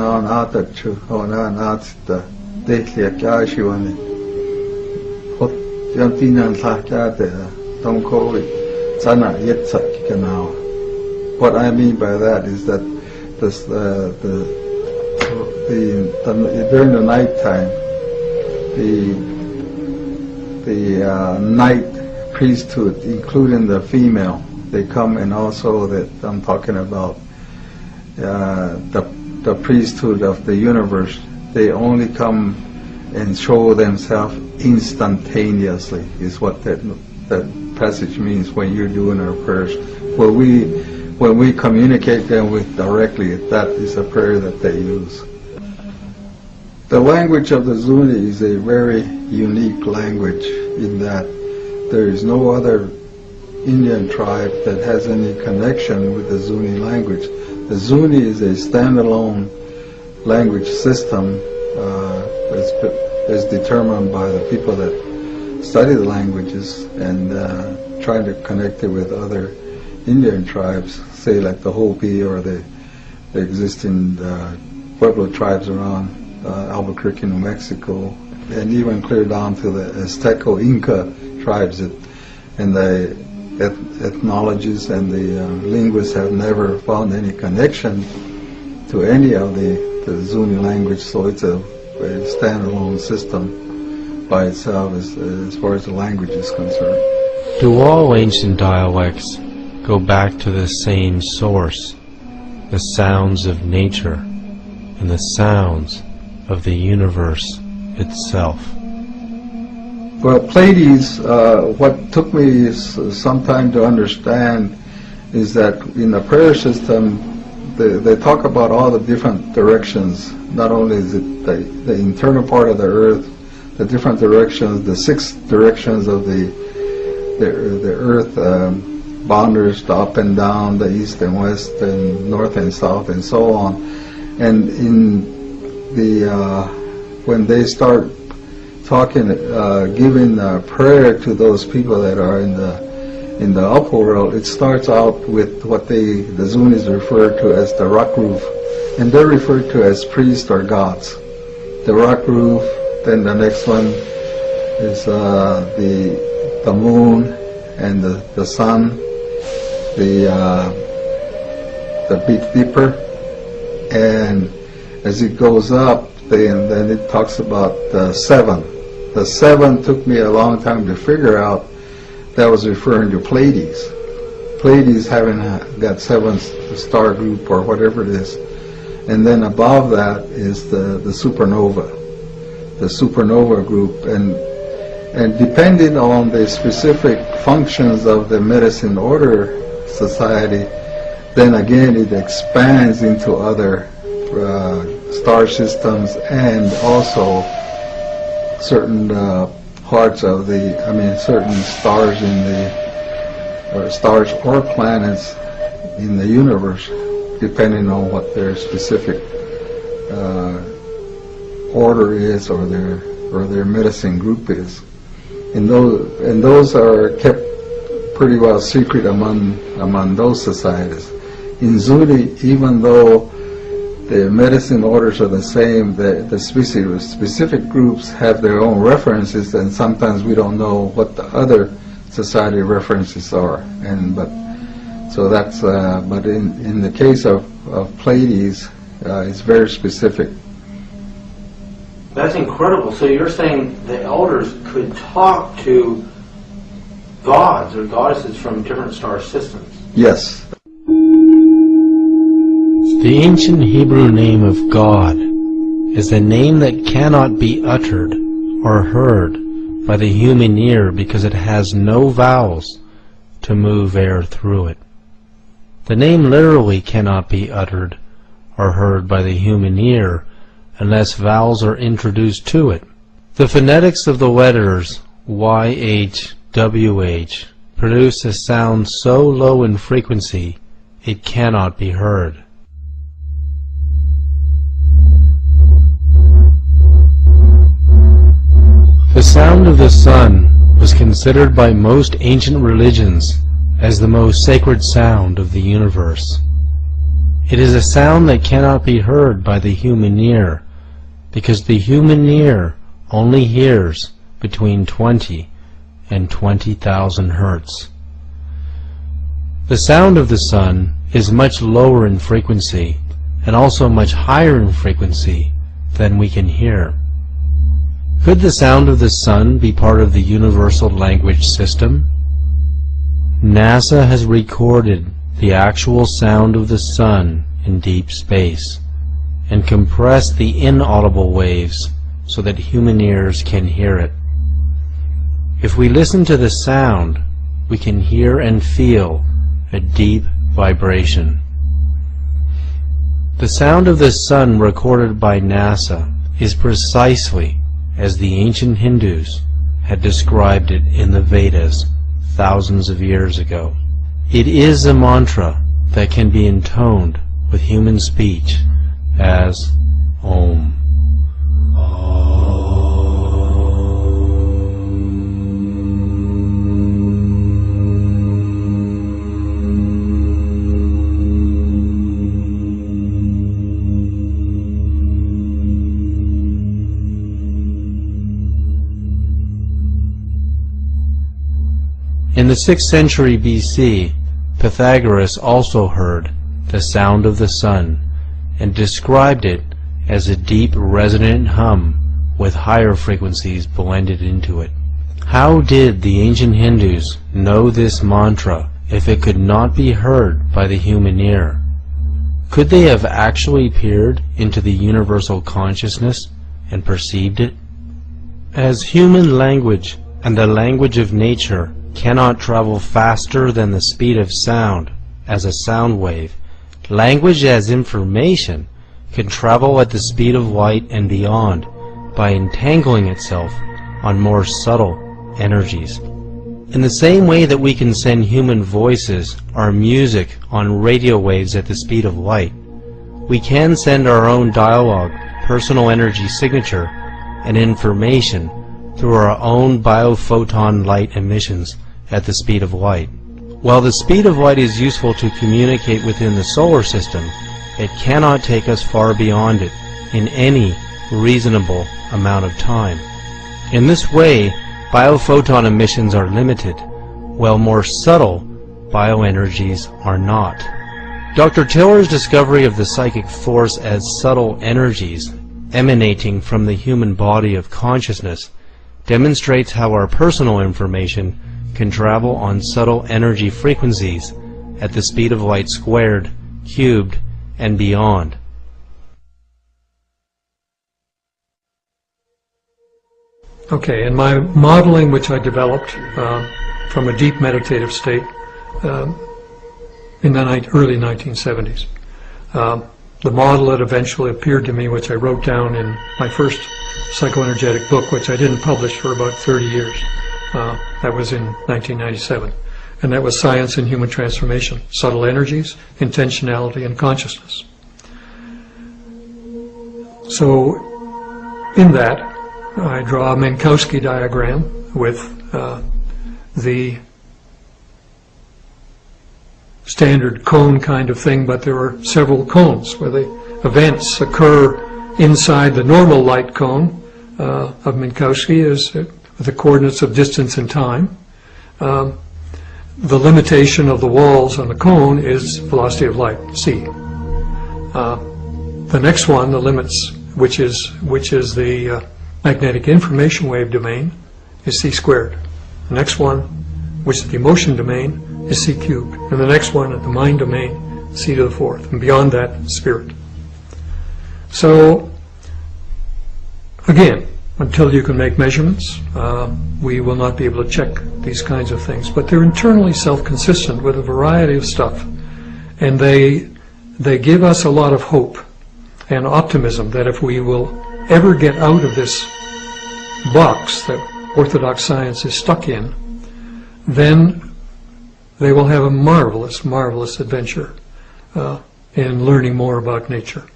I mean by that is that during the night time, the night priesthood, including the female, they come, and also that I'm talking about the priesthood of the universe. They only come and show themselves instantaneously, is what that passage means when you're doing our prayers. When we communicate them with directly, that is a prayer that they use. The language of the Zuni is a very unique language in that there is no other Indian tribe that has any connection with the Zuni language. The Zuni is a standalone language system as determined by the people that study the languages and trying to connect it with other Indian tribes, say like the Hopi or the existing Pueblo tribes around Albuquerque, New Mexico, and even clear down to the Azteco Inca tribes. And the ethnologists and the linguists have never found any connection to any of the Zuni language, so it's a standalone system by itself as far as the language is concerned. Do all ancient dialects go back to the same source, the sounds of nature and the sounds of the universe itself? Well, Pleiades, what took me some time to understand is that in the prayer system, they talk about all the different directions. Not only is it the internal part of the earth, the different directions, the 6 directions of the earth, boundaries, the up and down, the east and west, and north and south, and so on. And in the when they start talking, giving prayer to those people that are in the upper world, it starts out with what the Zunis refer to as the rock roof, and they're referred to as priests or gods. The rock roof, then the next one is the moon and the sun, the Big Dipper, and as it goes up, then it talks about the 7. The 7 took me a long time to figure out that was referring to Pleiades. Pleiades having got 7 star group or whatever it is. And then above that is the supernova group. And depending on the specific functions of the Medicine Order Society, then again it expands into other star systems, and also certain parts of certain stars stars or planets in the universe, depending on what their specific order is, or their medicine group is. And those are kept pretty well secret among those societies. In Zuni, even though the medicine orders are the same, the specific groups have their own references, and sometimes we don't know what the other society references are. But in the case of Pleiades, it's very specific. That's incredible. So you're saying the elders could talk to gods or goddesses from different star systems? Yes. The ancient Hebrew name of God is a name that cannot be uttered or heard by the human ear because it has no vowels to move air through it. The name literally cannot be uttered or heard by the human ear unless vowels are introduced to it. The phonetics of the letters YH, WH produce a sound so low in frequency it cannot be heard. The sound of the sun was considered by most ancient religions as the most sacred sound of the universe. It is a sound that cannot be heard by the human ear, because the human ear only hears between 20 and 20,000 hertz. The sound of the sun is much lower in frequency and also much higher in frequency than we can hear. Could the sound of the sun be part of the universal language system? NASA has recorded the actual sound of the sun in deep space and compressed the inaudible waves so that human ears can hear it. If we listen to the sound, we can hear and feel a deep vibration. The sound of the sun recorded by NASA is precisely as the ancient Hindus had described it in the Vedas thousands of years ago. It is a mantra that can be intoned with human speech as Om. In the 6th century BC, Pythagoras also heard the sound of the sun and described it as a deep resonant hum with higher frequencies blended into it. How did the ancient Hindus know this mantra if it could not be heard by the human ear? Could they have actually peered into the universal consciousness and perceived it? As human language and the language of nature cannot travel faster than the speed of sound as a sound wave, language as information can travel at the speed of light and beyond by entangling itself on more subtle energies. In the same way that we can send human voices or music on radio waves at the speed of light, we can send our own dialogue, personal energy signature, and information through our own biophoton light emissions at the speed of light. While the speed of light is useful to communicate within the solar system, it cannot take us far beyond it in any reasonable amount of time. In this way, biophoton emissions are limited, while more subtle bioenergies are not. Dr. Tiller's discovery of the psychic force as subtle energies emanating from the human body of consciousness demonstrates how our personal information can travel on subtle energy frequencies at the speed of light squared cubed, and beyond. Okay, in my modeling, which I developed from a deep meditative state in the early 1970s, the model that eventually appeared to me, which I wrote down in my first psychoenergetic book, which I didn't publish for about 30 years, that was in 1997, and that was Science and Human Transformation, Subtle Energies, Intentionality, and Consciousness. So in that, I draw a Minkowski diagram with the standard cone kind of thing, but there are several cones where the events occur inside the normal light cone of Minkowski is the coordinates of distance and time. The limitation of the walls on the cone is velocity of light, c. The next one, the limits, which is the magnetic information wave domain, is c squared. The next one, which is the emotion domain, is c cubed. And the next one, at the mind domain, c to the fourth. And beyond that, spirit. So, again, until you can make measurements, we will not be able to check these kinds of things. But they're internally self-consistent with a variety of stuff. And they give us a lot of hope and optimism that if we will ever get out of this box that orthodox science is stuck in, then they will have a marvelous, marvelous adventure in learning more about nature.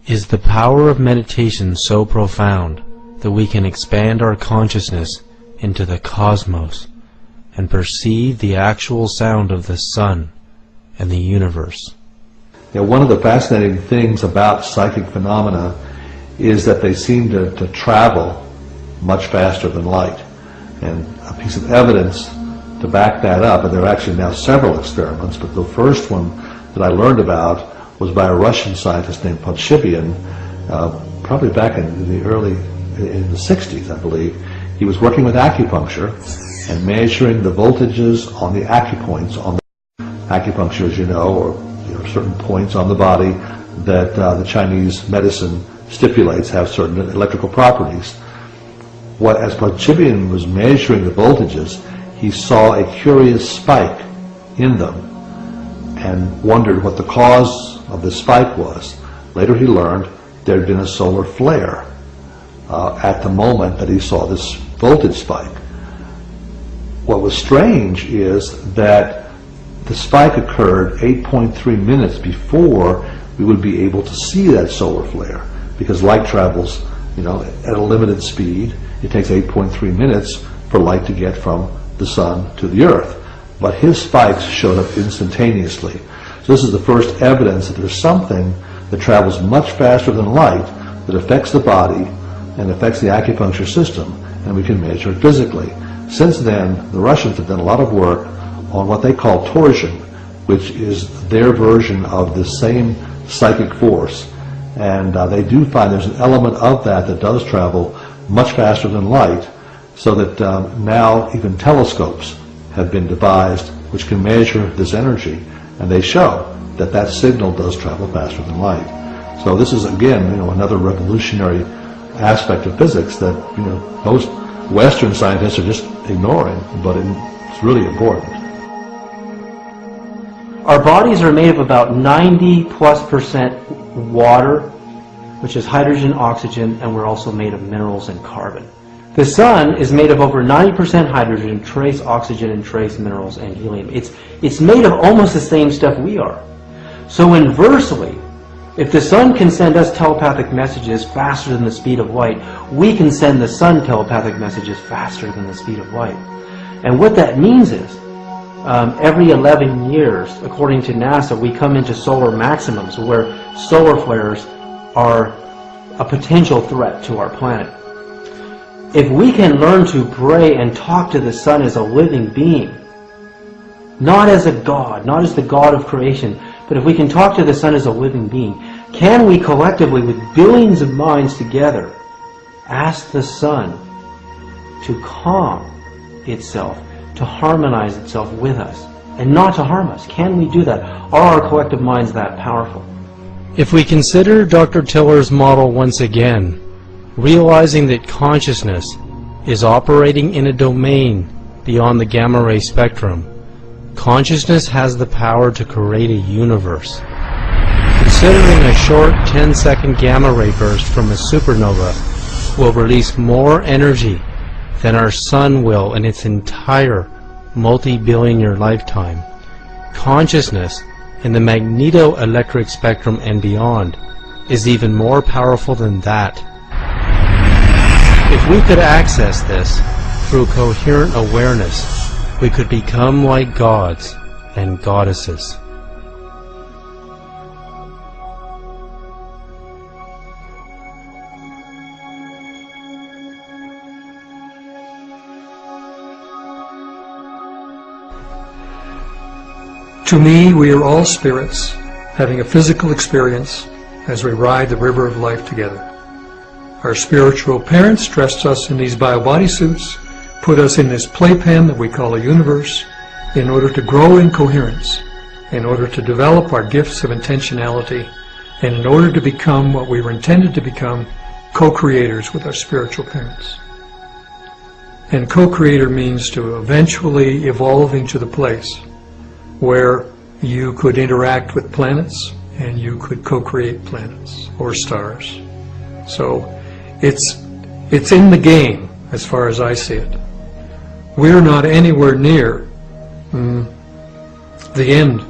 Is the power of meditation so profound that we can expand our consciousness into the cosmos and perceive the actual sound of the sun and the universe? Yeah, one of the fascinating things about psychic phenomena is that they seem to travel much faster than light. And a piece of evidence to back that up, and there are actually now several experiments, but the first one that I learned about was by a Russian scientist named Podshibian, probably back in the 60s, I believe. He was working with acupuncture and measuring the voltages on the acupoints on the acupuncture, as you know, or certain points on the body that the Chinese medicine stipulates have certain electrical properties. As Podshibian was measuring the voltages, he saw a curious spike in them and wondered what the cause of the spike was. Later he learned there had been a solar flare at the moment that he saw this voltage spike. What was strange is that the spike occurred 8.3 minutes before we would be able to see that solar flare, because light travels, at a limited speed. It takes 8.3 minutes for light to get from the sun to the earth. But his spikes showed up instantaneously. So this is the first evidence that there's something that travels much faster than light that affects the body and affects the acupuncture system, and we can measure it physically. Since then, the Russians have done a lot of work on what they call torsion, which is their version of the same psychic force. And they do find there's an element of that does travel much faster than light, so that now even telescopes have been devised which can measure this energy, and they show that signal does travel faster than light. So this is, again, another revolutionary aspect of physics that most Western scientists are just ignoring, but it's really important. Our bodies are made of about 90+% water, which is hydrogen, oxygen, and we're also made of minerals and carbon. The sun is made of over 90% hydrogen, trace oxygen, and trace minerals and helium. It's made of almost the same stuff we are. So inversely, if the sun can send us telepathic messages faster than the speed of light, we can send the sun telepathic messages faster than the speed of light. And what that means is, every 11 years, according to NASA, we come into solar maximums, where solar flares are a potential threat to our planet. If we can learn to pray and talk to the sun as a living being, not as a god, not as the god of creation, but if we can talk to the sun as a living being, can we collectively, with billions of minds together, ask the sun to calm itself, to harmonize itself with us? and not to harm us? Can we do that? Are our collective minds that powerful? If we consider Dr. Tiller's model once again, realizing that consciousness is operating in a domain beyond the gamma ray spectrum, consciousness has the power to create a universe. Considering a short 10-second gamma ray burst from a supernova will release more energy than our sun will in its entire multi-billion-year lifetime, consciousness in the magneto-electric spectrum and beyond is even more powerful than that. If we could access this through coherent awareness, we could become like gods and goddesses. To me, we are all spirits having a physical experience as we ride the river of life together. Our spiritual parents dressed us in these bio-body suits, put us in this playpen that we call a universe, in order to grow in coherence, in order to develop our gifts of intentionality, and in order to become what we were intended to become, co-creators with our spiritual parents. And co-creator means to eventually evolve into the place where you could interact with planets and you could co-create planets or stars. So it's in the game as far as I see it. We're not anywhere near the end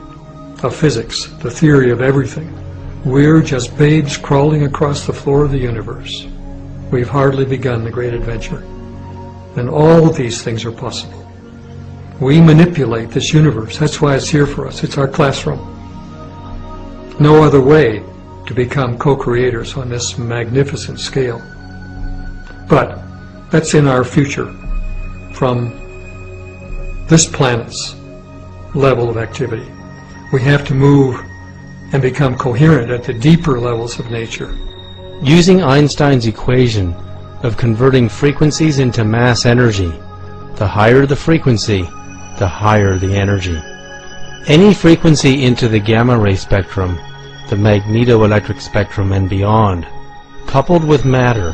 of physics, the theory of everything. We're just babes crawling across the floor of the universe. We've hardly begun the great adventure. And all of these things are possible. We manipulate this universe. That's why it's here for us. It's our classroom. No other way to become co-creators on this magnificent scale. But that's in our future from this planet's level of activity. We have to move and become coherent at the deeper levels of nature. Using Einstein's equation of converting frequencies into mass energy, the higher the frequency, the higher the energy. Any frequency into the gamma ray spectrum, the magneto-electric spectrum and beyond, coupled with matter,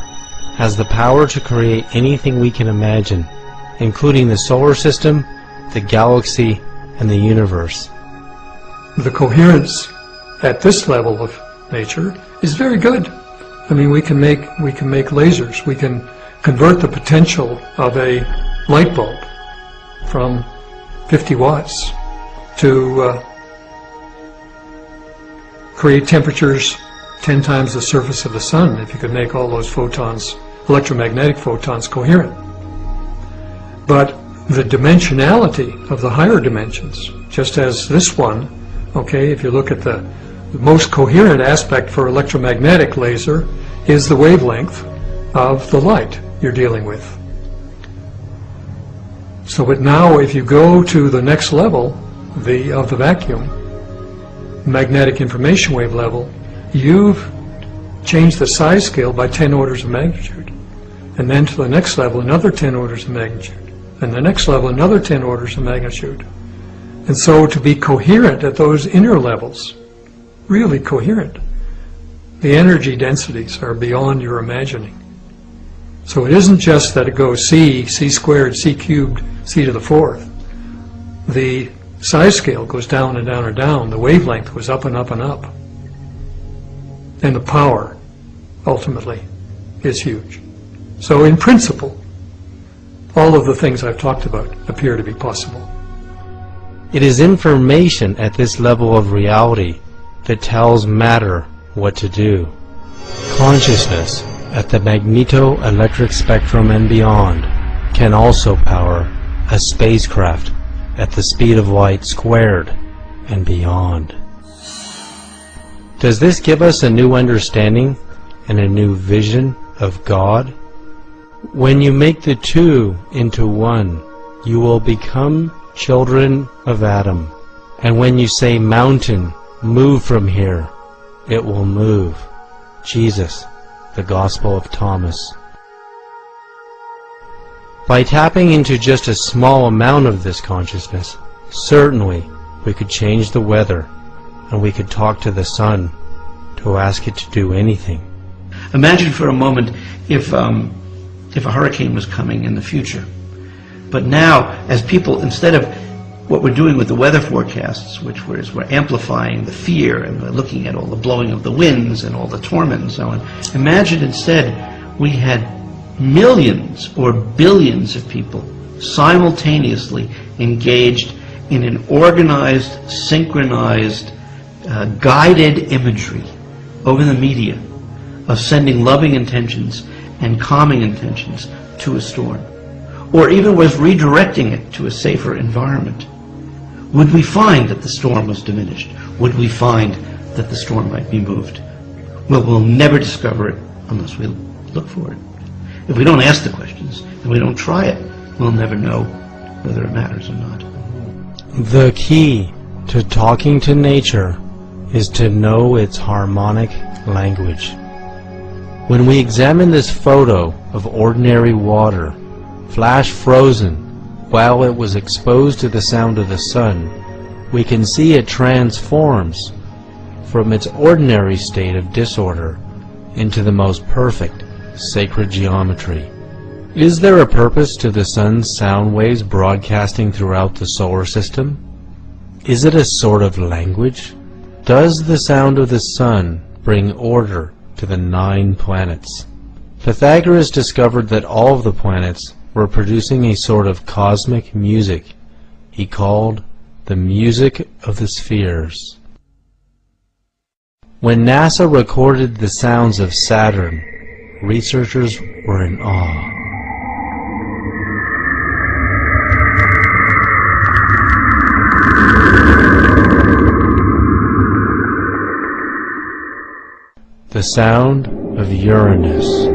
has the power to create anything we can imagine, including the solar system, the galaxy, and the universe. The coherence at this level of nature is very good. I mean, we can make lasers. We can convert the potential of a light bulb from 50 watts to create temperatures 10 times the surface of the sun if you could make all those photons, electromagnetic photons, coherent. But the dimensionality of the higher dimensions, just as this one, okay, if you look at the most coherent aspect for electromagnetic laser is the wavelength of the light you're dealing with. So but now if you go to the next level of the vacuum, magnetic information wave level, you've changed the size scale by 10 orders of magnitude. And then to the next level, another 10 orders of magnitude. And the next level, another 10 orders of magnitude. And so to be coherent at those inner levels, really coherent, the energy densities are beyond your imagining. So it isn't just that it goes c squared, c cubed, c to the fourth. The size scale goes down and down and down. The wavelength goes up and up and up. And the power, ultimately, is huge. So in principle, all of the things I've talked about appear to be possible. It is information at this level of reality that tells matter what to do. Consciousness at the magneto-electric spectrum and beyond can also power a spacecraft at the speed of light squared and beyond. Does this give us a new understanding and a new vision of God? When you make the two into one, you will become children of Adam. And when you say, mountain, move from here, it will move. Jesus, the Gospel of Thomas. By tapping into just a small amount of this consciousness, Certainly, we could change the weather, and we could talk to the sun to ask it to do anything. Imagine for a moment if a hurricane was coming in the future. But now, as people, instead of what we're doing with the weather forecasts, which we're amplifying the fear and we're looking at all the blowing of the winds and all the torment and so on, imagine instead we had millions or billions of people simultaneously engaged in an organized, synchronized, guided imagery over the media of sending loving intentions and calming intentions to a storm, or even was redirecting it to a safer environment. Would we find that the storm was diminished? Would we find that the storm might be moved? Well, we'll never discover it unless we look for it. If we don't ask the questions and we don't try it, we'll never know whether it matters or not. The key to talking to nature is to know its harmonic language. When we examine this photo of ordinary water, flash frozen while it was exposed to the sound of the sun, we can see it transforms from its ordinary state of disorder into the most perfect sacred geometry. Is there a purpose to the sun's sound waves broadcasting throughout the solar system? Is it a sort of language? Does the sound of the sun bring order to the 9 planets? Pythagoras discovered that all of the planets were producing a sort of cosmic music he called the music of the spheres. When NASA recorded the sounds of Saturn, researchers were in awe. The sound of Uranus.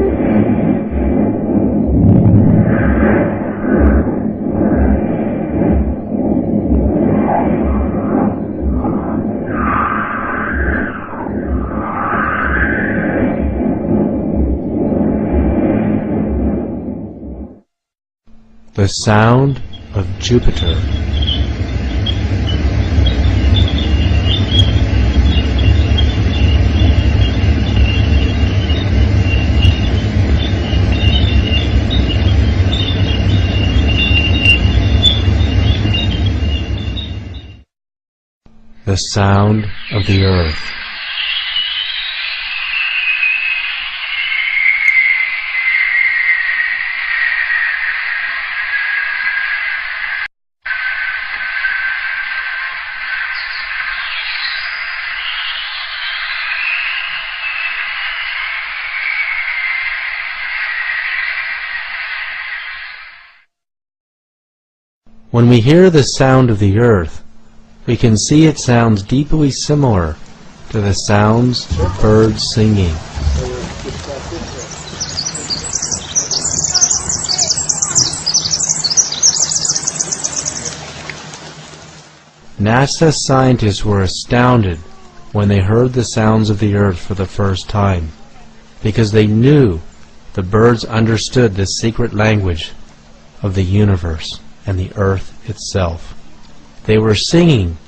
The sound of Jupiter. The sound of the earth. When we hear the sound of the earth, we can see it sounds deeply similar to the sounds of birds singing. NASA scientists were astounded when they heard the sounds of the earth for the first time, because they knew the birds understood the secret language of the universe and the earth itself. They were singing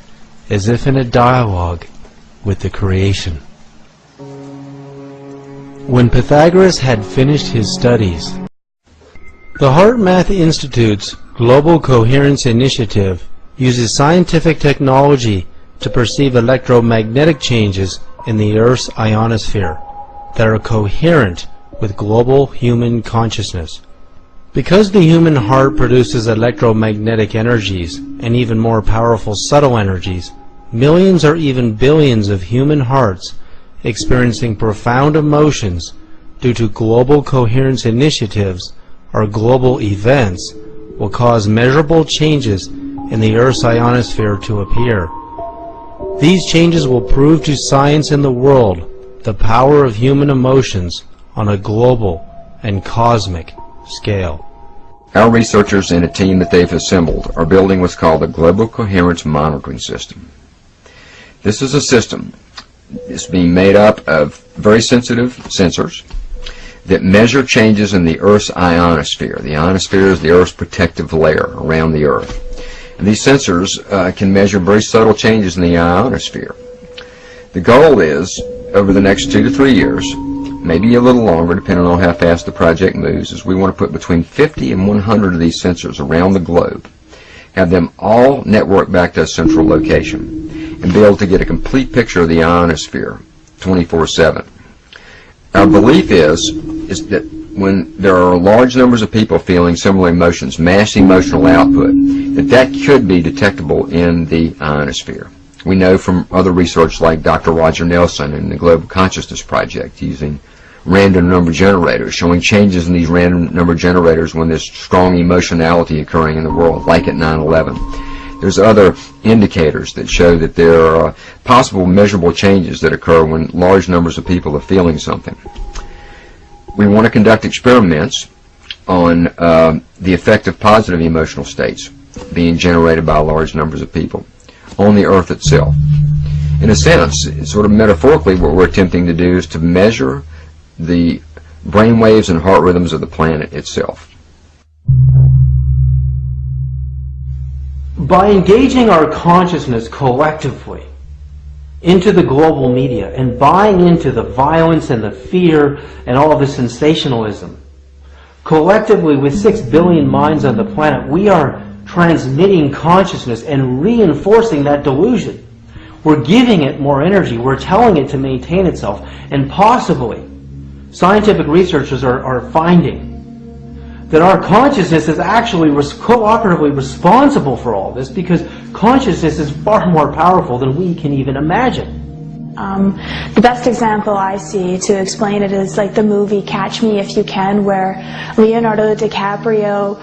as if in a dialogue with the creation. When Pythagoras had finished his studies, the HeartMath Institute's Global Coherence Initiative uses scientific technology to perceive electromagnetic changes in the Earth's ionosphere that are coherent with global human consciousness. Because the human heart produces electromagnetic energies and even more powerful subtle energies, millions or even billions of human hearts experiencing profound emotions due to global coherence initiatives or global events will cause measurable changes in the Earth's ionosphere to appear. These changes will prove to science and the world the power of human emotions on a global and cosmic scale. Our researchers and a team that they've assembled are building what's called the Global Coherence Monitoring System. This is a system that's being made up of very sensitive sensors that measure changes in the Earth's ionosphere. The ionosphere is the Earth's protective layer around the Earth. And these sensors can measure very subtle changes in the ionosphere. The goal is, over the next 2 to 3 years, maybe a little longer depending on how fast the project moves, is we want to put between 50 and 100 of these sensors around the globe, have them all network back to a central location, and be able to get a complete picture of the ionosphere 24/7. Our belief is that when there are large numbers of people feeling similar emotions, mass emotional output, that could be detectable in the ionosphere. We know from other research like Dr. Roger Nelson and the Global Consciousness Project using random number generators, showing changes in these random number generators when there's strong emotionality occurring in the world, like at 9/11. There's other indicators that show that there are possible measurable changes that occur when large numbers of people are feeling something. We want to conduct experiments on the effect of positive emotional states being generated by large numbers of people on the Earth itself. In a sense, sort of metaphorically, what we're attempting to do is to measure the brain waves and heart rhythms of the planet itself. By engaging our consciousness collectively into the global media and buying into the violence and the fear and all of the sensationalism, collectively with 6 billion minds on the planet, we are transmitting consciousness and reinforcing that delusion. We're giving it more energy. We're telling it to maintain itself. And possibly, scientific researchers are finding that our consciousness is actually cooperatively responsible for all this, because consciousness is far more powerful than we can even imagine. The best example I see to explain it is like the movie Catch Me If You Can, where Leonardo DiCaprio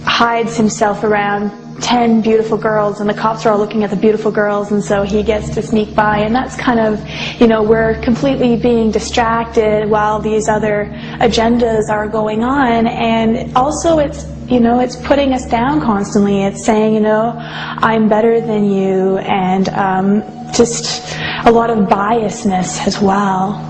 hides himself around 10 beautiful girls, and the cops are all looking at the beautiful girls, and so he gets to sneak by, and that's kind of, you know, we're completely being distracted while these other agendas are going on. And also it's, you know, it's putting us down constantly. It's saying, you know, I'm better than you, and just a lot of biasness as well.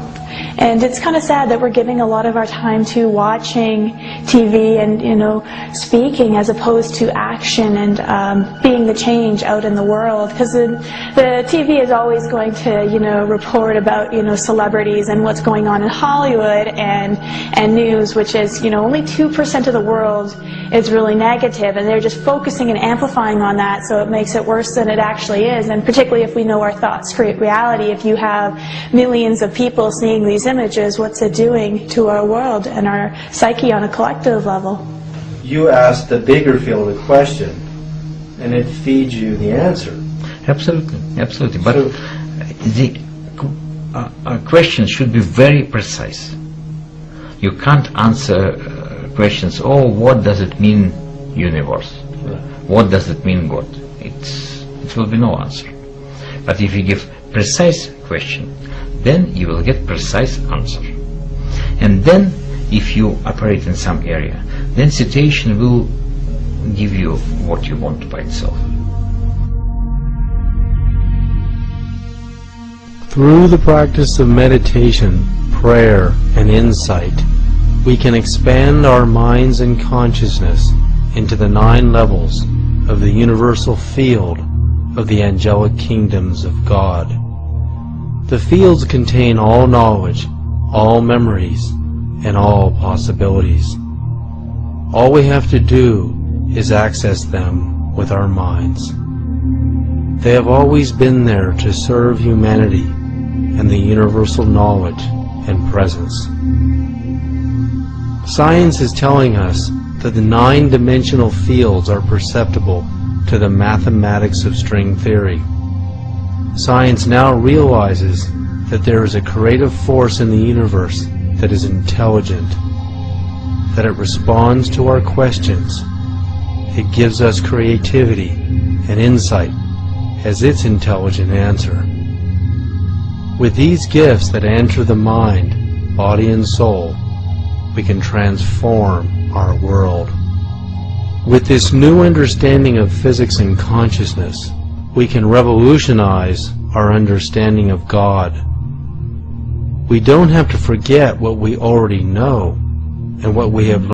And it's kind of sad that we're giving a lot of our time to watching TV and, you know, speaking as opposed to action and being the change out in the world. Because the TV is always going to, you know, report about, you know, celebrities and what's going on in Hollywood and news, which is, you know, only 2% of the world is really negative, and they're just focusing and amplifying on that, so it makes it worse than it actually is. And particularly if we know our thoughts create reality, if you have millions of people seeing these images, what's it doing to our world and our psyche on a collective level? You ask the bigger field of question, and it feeds you the answer. Absolutely, absolutely. But the question should be very precise. You can't answer questions, oh, what does it mean universe? What does it mean God? It will be no answer. But if you give precise question, then you will get precise answer. And then if you operate in some area, then situation will give you what you want by itself. Through the practice of meditation, prayer, and insight, we can expand our minds and consciousness into the 9 levels of the universal field of the angelic kingdoms of God. The fields contain all knowledge, all memories, and all possibilities. All we have to do is access them with our minds. They have always been there to serve humanity and the universal knowledge and presence. Science is telling us that the 9-dimensional fields are perceptible to the mathematics of string theory. Science now realizes that there is a creative force in the universe that is intelligent, that it responds to our questions. It gives us creativity and insight as its intelligent answer. With these gifts that enter the mind, body, and soul, we can transform our world. With this new understanding of physics and consciousness, we can revolutionize our understanding of God. We don't have to forget what we already know and what we have learned.